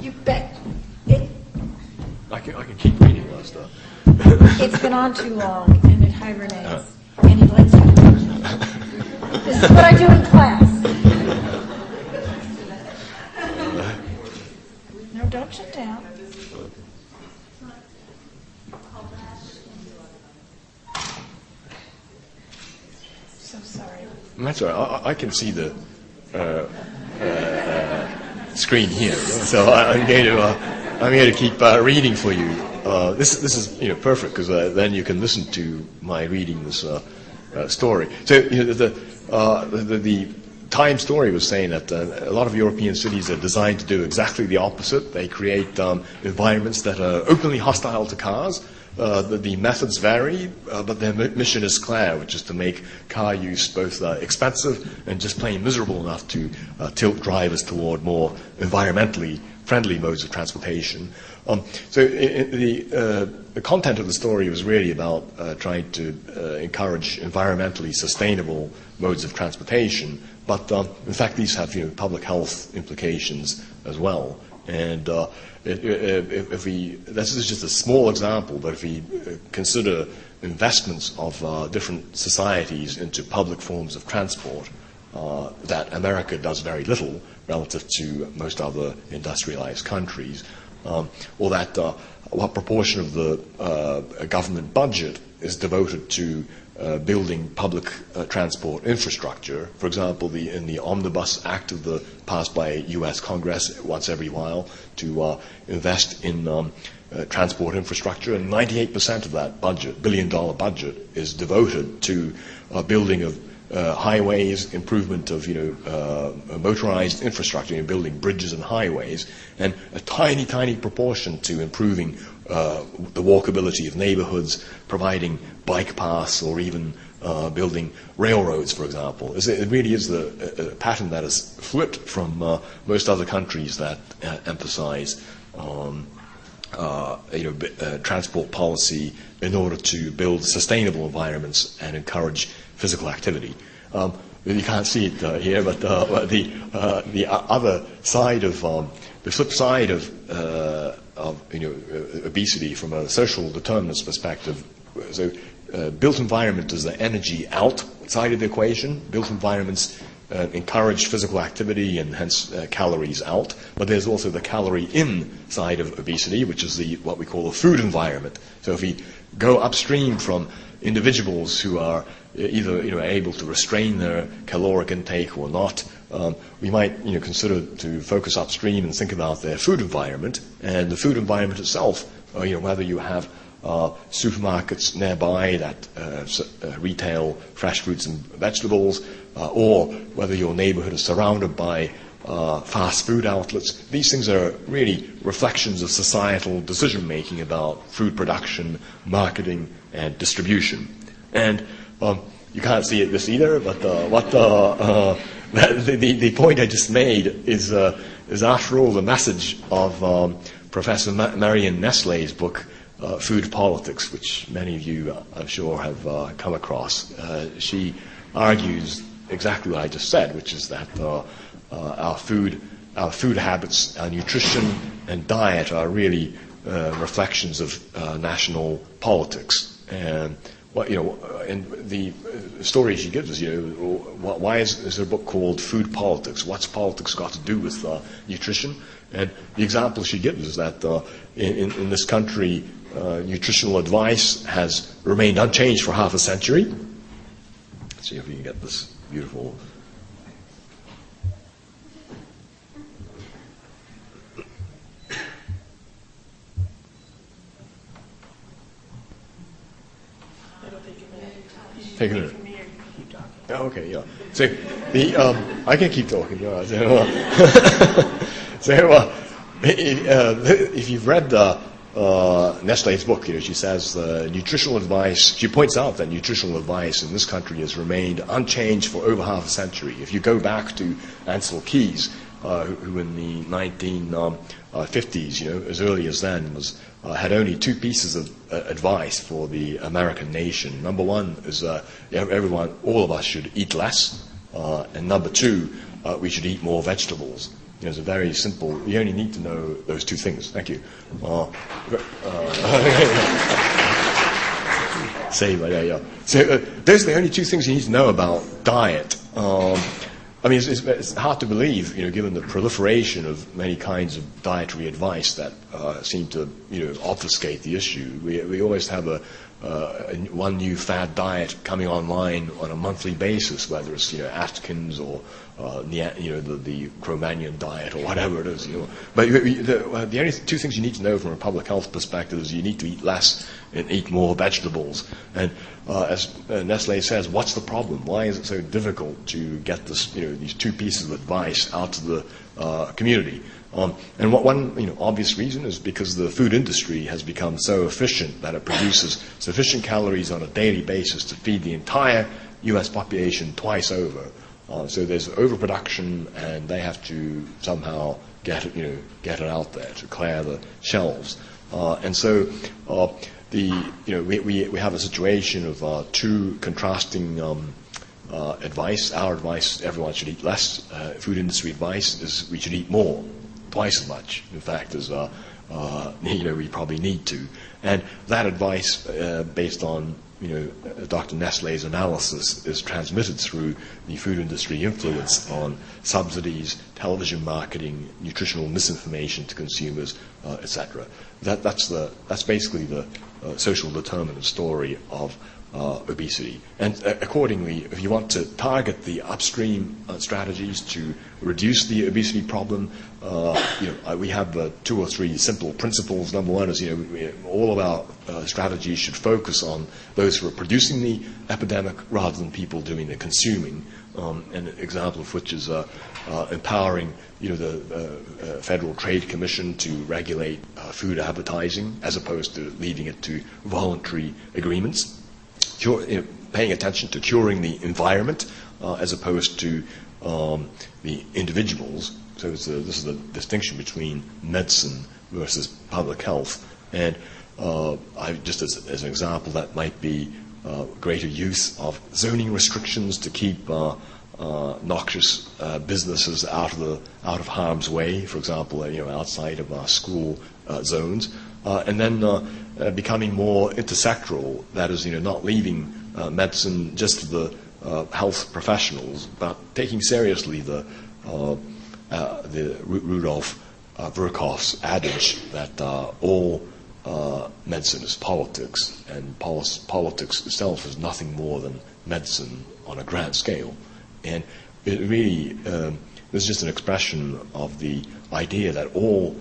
You bet. I can keep reading that stuff. It's been on too long, and it hibernates, and he likes to. This is what I do in class. No, don't shut down. So sorry. That's all right. I can see the screen here, so I'm going to keep reading for you. This is perfect because then you can listen to my reading this story. So the Time story was saying that a lot of European cities are designed to do exactly the opposite. They create environments that are openly hostile to cars. The methods vary, but their mission is clear, which is to make car use both expensive and just plain miserable enough to tilt drivers toward more environmentally friendly modes of transportation. So the content of the story was really about trying to encourage environmentally sustainable modes of transportation, but in fact these have public health implications as well. And this is just a small example, but if we consider investments of different societies into public forms of transport, that America does very little relative to most other industrialized countries, or that what proportion of the government budget is devoted to building public transport infrastructure. For example, in the Omnibus Act passed by U.S. Congress once every while to invest in transport infrastructure, and 98% of that budget, billion-dollar budget, is devoted to building of highways, improvement of motorized infrastructure, building bridges and highways, and a tiny, tiny proportion to improving the walkability of neighborhoods, providing bike paths, or even building railroads, for example. It really is a pattern that is flipped from most other countries that emphasize transport policy in order to build sustainable environments and encourage physical activity. You can't see it here, but the other side of the flip side of obesity from a social determinants perspective. So, built environment is the energy out side of the equation. Built environments encourage physical activity and hence calories out. But there's also the calorie in side of obesity, which is what we call the food environment. So if we go upstream from individuals who are either able to restrain their caloric intake or not, we might consider to focus upstream and think about their food environment, and the food environment itself. Whether you have supermarkets nearby that retail fresh fruits and vegetables, or whether your neighborhood is surrounded by fast food outlets. These things are really reflections of societal decision making about food production, marketing, and distribution. And you can't see this either, but the point I just made is after all the message of Professor Marion Nestle's book, Food Politics, which many of you, I'm sure, have come across. She argues exactly what I just said, which is that our food habits, our nutrition and diet are really reflections of national politics. And in the story she gives us, why is there a book called Food Politics? What's politics got to do with nutrition? And the example she gives is that in this country, nutritional advice has remained unchanged for half a century. Let's see if we can get this beautiful. Take it. Oh, okay, yeah. So I can keep talking. Yeah. So if you've read Nestle's book, she says nutritional advice. She points out that nutritional advice in this country has remained unchanged for over half a century. If you go back to Ansel Keys, who in the 1950s, as early as then, had only two pieces of advice for the American nation. Number one is all of us should eat less, and number two, we should eat more vegetables. It's a very simple. You only need to know those two things. Thank you. Yeah. So those are the only two things you need to know about diet. It's hard to believe, given the proliferation of many kinds of dietary advice that seem to, obfuscate the issue. We always have one new fad diet coming online on a monthly basis, whether it's Atkins or the Cro-Magnon diet or whatever it is. But the only two things you need to know from a public health perspective is you need to eat less and eat more vegetables. And as Nestle says, what's the problem? Why is it so difficult to get this, these two pieces of advice out to the community? And one obvious reason is because the food industry has become so efficient that it produces sufficient calories on a daily basis to feed the entire U.S. population twice over. So there's overproduction, and they have to somehow get it out there to clear the shelves. And so we have a situation of two contrasting advice. Our advice: everyone should eat less. Food industry advice is we should eat more. Twice as much, in fact, as we probably need to. And that advice, based on Dr. Nestle's analysis, is transmitted through the food industry influence on subsidies, television marketing, nutritional misinformation to consumers, etc. That's basically the social determinant story of obesity. And accordingly, if you want to target the upstream strategies to reduce the obesity problem, we have 2 or 3 simple principles. Number one is, all of our strategies should focus on those who are producing the epidemic rather than people doing the consuming. An example of which is empowering, the Federal Trade Commission to regulate food advertising as opposed to leaving it to voluntary agreements. Paying attention to curing the environment as opposed to the individuals. So this is the distinction between medicine versus public health. And just as an example, that might be greater use of zoning restrictions to keep noxious businesses out of harm's way. For example, outside of our school zones. And then becoming more intersectoral, that is, not leaving medicine just to the health professionals, but taking seriously the Rudolf Virchow's adage that all medicine is politics, and politics itself is nothing more than medicine on a grand scale. And it really is just an expression of the idea that all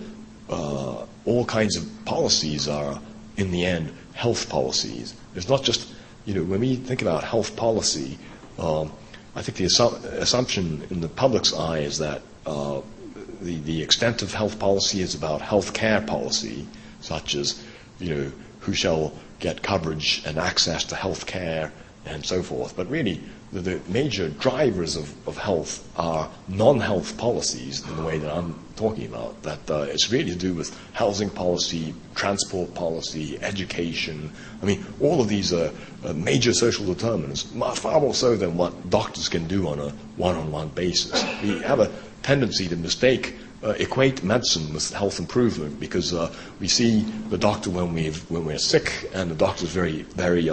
kinds of policies are, in the end, health policies. It's not just, when we think about health policy, I think the assumption in the public's eye is that the extent of health policy is about health care policy, such as, who shall get coverage and access to health care and so forth. But really, the major drivers of health are non-health policies in the way that I'm talking about. That it's really to do with housing policy, transport policy, education. I mean, all of these are major social determinants, far more so than what doctors can do on a one-on-one basis. We have a tendency to equate medicine with health improvement, because we see the doctor when we're sick, and the doctor is very, very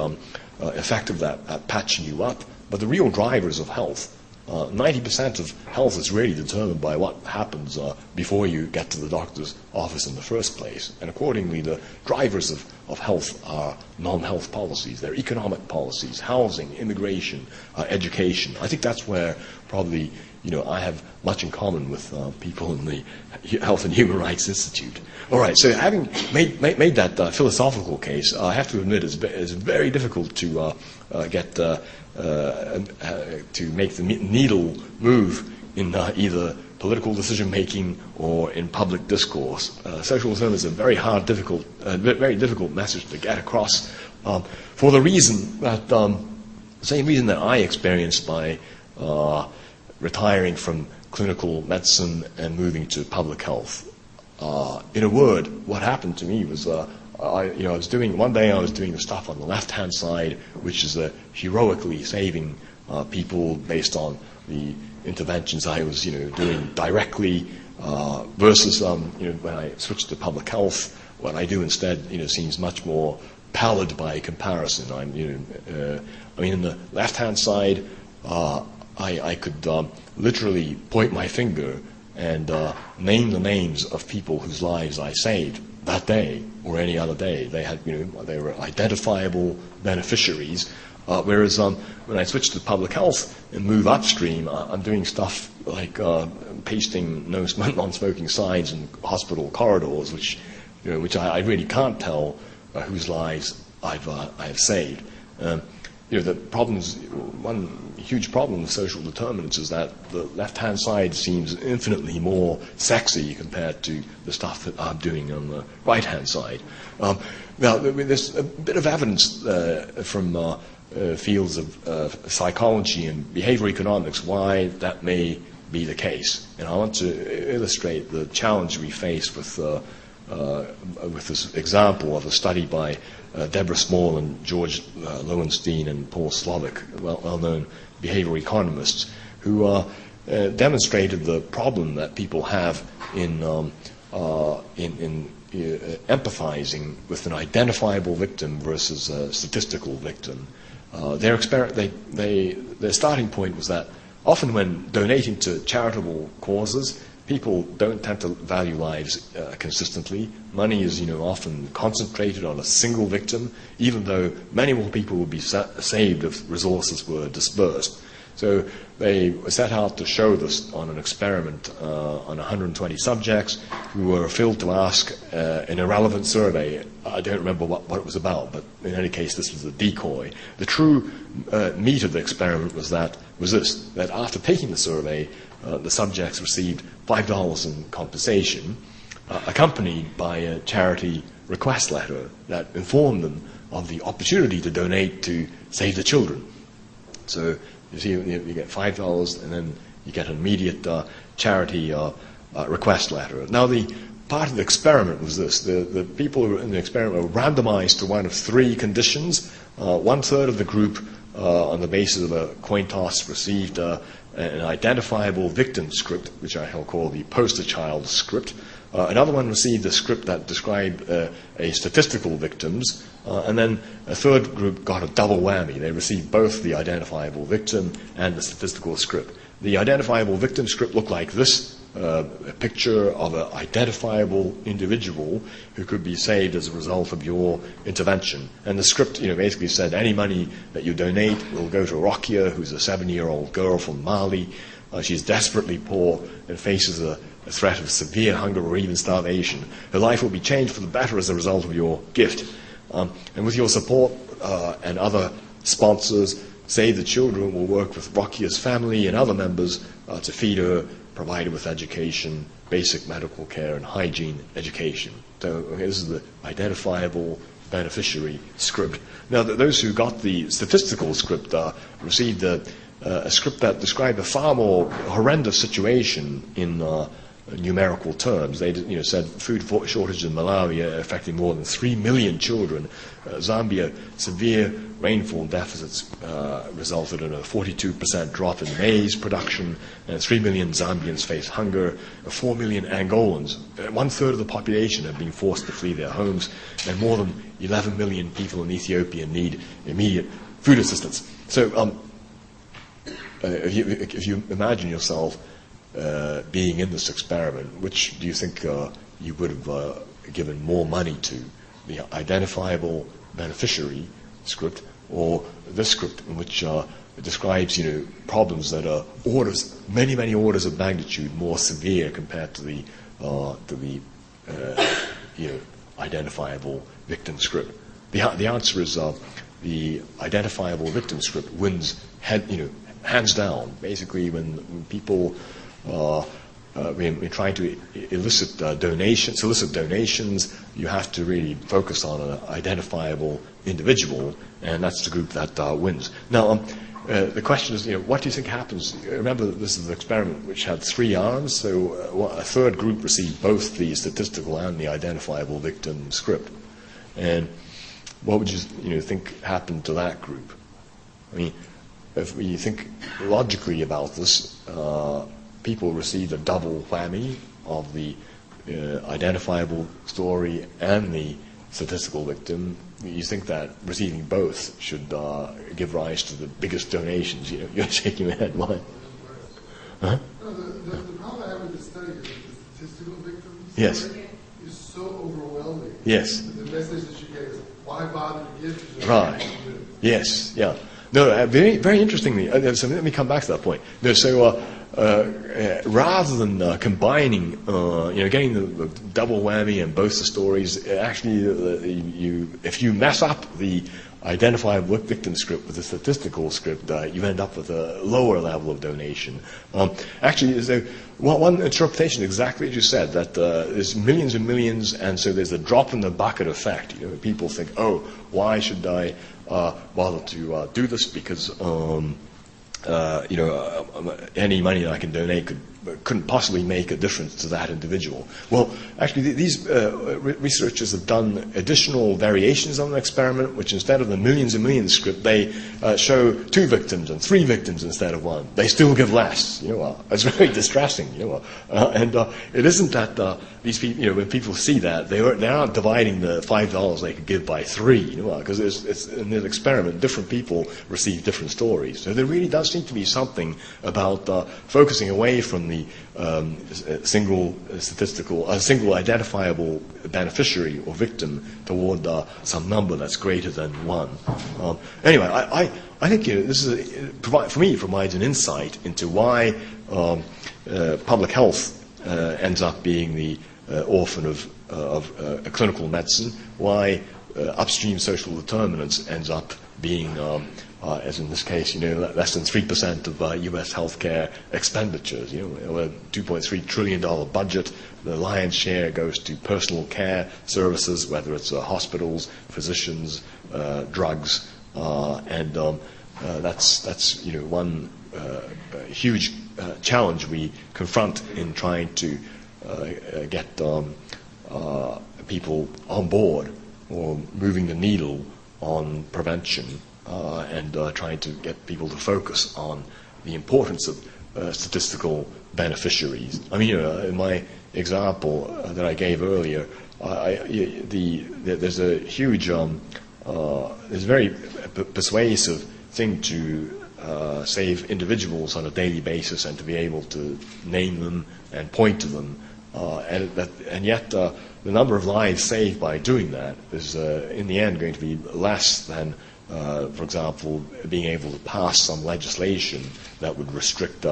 effective at patching you up. But the real drivers of health, 90% of health is really determined by what happens before you get to the doctor's office in the first place. And accordingly, the drivers of health are non-health policies. They're economic policies, housing, immigration, education. I think that's where probably I have much in common with people in the Health and Human Rights Institute. All right, so having made that philosophical case, I have to admit it's very difficult to to make the needle move in either political decision making or in public discourse. Social determinants is a very difficult message to get across, for the reason that same reason that I experienced by retiring from clinical medicine and moving to public health. In a word, what happened to me was one day I was doing the stuff on the left-hand side, which is heroically saving people based on the interventions I was doing directly, versus when I switched to public health, what I do instead seems much more pallid by comparison. In the left-hand side, I could literally point my finger and name the names of people whose lives I saved that day or any other day. They were identifiable beneficiaries. Whereas when I switch to public health and move upstream, I'm doing stuff like pasting non-smoking signs in hospital corridors, which I really can't tell whose lives I've saved. One huge problem with social determinants is that the left-hand side seems infinitely more sexy compared to the stuff that I'm doing on the right-hand side. Now, there's a bit of evidence from fields of psychology and behavioral economics why that may be the case. And I want to illustrate the challenge we face with this example of a study by Deborah Small and George Lowenstein and Paul Slovic, well-known behavioral economists, who demonstrated the problem that people have in empathizing with an identifiable victim versus a statistical victim. Their starting point was that often when donating to charitable causes, people don't tend to value lives consistently. Money is, often concentrated on a single victim, even though many more people would be saved if resources were dispersed. So they set out to show this on an experiment on 120 subjects who were filled to ask an irrelevant survey. I don't remember what it was about, but in any case, this was a decoy. The true meat of the experiment was that after taking the survey, the subjects received $5 in compensation, accompanied by a charity request letter that informed them of the opportunity to donate to Save the Children. So you see, you get $5, and then you get an immediate charity request letter. Now, the part of the experiment was this. The people in the experiment were randomized to one of three conditions. 1/3 of the group, on the basis of a coin toss, received an identifiable victim script, which I'll call the poster child script. Another one received a script that described a statistical victims, and then a third group got a double whammy. They received both the identifiable victim and the statistical script. The identifiable victim script looked like this, a picture of an identifiable individual who could be saved as a result of your intervention. And the script, basically said any money that you donate will go to Rokia, who's a 7-year-old girl from Mali. She's desperately poor and faces a threat of severe hunger or even starvation. Her life will be changed for the better as a result of your gift. And with your support and other sponsors, Save the Children will work with Rokia's family and other members to feed her, provide her with education, basic medical care, and hygiene education. So this is the identifiable beneficiary script. Now, those who got the statistical script received a script that described a far more horrendous situation in numerical terms. They said food shortage in Malawi affecting more than 3 million children. Zambia, severe rainfall deficits resulted in a 42% drop in maize production, and 3 million Zambians face hunger. 4 million Angolans, 1/3 of the population, have been forced to flee their homes, and more than 11 million people in Ethiopia need immediate food assistance. So if you imagine yourself being in this experiment, which do you think you would have given more money to? The identifiable beneficiary script, or this script, in which it describes problems that are many orders of magnitude more severe compared to the identifiable victim script? The answer is the identifiable victim script wins hands down. Basically, when people we're trying to solicit donations, you have to really focus on an identifiable individual, and that's the group that wins. Now, the question is, what do you think happens? Remember that this is an experiment which had 3 arms, so a third group received both the statistical and the identifiable victim script. And what would you think happened to that group? I mean, if you think logically about this, people received a double whammy of the identifiable story and the statistical victim. You think that receiving both should give rise to the biggest donations? You're shaking your head. Why? Huh? No, the problem I have with this study is that the statistical victim story is so overwhelming. Yes. The message that you get is, why bother to give? Right. Yes. Yeah. No, very, very interestingly, so let me come back to that point. No, so rather than combining, getting the double whammy and both the stories, actually, if you mess up the identifiable victim script with the statistical script, you end up with a lower level of donation. Actually, one interpretation, exactly as you said, that there's millions and millions, and so there's a drop in the bucket effect. People think, oh, why should I bother to do this? Because any money that I can donate couldn't possibly make a difference to that individual. Well, actually, these researchers have done additional variations on the experiment, which instead of the millions and millions script, they show 2 victims and 3 victims instead of 1. They still give less. It's very distressing. And it isn't that these people, when people see that, they aren't dividing the $5 they could give by 3. Because it's in this experiment, different people receive different stories. So there really does seem to be something about focusing away from the single identifiable beneficiary or victim toward some number that's greater than 1. Anyway, I think this for me provides an insight into why public health ends up being the orphan of clinical medicine, why upstream social determinants ends up being as in this case, less than 3% of U.S. healthcare expenditures. A $2.3 trillion budget. The lion's share goes to personal care services, whether it's hospitals, physicians, drugs, and that's one huge challenge we confront in trying to get people on board or moving the needle on prevention. And trying to get people to focus on the importance of statistical beneficiaries. I mean, in my example that I gave earlier, there's a huge, there's a very persuasive thing to save individuals on a daily basis and to be able to name them and point to them. And yet, the number of lives saved by doing that is, in the end, going to be less than for example, being able to pass some legislation that would restrict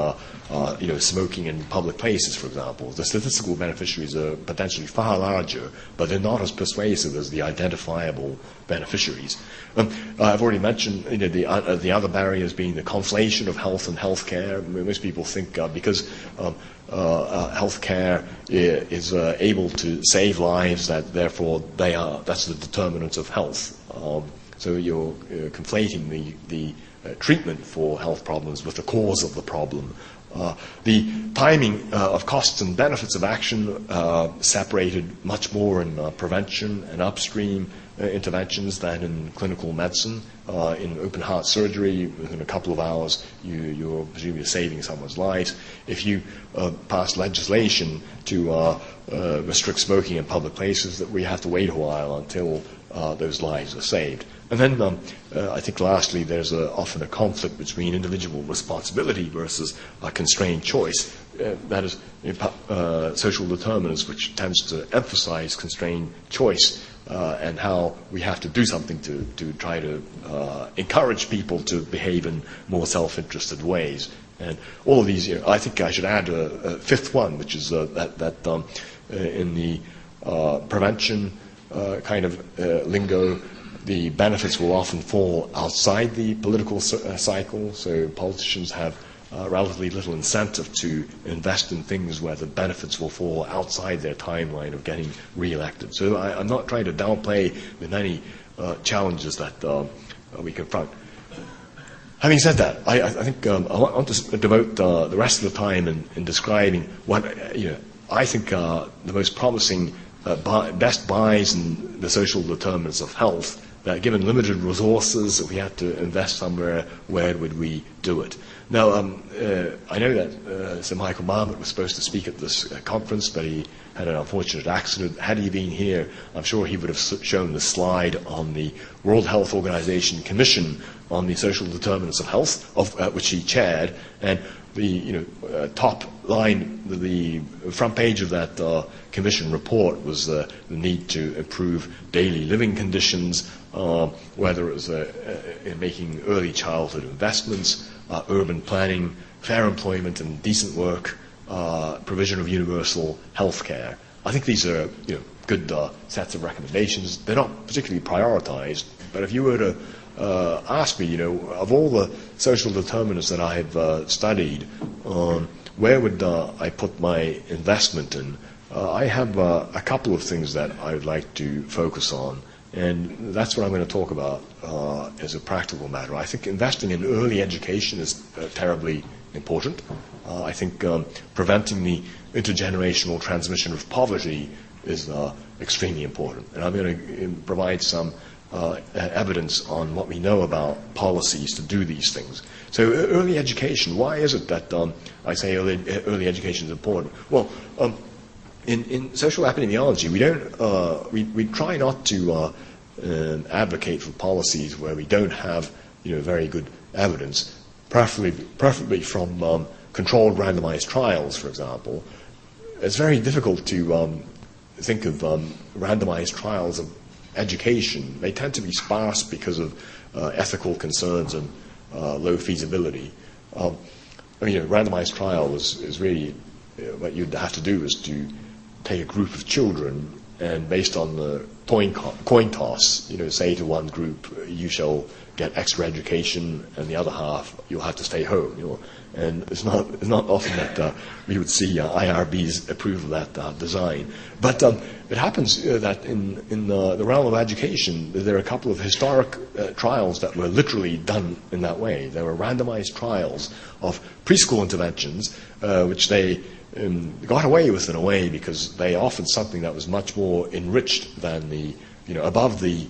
smoking in public places, for example. The statistical beneficiaries are potentially far larger, but they're not as persuasive as the identifiable beneficiaries. I've already mentioned the other barriers being the conflation of health and healthcare. Most people think because healthcare is able to save lives, that therefore that's the determinants of health. So you're conflating the treatment for health problems with the cause of the problem. The timing of costs and benefits of action separated much more in prevention and upstream interventions than in clinical medicine. In open heart surgery, within a couple of hours, you're presumably saving someone's lives. If you pass legislation to restrict smoking in public places, that we have to wait a while until those lives are saved. And then I think lastly, there's often a conflict between individual responsibility versus a constrained choice. That is social determinants, which tends to emphasize constrained choice and how we have to do something to try to encourage people to behave in more self-interested ways. And all of these, I think I should add a fifth one, which is that in the prevention kind of lingo, the benefits will often fall outside the political cycle, so politicians have relatively little incentive to invest in things where the benefits will fall outside their timeline of getting re-elected. So I'm not trying to downplay the many challenges that we confront. Having said that, I think I want to devote the rest of the time in describing what I think are the most promising best buys in the social determinants of health, that given limited resources, if we had to invest somewhere, where would we do it? Now, I know that Sir Michael Marmot was supposed to speak at this conference, but he had an unfortunate accident. Had he been here, I'm sure he would have shown the slide on the World Health Organization Commission on the Social Determinants of Health, which he chaired, and the top line, the front page of that commission report was the need to improve daily living conditions, whether it was in making early childhood investments, urban planning, fair employment and decent work, provision of universal health care. I think these are good sets of recommendations. They're not particularly prioritized, but if you were to ask me, of all the social determinants that I've studied, where would I put my investment in? I have a couple of things that I would like to focus on, and that's what I'm going to talk about as a practical matter. I think investing in early education is terribly important. I think preventing the intergenerational transmission of poverty is extremely important, and I'm going to provide some evidence on what we know about policies to do these things. So early education, why is it that I say early education is important? Well, in social epidemiology, we try not to advocate for policies where we don't have very good evidence, preferably from controlled randomized trials, for example. It's very difficult to think of randomized trials of education. They tend to be sparse because of ethical concerns and low feasibility. A randomized trial is really what you'd have to do is to take a group of children and based on the coin toss, say to one group, you shall get extra education, and the other half you'll have to stay home. And it's not often that we would see IRBs approve of that design. But it happens that in the realm of education, there are a couple of historic trials that were literally done in that way. There were randomized trials of preschool interventions, which they got away with in a way because they offered something that was much more enriched than above the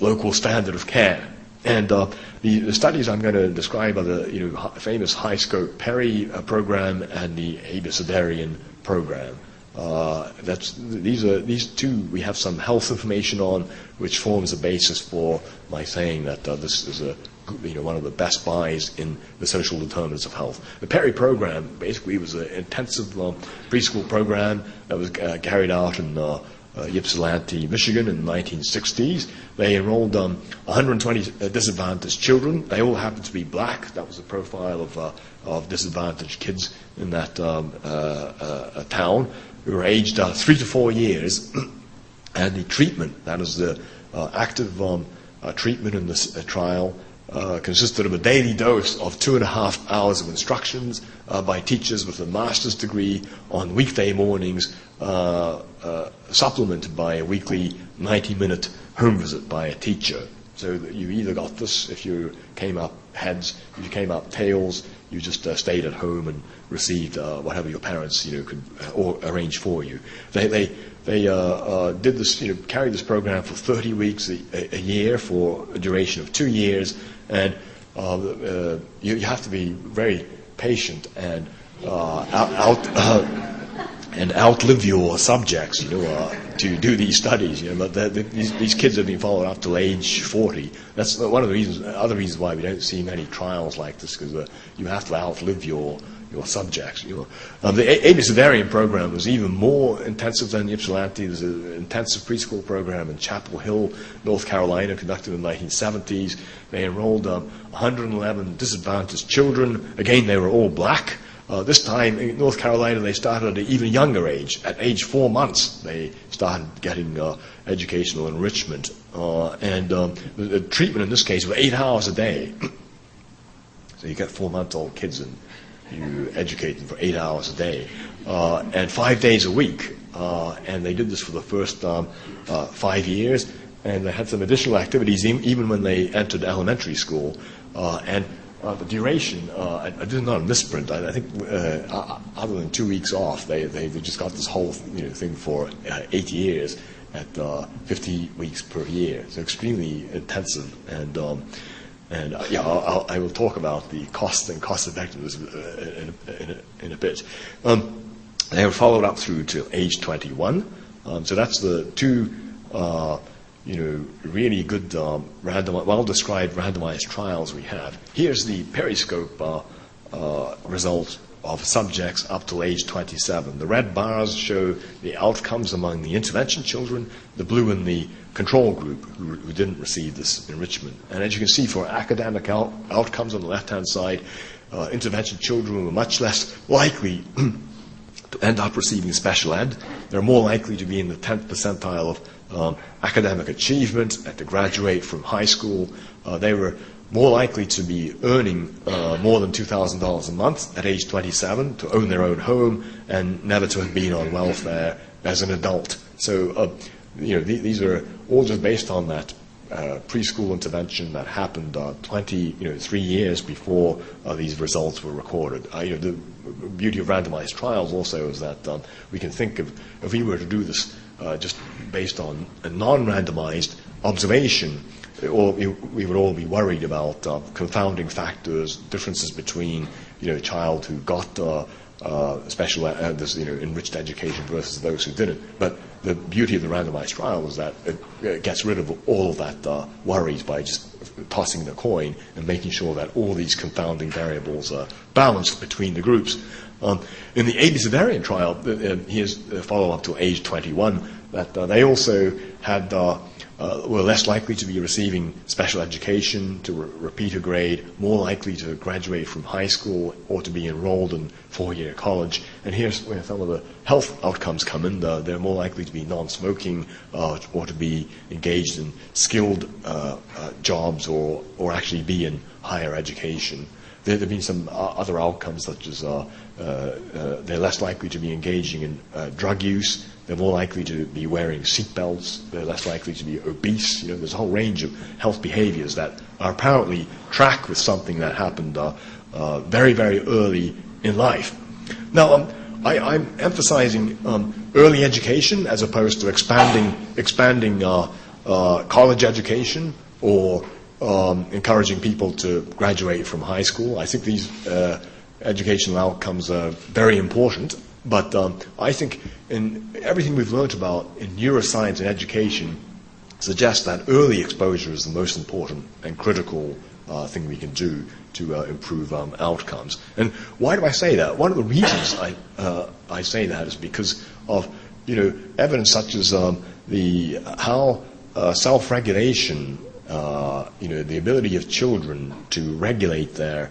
local standard of care. And the studies I'm going to describe are the famous high-scope Perry program and the Abecedarian program. These two we have some health information on, which forms the basis for my saying that this is one of the best buys in the social determinants of health. The Perry program basically was an intensive preschool program that was carried out in Ypsilanti, Michigan in the 1960s. They enrolled 120 disadvantaged children. They all happened to be black. That was the profile of disadvantaged kids in that town, who were aged 3 to 4 years. And the treatment, that is the active treatment in this trial, consisted of a daily dose of 2.5 hours of instructions by teachers with a master's degree on weekday mornings, supplemented by a weekly 90-minute home visit by a teacher. So that you either got this if you came up heads, if you came up tails, you just stayed at home and received whatever your parents could arrange for you. They did this, carried this program for 30 weeks a year for a duration of 2 years, and you have to be very patient and outlive your subjects, to do these studies. But these kids have been followed up till age 40. That's one of the other reasons why we don't see many trials like this, because you have to outlive your subjects. The ABC Variant program was even more intensive than Ypsilanti. There's an intensive preschool program in Chapel Hill, North Carolina, conducted in the 1970s. They enrolled 111 disadvantaged children. Again, they were all black. This time in North Carolina, they started at an even younger age. At age 4 months, they started getting educational enrichment. And the treatment in this case was 8 hours a day. So you get 4-month-old kids and you educate them for 8 hours a day, and 5 days a week. And they did this for the first 5 years, and they had some additional activities even when they entered elementary school. And the duration, I did not misprint. I think other than 2 weeks off, they just got this whole thing for 8 years at 50 weeks per year. So extremely intensive. And I will talk about the cost and cost effectiveness in a bit. They were followed up through to age 21. So that's the two, really good, well-described randomized trials we have. Here's the Periscope result of subjects up to age 27. The red bars show the outcomes among the intervention children, the blue in the control group who didn't receive this enrichment. And as you can see, for academic outcomes on the left-hand side, intervention children were much less likely to end up receiving special ed. They're more likely to be in the 10th percentile of academic achievement and to graduate from high school. They were more likely to be earning more than $2,000 a month at age 27, to own their own home, and never to have been on welfare as an adult. So, these are all just based on that preschool intervention that happened 3 years before these results were recorded. The beauty of randomized trials also is that we can think of, if we were to do this just based on a non-randomized observation, we would all be worried about confounding factors, differences between a child who got special enriched education versus those who didn't. But the beauty of the randomized trial is that it gets rid of all of that worries by just tossing the coin and making sure that all these confounding variables are balanced between the groups. In the ABC Variant trial, here's a follow-up to age 21, that they also had were less likely to be receiving special education, to repeat a grade, more likely to graduate from high school or to be enrolled in 4-year college. And here's where some of the health outcomes come in. They're more likely to be non-smoking or to be engaged in skilled jobs or actually be in higher education. There have been some other outcomes, such as they're less likely to be engaging in drug use. They're more likely to be wearing seatbelts. They're less likely to be obese. There's a whole range of health behaviors that are apparently track with something that happened very, very early in life. Now, I'm emphasizing early education as opposed to expanding college education or encouraging people to graduate from high school. I think these educational outcomes are very important. But I think in everything we've learned about in neuroscience and education suggests that early exposure is the most important and critical thing we can do to improve outcomes. And why do I say that? One of the reasons I say that is because of evidence such as how self-regulation, the ability of children to regulate their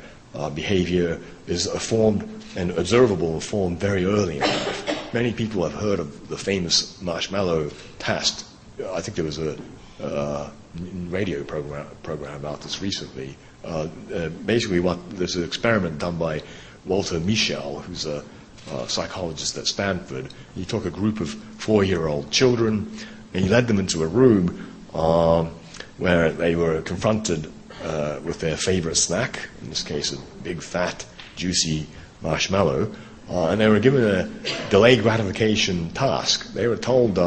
behavior is formed and observable and formed very early in life. Many people have heard of the famous marshmallow test. I think there was a radio program about this recently. Basically, there's an experiment done by Walter Mischel, who's a psychologist at Stanford. He took a group of 4-year-old children and he led them into a room where they were confronted with their favorite snack, in this case a big, fat, juicy marshmallow, and they were given a delayed gratification task. They were told,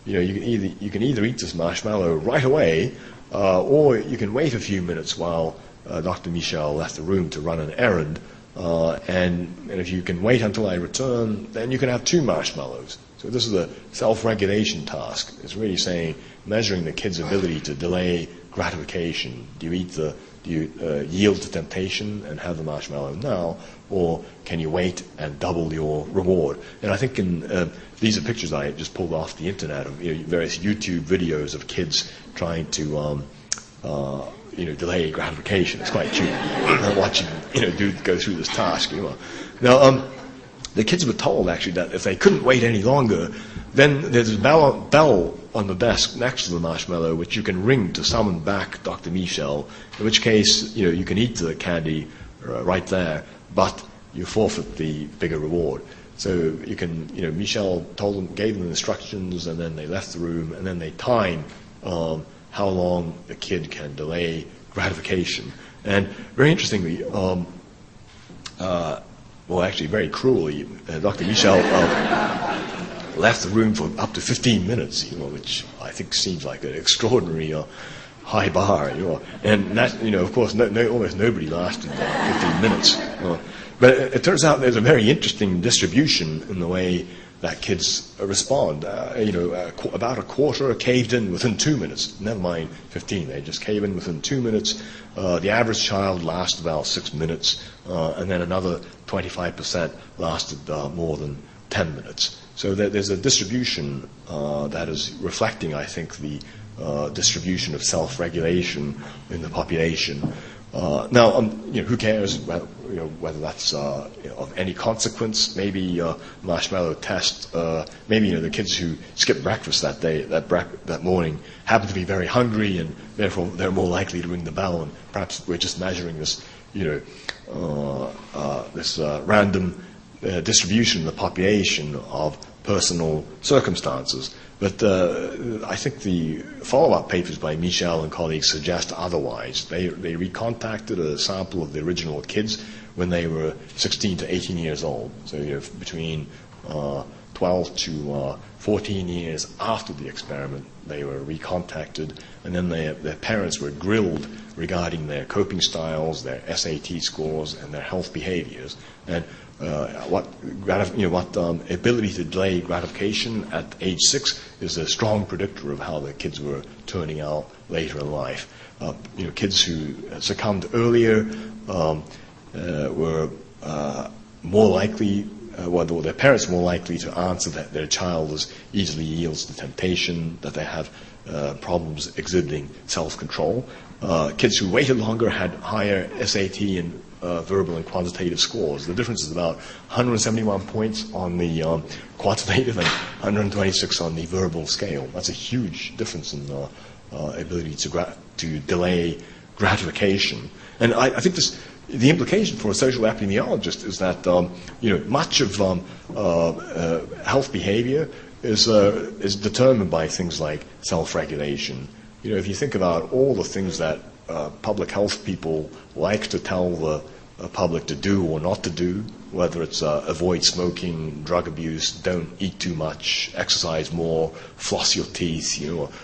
you can either eat this marshmallow right away, or you can wait a few minutes while Dr. Mischel left the room to run an errand, and if you can wait until I return, then you can have 2 marshmallows. So this is a self-regulation task. It's really saying, measuring the kid's ability to delay gratification. Do you yield to temptation and have the marshmallow now, or can you wait and double your reward? And I think these are pictures I just pulled off the internet of various YouTube videos of kids trying to delay gratification. It's quite cute watching dude go through this task. Now the kids were told actually that if they couldn't wait any longer, then there's a bell on the desk next to the marshmallow which you can ring to summon back Dr. Mischel, in which case you can eat the candy right there, but you forfeit the bigger reward. So you can, Mischel gave them instructions, and then they left the room, and then they time how long the kid can delay gratification. And very interestingly, actually very cruelly, Dr. Mischel left the room for up to 15 minutes, which I think seems like an extraordinary high bar, and that, of course, almost nobody lasted 15 minutes. But it turns out there's a very interesting distribution in the way that kids respond. About a quarter caved in within 2 minutes. Never mind 15. They just cave in within 2 minutes. The average child lasts about 6 minutes, and then another 25% lasted more than 10 minutes. So there's a distribution that is reflecting, I think, the distribution of self-regulation in the population. Now, who cares whether that's of any consequence? Maybe marshmallow test. Maybe the kids who skipped breakfast that day, that morning, happen to be very hungry, and therefore they're more likely to ring the bell. And perhaps we're just measuring this, this random distribution in the population of personal circumstances. But I think the follow-up papers by Mischel and colleagues suggest otherwise. They recontacted a sample of the original kids when they were 16 to 18 years old. So between 12 to 14 years after the experiment, they were recontacted, and then their parents were grilled regarding their coping styles, their SAT scores, and their health behaviors. And what ability to delay gratification at age 6 is a strong predictor of how the kids were turning out later in life. Kids who succumbed earlier were more likely, their parents were more likely to answer that their child easily yields to temptation, that they have problems exhibiting self-control. Kids who waited longer had higher SAT and verbal and quantitative scores. The difference is about 171 points on the quantitative and 126 on the verbal scale. That's a huge difference in ability to delay gratification. And I think the implication for a social epidemiologist is that much of health behavior is determined by things like self-regulation. If you think about all the things that public health people like to tell the public to do or not to do, whether it's avoid smoking, drug abuse, don't eat too much, exercise more, floss your teeth,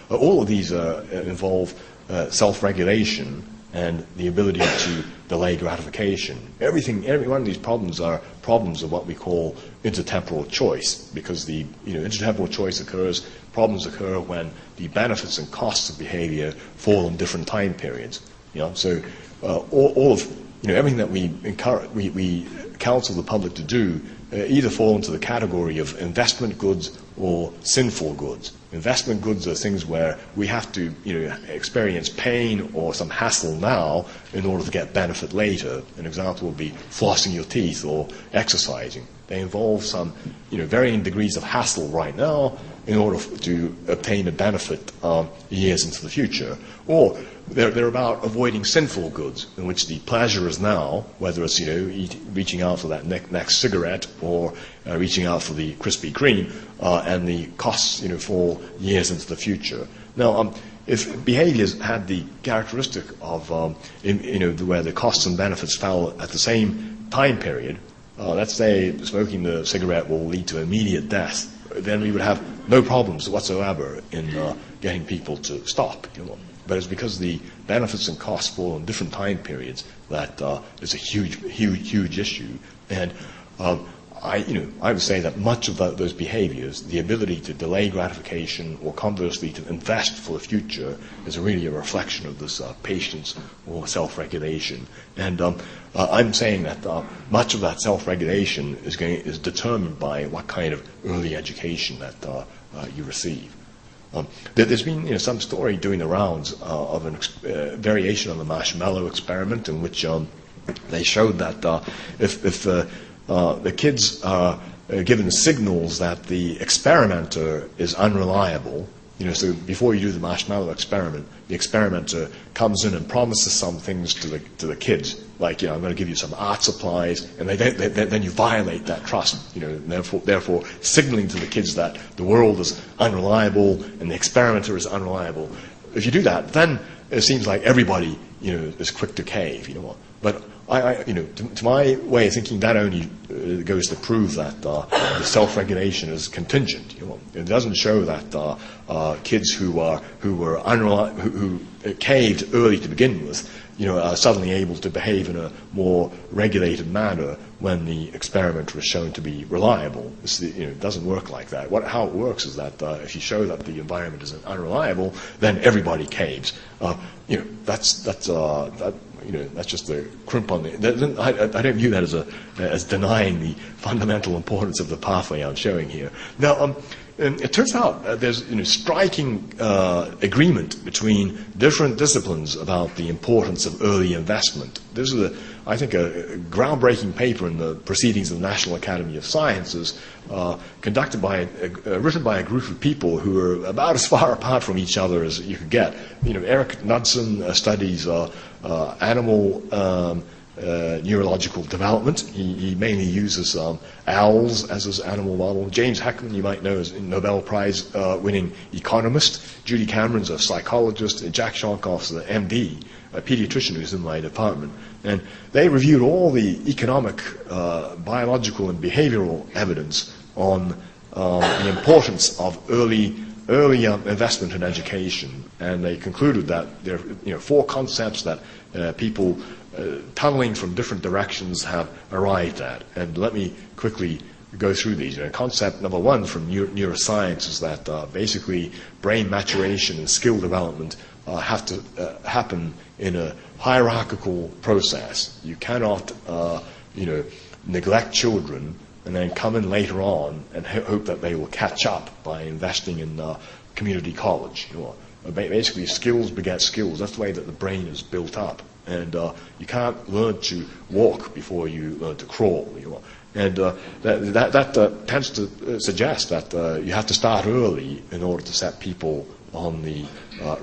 all of these involve self-regulation and the ability to delay gratification. Every one of these problems are problems of what we call intertemporal choice, because the intertemporal choice problems occur when the benefits and costs of behavior fall in different time periods. So all of everything that we counsel the public to do either fall into the category of investment goods or sinful goods. Investment goods are things where we have to experience pain or some hassle now in order to get benefit later. An example would be flossing your teeth or exercising. They involve some varying degrees of hassle right now in order to obtain a benefit years into the future. Or they're about avoiding sinful goods, in which the pleasure is now, whether it's reaching out for that next cigarette or reaching out for the Krispy Kreme, and the costs fall years into the future. Now, if behaviors had the characteristic of where the costs and benefits fell at the same time period, let's say smoking the cigarette will lead to immediate death, then we would have no problems whatsoever in getting people to stop. But it's because the benefits and costs fall in different time periods that is a huge issue. And I would say that much of those behaviors, the ability to delay gratification or conversely to invest for the future, is really a reflection of this patience or self-regulation. And I'm saying that much of that self-regulation is determined by what kind of early education that you receive. There's been some story doing the rounds of a variation on the marshmallow experiment, in which they showed that if the kids are given signals that the experimenter is unreliable, so before you do the marshmallow experiment, the experimenter comes in and promises some things to the kids, like I'm going to give you some art supplies, and then you violate that trust, therefore signaling to the kids that the world is unreliable and the experimenter is unreliable. If you do that, then it seems like everybody is quick to cave. But to my way of thinking, that only goes to prove that the self-regulation is contingent. It doesn't show that kids who caved early to begin with, are suddenly able to behave in a more regulated manner when the experimenter is shown to be reliable. It doesn't work like that. How it works is that if you show that the environment is unreliable, then everybody caves. That's just a crimp on the. I don't view that as denying the fundamental importance of the pathway I'm showing here. Now, it turns out there's striking agreement between different disciplines about the importance of early investment. This is, I think, a groundbreaking paper in the Proceedings of the National Academy of Sciences, written by a group of people who are about as far apart from each other as you could get. Eric Knudsen studies animal neurological development. He mainly uses owls as his animal model. James Heckman, you might know, is a Nobel Prize winning economist. Judy Cameron's a psychologist. And Jack Shonkoff's an MD, a pediatrician who's in my department. And they reviewed all the economic, biological, and behavioral evidence on the importance of early investment in education. And they concluded that there are 4 concepts that people tunneling from different directions have arrived at. And let me quickly go through these. Concept number 1 from neuroscience is that basically brain maturation and skill development have to happen in a hierarchical process. You cannot neglect children and then come in later on and hope that they will catch up by investing in community college. Basically, skills beget skills. That's the way that the brain is built up. And you can't learn to walk before you learn to crawl. And that tends to suggest that you have to start early in order to set people on the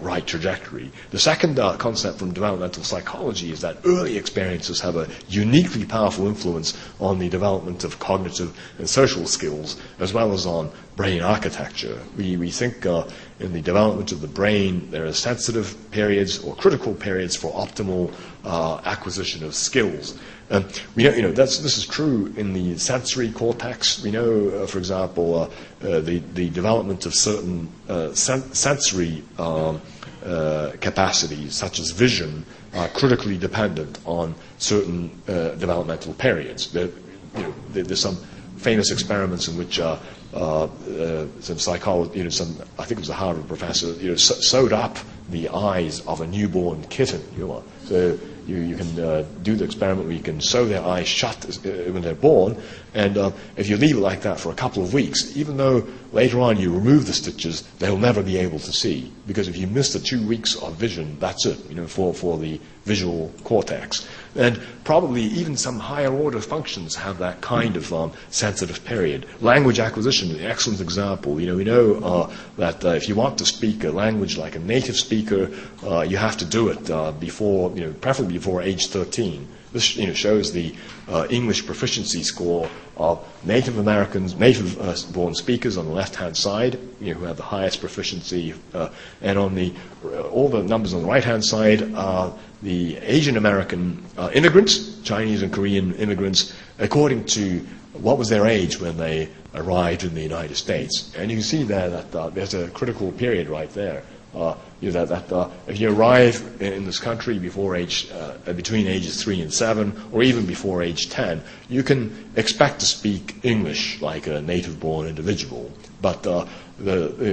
right trajectory. The second concept from developmental psychology is that early experiences have a uniquely powerful influence on the development of cognitive and social skills, as well as on brain architecture. We think in the development of the brain there are sensitive periods or critical periods for optimal acquisition of skills. We know, this is true in the sensory cortex. We know, for example, the development of certain sensory capacities, such as vision, are critically dependent on certain developmental periods. There's some famous experiments in which some psychologists, I think it was a Harvard professor, sewed up the eyes of a newborn kitten. So you can do the experiment where you can sew their eyes shut when they're born, and if you leave it like that for a couple of weeks, even though later on you remove the stitches, they'll never be able to see, because if you miss the 2 weeks of vision, that's it, for the visual cortex. And probably even some higher order functions have that kind of sensitive period. Language acquisition is an excellent example. We know that if you want to speak a language like a native speaker, you have to do it before, preferably before age 13. This shows the English proficiency score of native Americans, native-born speakers on the left-hand side, who have the highest proficiency, and on all the numbers on the right-hand side are the Asian American immigrants, Chinese and Korean immigrants, according to what was their age when they arrived in the United States. And you can see there that there's a critical period right there. If you arrive in this country between ages 3 and 7, or even before age 10, you can expect to speak English like a native-born individual. But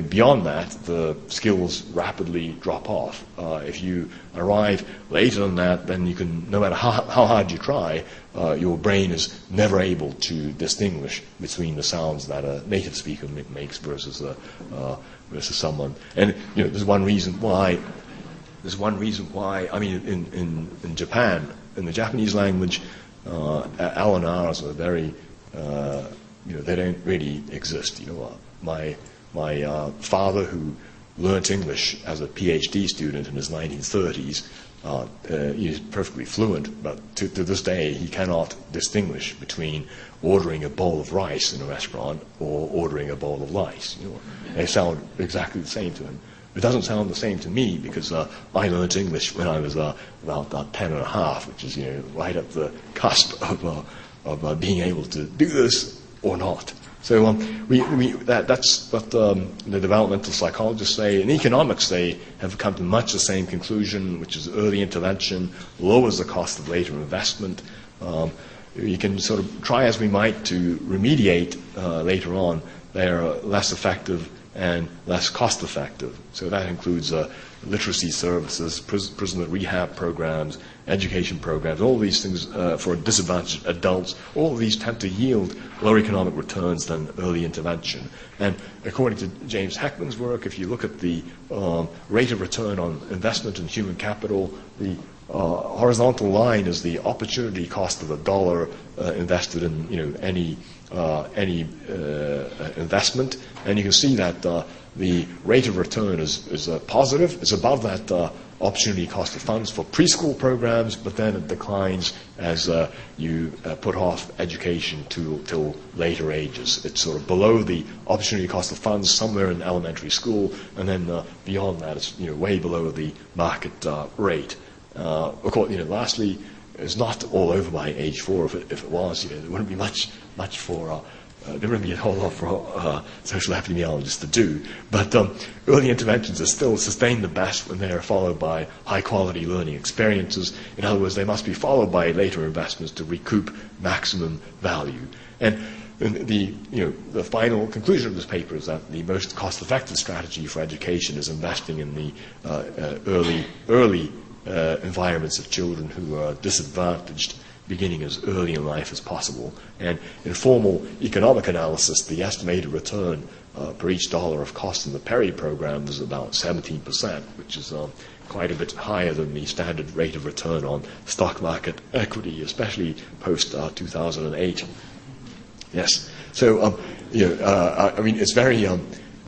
beyond that, the skills rapidly drop off. If you arrive later than that, then you can, no matter how hard you try, your brain is never able to distinguish between the sounds that a native speaker makes versus someone. And there's one reason why. I mean, in Japan, in the Japanese language, L and R's are very, they don't really exist. My father, who learnt English as a PhD student in his 1930s, he's perfectly fluent, but to this day he cannot distinguish between ordering a bowl of rice in a restaurant or ordering a bowl of lice. They sound exactly the same to him. It doesn't sound the same to me because I learnt English when I was about 10 and a half, which is right at the cusp of being able to do this or not. So that's what the developmental psychologists say. In economics, they have come to much the same conclusion, which is early intervention lowers the cost of later investment. You can sort of try as we might to remediate later on. They are less effective and less cost effective. So that includes literacy services, prisoner rehab programs, education programs, all these things for disadvantaged adults. All of these tend to yield lower economic returns than early intervention. And according to James Heckman's work, if you look at the rate of return on investment in human capital, the horizontal line is the opportunity cost of $1 invested in any investment, and you can see that the rate of return is positive. It's above that opportunity cost of funds for preschool programs, but then it declines as you put off education till later ages. It's sort of below the opportunity cost of funds somewhere in elementary school, and then beyond that, it's way below the market rate. Of course, lastly, it's not all over by age 4. If it was, there wouldn't be much for. There wouldn't be a whole lot for social epidemiologists to do. But early interventions are still sustained the best when they are followed by high-quality learning experiences. In other words, they must be followed by later investments to recoup maximum value. And the final conclusion of this paper is that the most cost-effective strategy for education is investing in the early environments of children who are disadvantaged, beginning as early in life as possible. And in formal economic analysis, the estimated return per each dollar of cost in the Perry program is about 17%, which is quite a bit higher than the standard rate of return on stock market equity, especially post-2008. Yes. So, I mean, it's very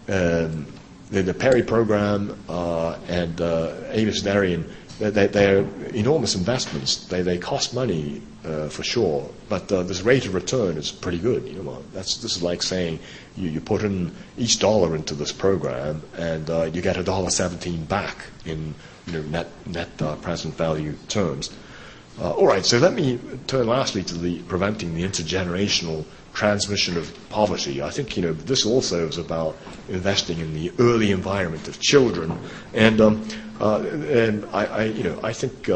the Perry program and Avis Darian. They're enormous investments. They cost money for sure, but this rate of return is pretty good. This is like saying you put in each dollar into this program and you get $1.17 back in net present value terms. All right, so let me turn lastly to preventing the intergenerational transmission of poverty. I think this also is about investing in the early environment of children, and I think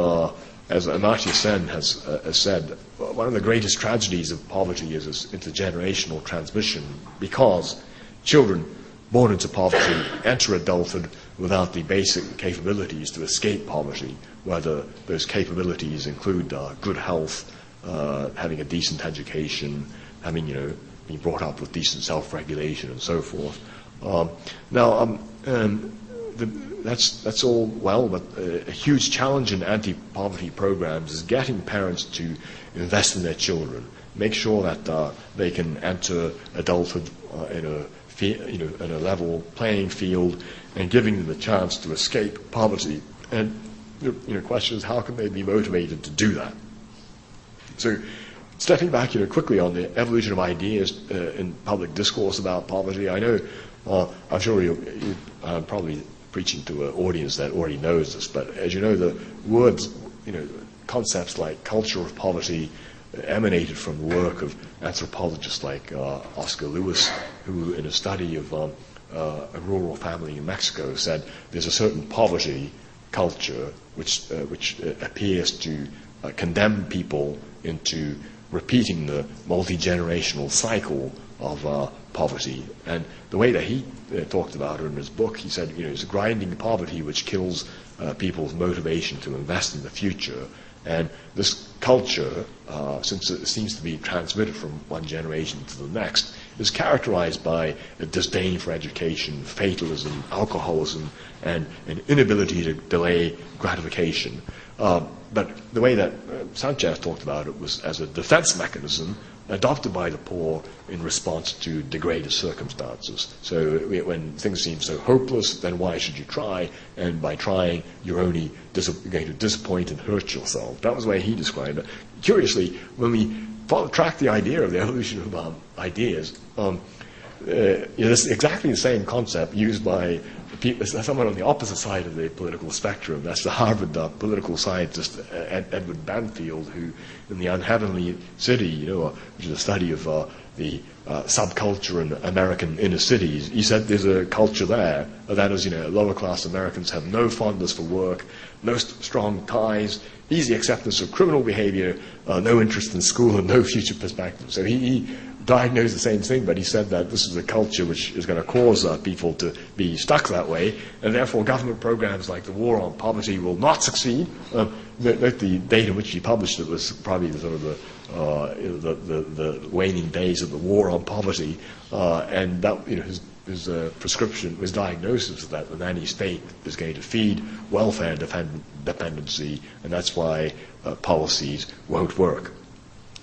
as Amartya Sen has said, one of the greatest tragedies of poverty is its intergenerational transmission, because children born into poverty enter adulthood without the basic capabilities to escape poverty, whether those capabilities include good health, having a decent education, having, being brought up with decent self-regulation and so forth. That's all well, but a huge challenge in anti-poverty programs is getting parents to invest in their children, make sure that they can enter adulthood in a level playing field, and giving them the chance to escape poverty. And the question is, how can they be motivated to do that? So, stepping back, quickly on the evolution of ideas in public discourse about poverty, I know, I'm sure you're probably preaching to an audience that already knows this, but as you know, the words, concepts like culture of poverty emanated from the work of anthropologists like Oscar Lewis, who in a study of a rural family in Mexico said there's a certain poverty culture which appears to condemn people into repeating the multi-generational cycle of poverty. And the way that he talked about it in his book, he said, it's a grinding poverty which kills people's motivation to invest in the future. And this culture, since it seems to be transmitted from one generation to the next, is characterized by a disdain for education, fatalism, alcoholism, and an inability to delay gratification. But the way that Sanchez talked about it was as a defense mechanism adopted by the poor in response to degraded circumstances. So when things seem so hopeless, then why should you try? And by trying, you're only going to disappoint and hurt yourself. That was the way he described it. Curiously, when we track the idea of the evolution of ideas, it's exactly the same concept used by someone on the opposite side of the political spectrum. That's the Harvard political scientist Edward Banfield, who, in The Unheavenly City, which is a study of the subculture in American inner cities, he said there's a culture there that is, lower class Americans have no fondness for work, no strong ties, easy acceptance of criminal behavior, no interest in school, and no future perspective. So he diagnosed the same thing, but he said that this is a culture which is going to cause people to be stuck that way, and therefore government programs like the War on Poverty will not succeed. Note the date in which he published it was probably the sort of the waning days of the War on Poverty, and that his prescription, his diagnosis that the nanny state is going to feed welfare dependency, and that's why policies won't work.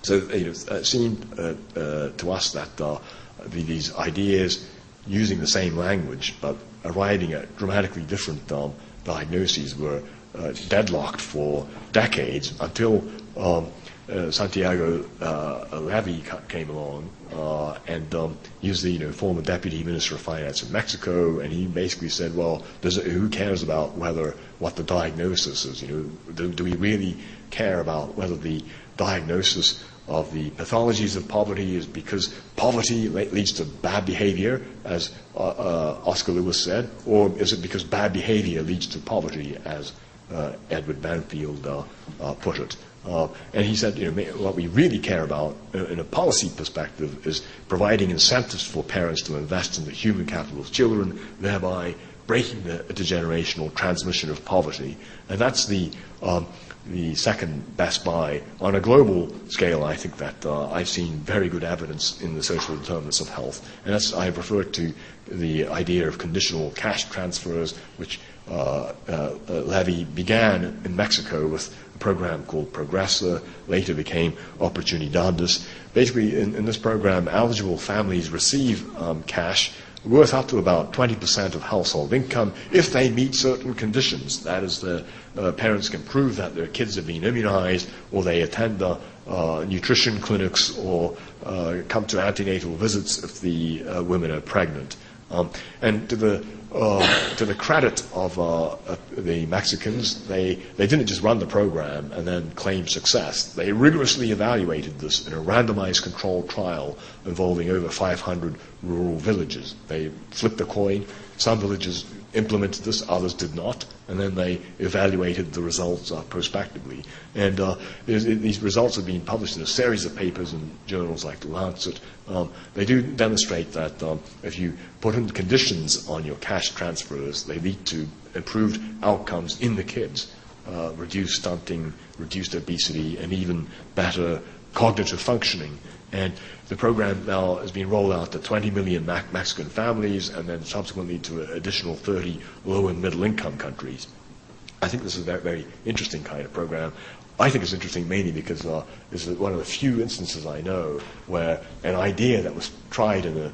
So it seemed to us that these ideas, using the same language but arriving at dramatically different diagnoses, were deadlocked for decades until Santiago Levy came along and he was the former deputy minister of finance in Mexico, and he basically said, well, who cares about what the diagnosis is? Do we really care about whether the diagnosis of the pathologies of poverty is because poverty leads to bad behavior, as Oscar Lewis said, or is it because bad behavior leads to poverty, as Edward Banfield put it? And he said, what we really care about in a policy perspective is providing incentives for parents to invest in the human capital of children, thereby breaking the intergenerational transmission of poverty. And that's the second best buy. On a global scale, I think that I've seen very good evidence in the social determinants of health. And I've referred to the idea of conditional cash transfers, which Levy began in Mexico with a program called Progresa, later became Oportunidades. Basically, in this program, eligible families receive cash worth up to about 20% of household income if they meet certain conditions. That is, the parents can prove that their kids have been immunized, or they attend nutrition clinics, or come to antenatal visits if the women are pregnant. And to the credit of the Mexicans, they didn't just run the program and then claim success. They rigorously evaluated this in a randomized controlled trial involving over 500 rural villages. They flipped a coin. Some villages implemented this, others did not, and then they evaluated the results prospectively. And these results have been published in a series of papers in journals like The Lancet. They do demonstrate that if you put in conditions on your cash cash transfers. They lead to improved outcomes in the kids, reduced stunting, reduced obesity, and even better cognitive functioning. And the program now has been rolled out to 20 million Mexican families and then subsequently to an additional 30 low and middle income countries. I think this is a very, very interesting kind of program. I think it's interesting mainly because this is one of the few instances I know where an idea that was tried in a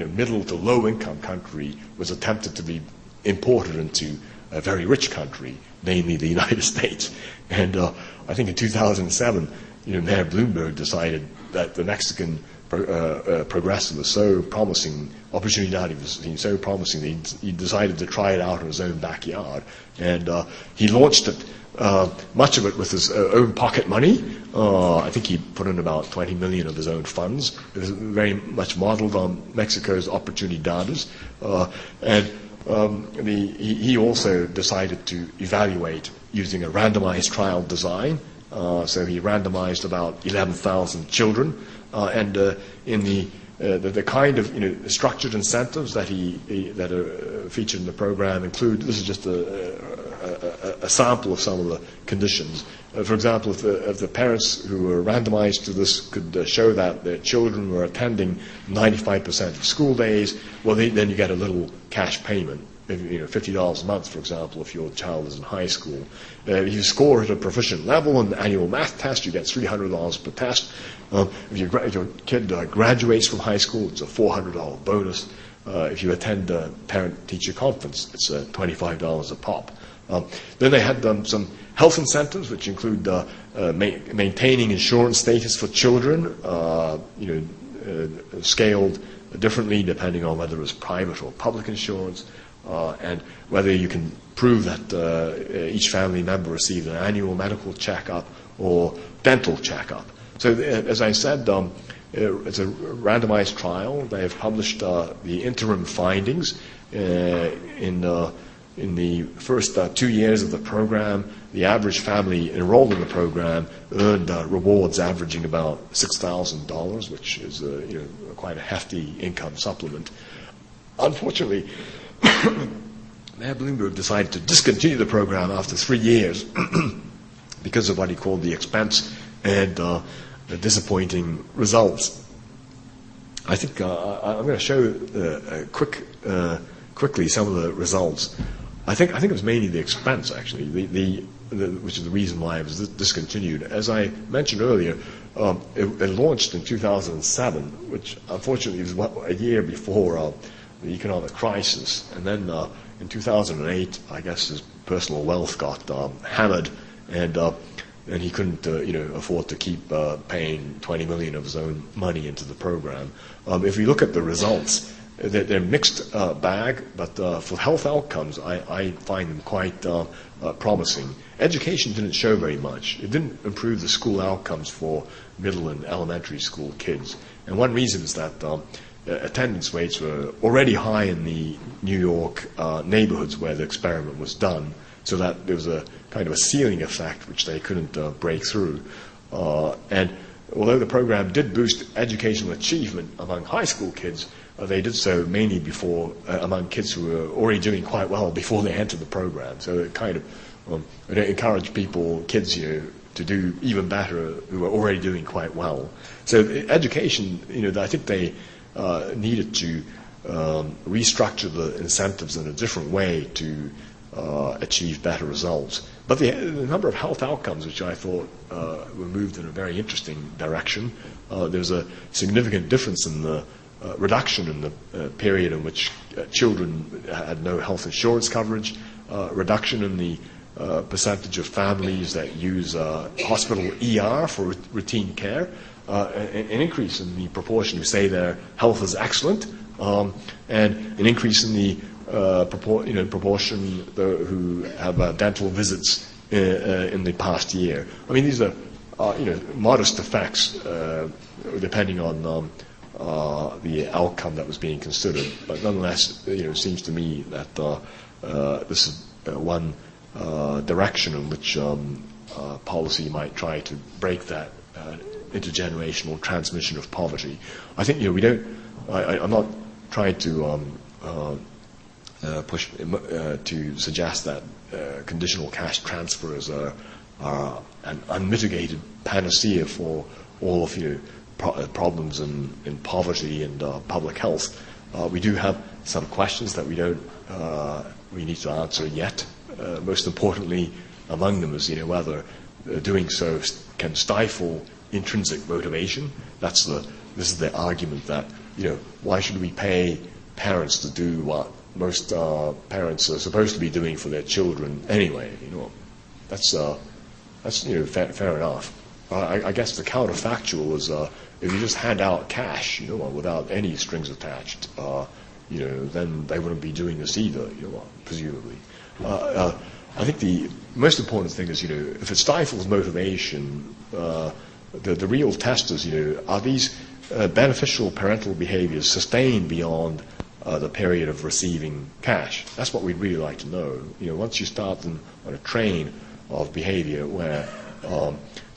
middle to low income country was attempted to be imported into a very rich country, namely the United States. And I think in 2007, Mayor Bloomberg decided that the Mexican progressive was so promising, opportunity was so promising that he decided to try it out in his own backyard. And he launched it, much of it with his own pocket money. I think he put in about 20 million of his own funds. It was very much modeled on Mexico's Oportunidades. He also decided to evaluate using a randomized trial design. So he randomized about 11,000 children, and in the kind of structured incentives that that are featured in the program include. This is just a sample of some of the conditions. For example, if the parents who were randomized to this could show that their children were attending 95% of school days, well, then you get a little cash payment. $50 a month, for example, if your child is in high school. If you score at a proficient level on the annual math test, you get $300 per test. If your kid graduates from high school, it's a $400 bonus. If you attend a parent-teacher conference, it's $25 a pop. Then they had some health incentives, which include maintaining insurance status for children, scaled differently depending on whether it was private or public insurance. And whether you can prove that each family member received an annual medical checkup or dental checkup. So, as I said, it's a randomized trial. They have published the interim findings in the first 2 years of the program. The average family enrolled in the program earned rewards averaging about $6,000, which is quite a hefty income supplement. Unfortunately, Mayor Bloomberg decided to discontinue the program after 3 years because of what he called the expense and the disappointing results. I think I'm going to show quickly some of the results. I think it was mainly the expense, actually, which is the reason why it was discontinued. As I mentioned earlier, it launched in 2007, which unfortunately was a year before the economic crisis, and then in 2008, I guess his personal wealth got hammered, and he couldn't, afford to keep paying 20 million of his own money into the program. If we look at the results, they're mixed bag, but for health outcomes, I find them quite promising. Education didn't show very much. It didn't improve the school outcomes for middle and elementary school kids, and one reason is that attendance rates were already high in the New York neighborhoods where the experiment was done, so that there was a kind of a ceiling effect which they couldn't break through. And although the program did boost educational achievement among high school kids, they did so mainly among kids who were already doing quite well before they entered the program. So it kind of it encouraged kids to do even better who were already doing quite well. So education, I think they needed to restructure the incentives in a different way to achieve better results. But the number of health outcomes, which I thought were moved in a very interesting direction, there's a significant difference in the reduction in the period in which children had no health insurance coverage, reduction in the percentage of families that use hospital ER for routine care, an increase in the proportion who say their health is excellent, and an increase in the proportion who have dental visits in the past year. I mean, these are modest effects depending on the outcome that was being considered, but nonetheless, it seems to me that this is one direction in which policy might try to break that intergenerational transmission of poverty. I think we don't. I'm not trying to to suggest that conditional cash transfers are an unmitigated panacea for all of problems in poverty and public health. We do have some questions that we need to answer yet. Most importantly, among them is whether doing so can stifle intrinsic motivation. This is the argument that why should we pay parents to do what most parents are supposed to be doing for their children anyway? That's fair enough. I guess the counterfactual is if you just hand out cash, without any strings attached, then they wouldn't be doing this either, presumably. I think the most important thing is, if it stifles motivation, the real test is, are these beneficial parental behaviors sustained beyond the period of receiving cash? That's what we'd really like to know. Once you start them on a train of behavior where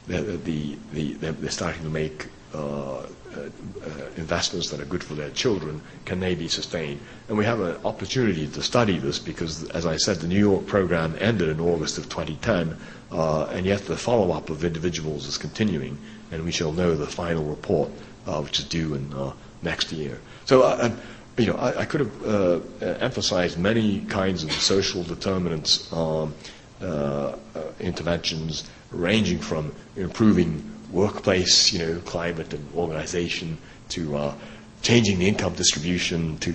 they're starting to make investments that are good for their children, can they be sustained? And we have an opportunity to study this because, as I said, the New York program ended in August of 2010, and yet the follow-up of individuals is continuing, and we shall know the final report, which is due in next year. So, I could have emphasized many kinds of social determinants interventions, ranging from improving workplace, climate and organization, to changing the income distribution, to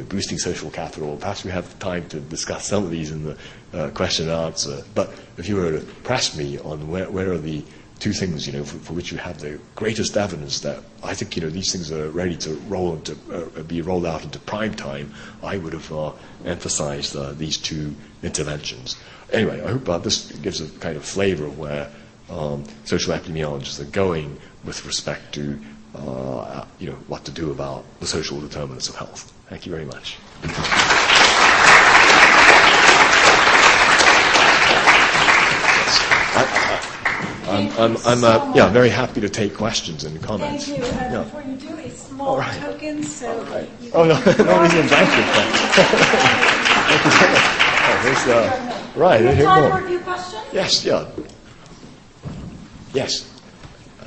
boosting social capital. Perhaps we have time to discuss some of these in the question and answer. But if you were to press me on where are the two things, for which you have the greatest evidence that I think these things are ready to be rolled out into prime time, I would have emphasized these two interventions. Anyway, I hope this gives a kind of flavor of where social epidemiologists are going with respect to what to do about the social determinants of health. Thank you very much. I'm very happy to take questions and comments. Thank you. Yeah. Before you do, a small token, so. Okay. Oh, no reason. Thank you. Thank you very much. Right. Do you have Here time more. for a few questions? Yes, yeah. Yes. I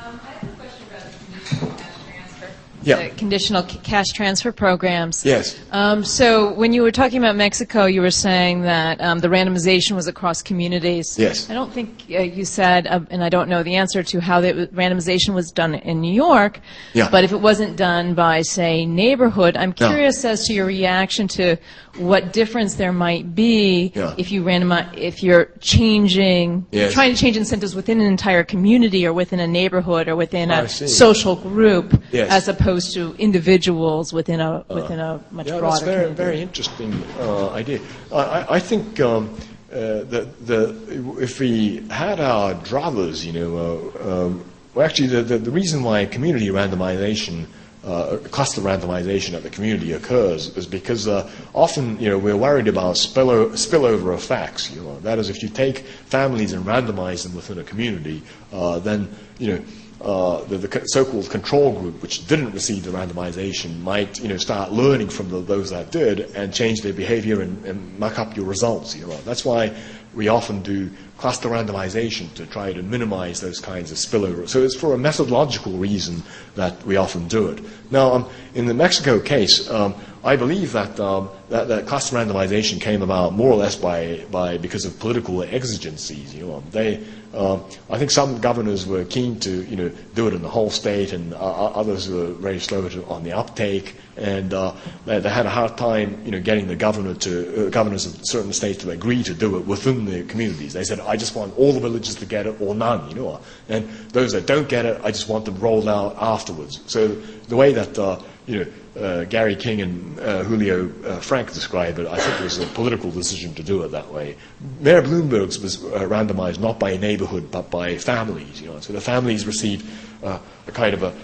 have a question about conditional cash transfer. Yeah. The conditional cash transfer programs. Yes. So when you were talking about Mexico, you were saying that the randomization was across communities. Yes. I don't think you said, and I don't know the answer to how the randomization was done in New York. Yeah. But if it wasn't done by, say, neighborhood, I'm curious as to your reaction to what difference there might be if you if you're changing, trying to change incentives within an entire community or within a neighborhood or within a social group, as opposed to individuals within a much broader that's community. very interesting idea. I think that if we had our druthers, actually the reason why community randomization, cluster randomization at the community occurs is because often we're worried about spillover effects. That is, if you take families and randomize them within a community, then the so-called control group, which didn't receive the randomization, might start learning from those that did and change their behavior and muck up your results. That's why we often do cluster randomization to try to minimize those kinds of spillover. So it's for a methodological reason that we often do it. Now, in the Mexico case, I believe that that cluster randomization came about more or less because of political exigencies. I think some governors were keen to do it in the whole state, and others were very slow on the uptake, and they had a hard time getting the governors of certain states to agree to do it within the communities. They said, I just want all the villages to get it or none, and those that don't get it, I just want them rolled out afterwards. So the way that Gary King and Julio Frank described it, I think it was a political decision to do it that way. Mayor Bloomberg's was randomized not by neighborhood but by families. So the families received a kind of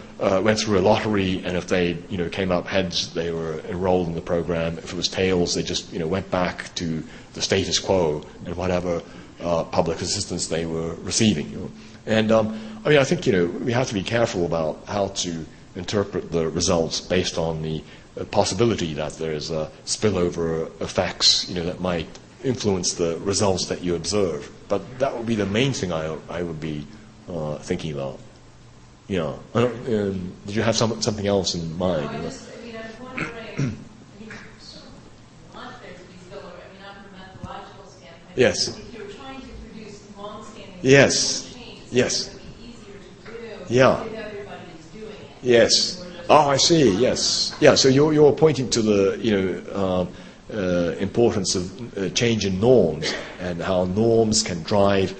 went through a lottery, and if they came up heads, they were enrolled in the program. If it was tails, they just went back to the status quo and whatever public assistance they were receiving. And I think we have to be careful about how to interpret the results based on the possibility that there is spillover effects, that might influence the results that you observe. But that would be the main thing I would be thinking about. Yeah. Did you have something else in mind? No, I was wondering, want there to be spillover, not from a methodological standpoint. Yes. If you're trying to produce long-standing Yes. change, Yes. it would be easier to do Yeah. if everybody is doing it. Yes. Oh, I see. Yes. Yeah. So you're pointing to the importance of change in norms and how norms can drive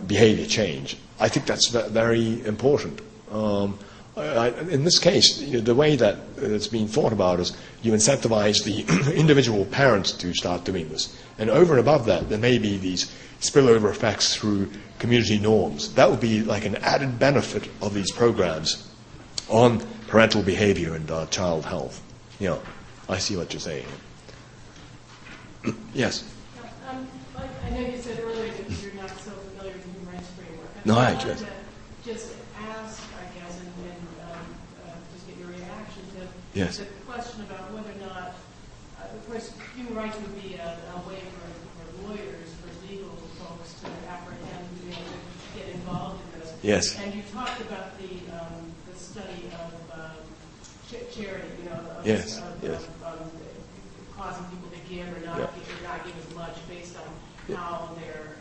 behavior change. I think that's very important. In this case, the way that it's being thought about is you incentivize the individual parents to start doing this. And over and above that, there may be these spillover effects through community norms. That would be like an added benefit of these programs on parental behavior and child health. Yeah, I see what you're saying. Yes? I know you said earlier that you're not so familiar with the human rights framework. No, I actually. wanted to just ask, I guess, and just get your reaction to Yes. the question about whether or not, of course, human rights would be a way for lawyers, for legal folks to apprehend, to get involved in this. Yes. And you talked about the study of charity, Yes. causing people to give or not give as much based on how they're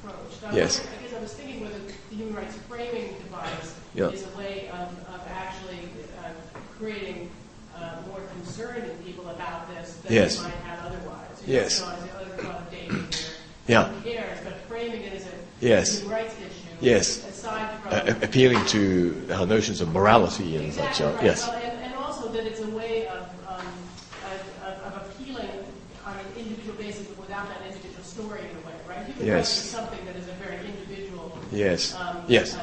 approached. Yes. I guess I was thinking whether the human rights framing device is a way of actually creating more concern in people about this than Yes. they might have otherwise. Yes. Yeah. Who cares? But framing it as a Yes. human rights issue. Yes. Aside from Appealing to notions of morality and exactly such. right. Yes. Well, and also that it's a way of appealing on an individual basis, but without that individual story in a way, right? Human rights is something that is a very individual Yes.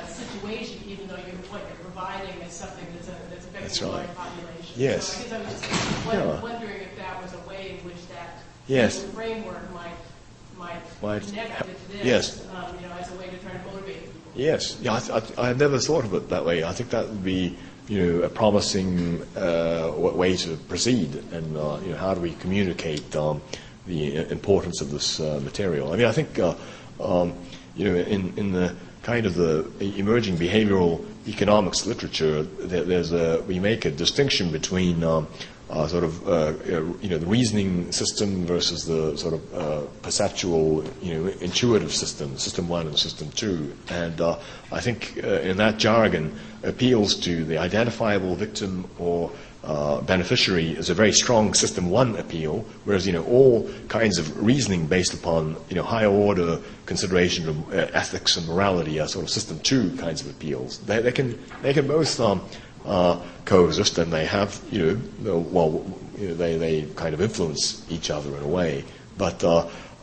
situation, even though what you're providing is something that's affecting the large population. Yes. So I guess I was just wondering if that was a way in which that framework might connect it to this, Yes. As a way to try to motivate people. Yes. Yeah, I had never thought of it that way. I think that would be, a promising way to proceed. And how do we communicate the importance of this material? I mean, I think in the kind of the emerging behavioral economics literature, we make a distinction between the reasoning system versus the sort of perceptual, intuitive system 1 and system 2. And I think in that jargon, appeals to the identifiable victim or beneficiary is a very strong system 1 appeal, whereas all kinds of reasoning based upon higher order consideration of ethics and morality are sort of system 2 kinds of appeals. They can both coexist, and they have they kind of influence each other in a way. But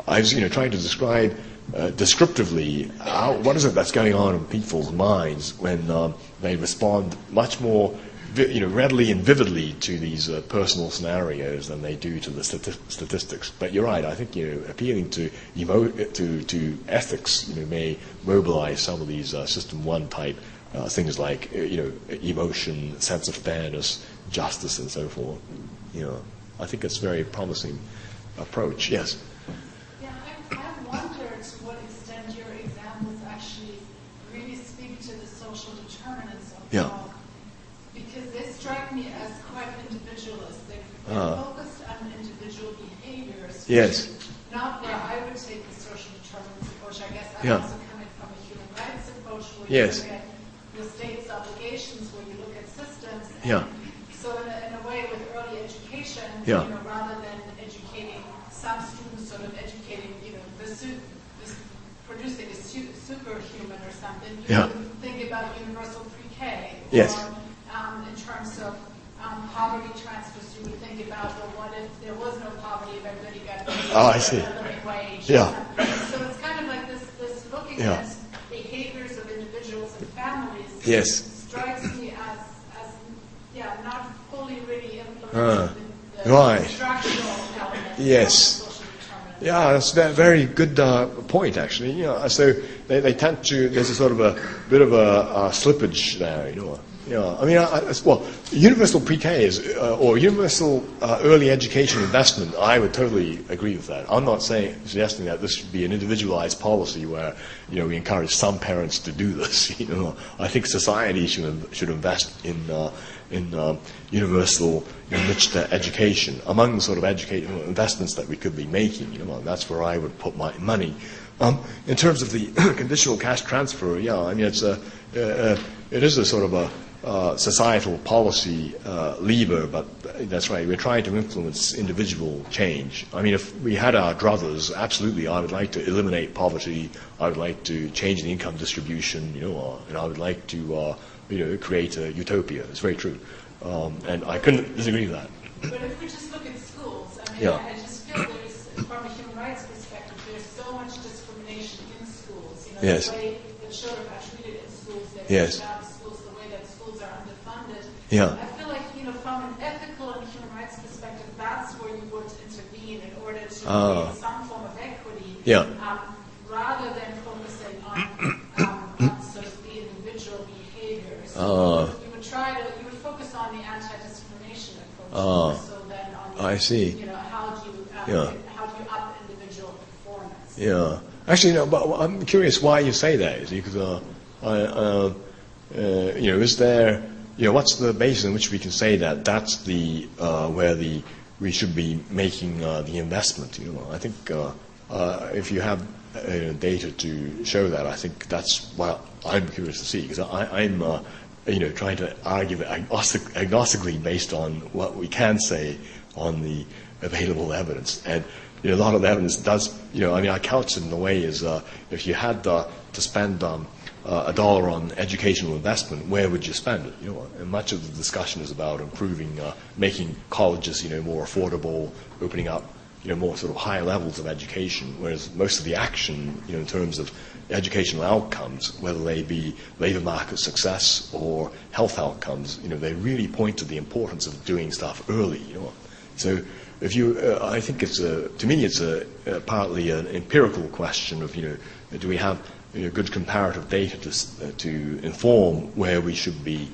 I was trying to describe descriptively what is it that's going on in people's minds when they respond much more readily and vividly to these personal scenarios than they do to the statistics. But you're right. I think appealing to ethics may mobilize some of these system 1 type things like emotion, sense of fairness, justice, and so forth. I think it's a very promising approach. Yes. Yeah, I wondered to what extent your examples actually really speak to the social determinants of health, because they strike me as quite individualistic. They're focused on individual behaviors. Yes. Not where I would take the social determinants approach. I guess I'm also coming from a human rights approach where you look at the state's obligations, where you look at systems. So in a way, with early education, rather than educating some students, sort of educating, producing a superhuman or something, you think about universal pre-K. Yes. Or in terms of poverty transfers, you would think about, well, what if there was no poverty, if everybody got a living wage? So it's kind of like this looking at behaviors of individuals and families strikes me as not fully really implementing the structural elements of social determinants. Yeah, that's a very good point, actually. So they tend to, there's a sort of a bit of a slippage there, Yeah, I mean, well, universal pre-K is, or universal early education investment, I would totally agree with that. I'm not suggesting that this should be an individualized policy where, we encourage some parents to do this. I think society should invest in universal enriched education among the sort of investments that we could be making. That's where I would put my money. In terms of the conditional cash transfer, yeah, I mean, it is a sort of a societal policy lever, but that's right. We're trying to influence individual change. I mean, if we had our druthers, absolutely, I would like to eliminate poverty. I would like to change the income distribution, and I would like to, create a utopia. It's very true, and I couldn't disagree with that. But if we just look at schools, I mean, yeah. I just feel there's, from a human rights perspective, there's so much discrimination in schools. Yes. The way the children are treated in schools, yes. Yeah. I feel like, from an ethical and human rights perspective, that's where you would intervene in order to create some form of equity, rather than focusing on sort of the individual behaviors. You would focus on the anti-discrimination approach. So then on I see. How do you up individual performance? Yeah. Actually, but I'm curious why you say that. Because is there? What's the basis in which we can say that that's the where we should be making the investment? I think if you have data to show that, I think that's what I'm curious to see, because I'm trying to argue agnostically based on what we can say on the available evidence, and a lot of the evidence does. I couch it in a way is if you had to spend $1 on educational investment, where would you spend it? And much of the discussion is about improving, making colleges, more affordable, opening up, more sort of high levels of education. Whereas most of the action, in terms of educational outcomes, whether they be labor market success or health outcomes, they really point to the importance of doing stuff early. So if I think to me, it's partly an empirical question of, do we have good comparative data to inform where we should be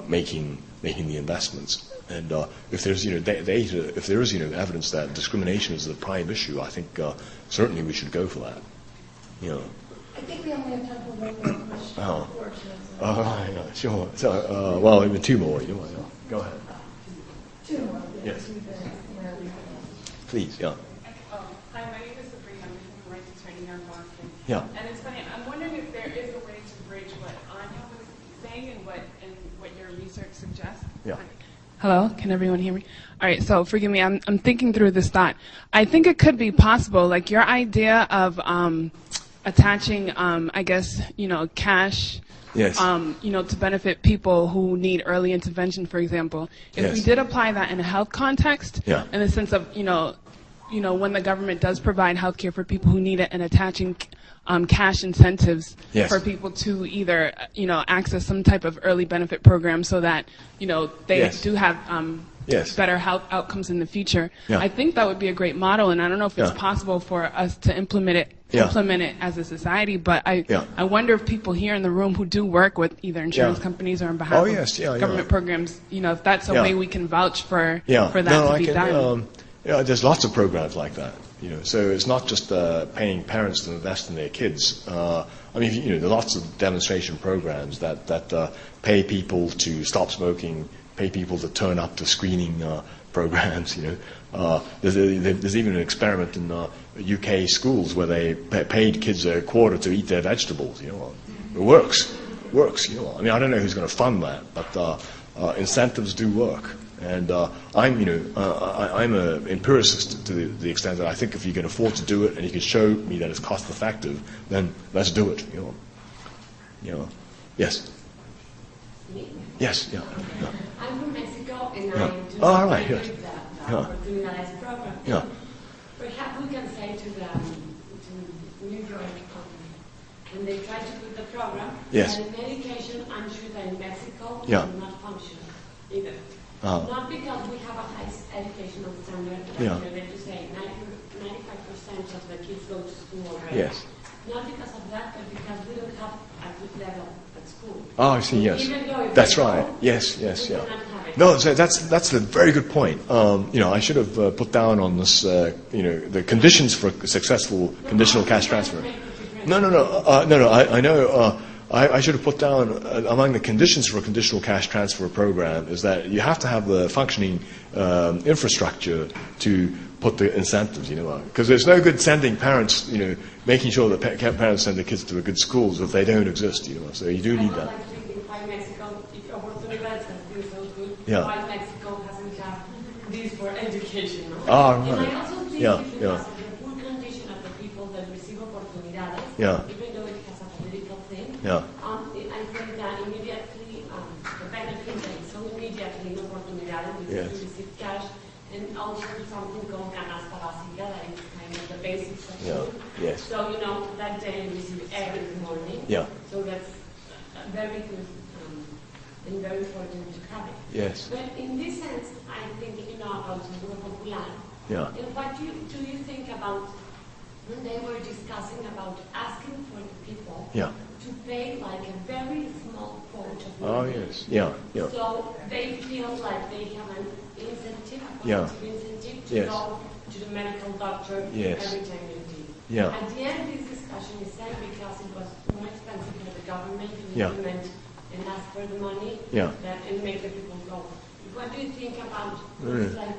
making the investments, and if there's data, if there is evidence that discrimination is the prime issue, I think certainly we should go for that. I think we only have time for one more question. Right, sure. So, well, even two more. Go ahead. Two more. Yes. Please. Yeah. Hi, my name is Sabrina. I'm a human rights attorney here in Boston. Yeah. And it's funny, I'm wondering if there is a way to bridge what Anya was saying and what your research suggests. Yeah. Hello, can everyone hear me? All right, so forgive me, I'm thinking through this thought. I think it could be possible, like your idea of attaching, I guess, cash, yes. To benefit people who need early intervention, for example. If we did apply that in a health context, in the sense of, when the government does provide health care for people who need it, and attaching cash incentives for people to either, access some type of early benefit program so that, they do have better health outcomes in the future. I think that would be a great model, and I don't know if it's possible for us to implement it as a society, but I wonder if people here in the room who do work with either insurance companies or on behalf of government programs, if that's a way we can vouch for that to be done. There's lots of programs like that. So it's not just paying parents to invest in their kids. There are lots of demonstration programs that pay people to stop smoking, pay people to turn up to screening programs. There's even an experiment in UK schools where they paid kids $0.25 to eat their vegetables. It works. I don't know who's going to fund that, but incentives do work. And I'm an empiricist to the extent that I think if you can afford to do it and you can show me that it's cost effective, then let's do it. Yes. Yes. Yeah. I'm from Mexico, and I do right. the criminalized program. Yeah. Perhaps we can say to New York, when they try to put the program, that the medication, I'm sure that in Mexico will not function either. Not because we have a high educational standard, like to say 95% of the kids go to school already. Yes. Not because of that, but because we don't have a good level at school. school. Oh, I see. Yes, that's right. Yes, yeah. No, so that's a very good point. I should have put down on this, the conditions for successful conditional cash transfer. No. I know. I should have put down among the conditions for a conditional cash transfer program is that you have to have the functioning infrastructure to put the incentives, because there's no good sending parents, making sure that parents send their kids to the good schools if they don't exist, So you do need that. Why Mexico, if opportunities has been so good, yeah. Why Mexico hasn't had this for education, no? Ah, right. And I also think Yeah. because of the poor condition of the people that receive oportunidades, Yeah. even though it has a political thing, Yeah. I think that immediately, the benefit that is so immediately in oportunidades, which Yes. is to receive cash, and also something called canasta básica, that is kind of the basics of Yeah. food. Yes. So, that day you receive every morning. Yeah. So that's very good and very important to have it. Yes. But in this sense, I think, about Seguro Popular. Yeah. And what do you think about when they were discussing about asking for the people to pay like a very small quote of money? Oh, yes. Yeah. So they feel like they have an incentive, Yeah. incentive to Yes. go to the medical doctor Yes. every time they need. Yeah. At the end, this discussion is said because it was more expensive for the government to Yeah. implement and ask for the money and make the people go. What do you think about things like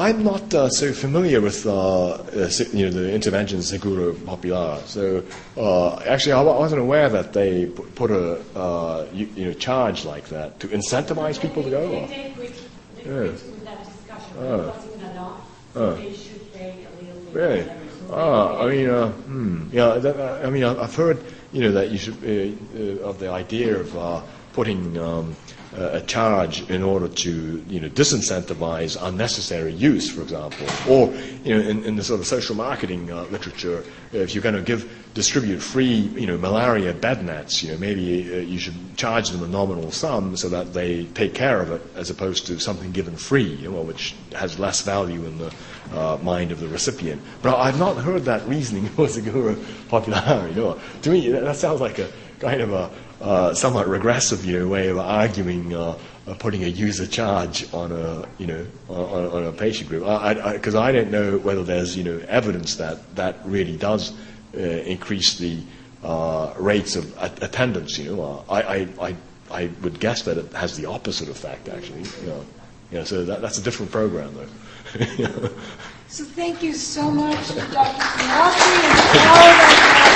I'm not so familiar with the intervention Seguro Popular. So actually, I wasn't aware that they put a charge like that to incentivize people to go. They quit with that discussion. It wasn't in the law, so they should pay a little bit. Really? I've heard that you should of the idea of putting a charge in order to disincentivize unnecessary use, for example, or in the sort of social marketing literature, if you're going to distribute free malaria bed nets, maybe you should charge them a nominal sum so that they take care of it, as opposed to something given free, which has less value in the mind of the recipient. But I've not heard that reasoning for Seguro Popular. To me, that sounds like a kind of a somewhat regressive way of arguing putting a user charge on a patient group, because I don't know whether there's evidence that really does increase the rates of attendance. I would guess that it has the opposite effect, actually. So that's a different program, though. So thank you so much, Dr. Sinatra, and all of our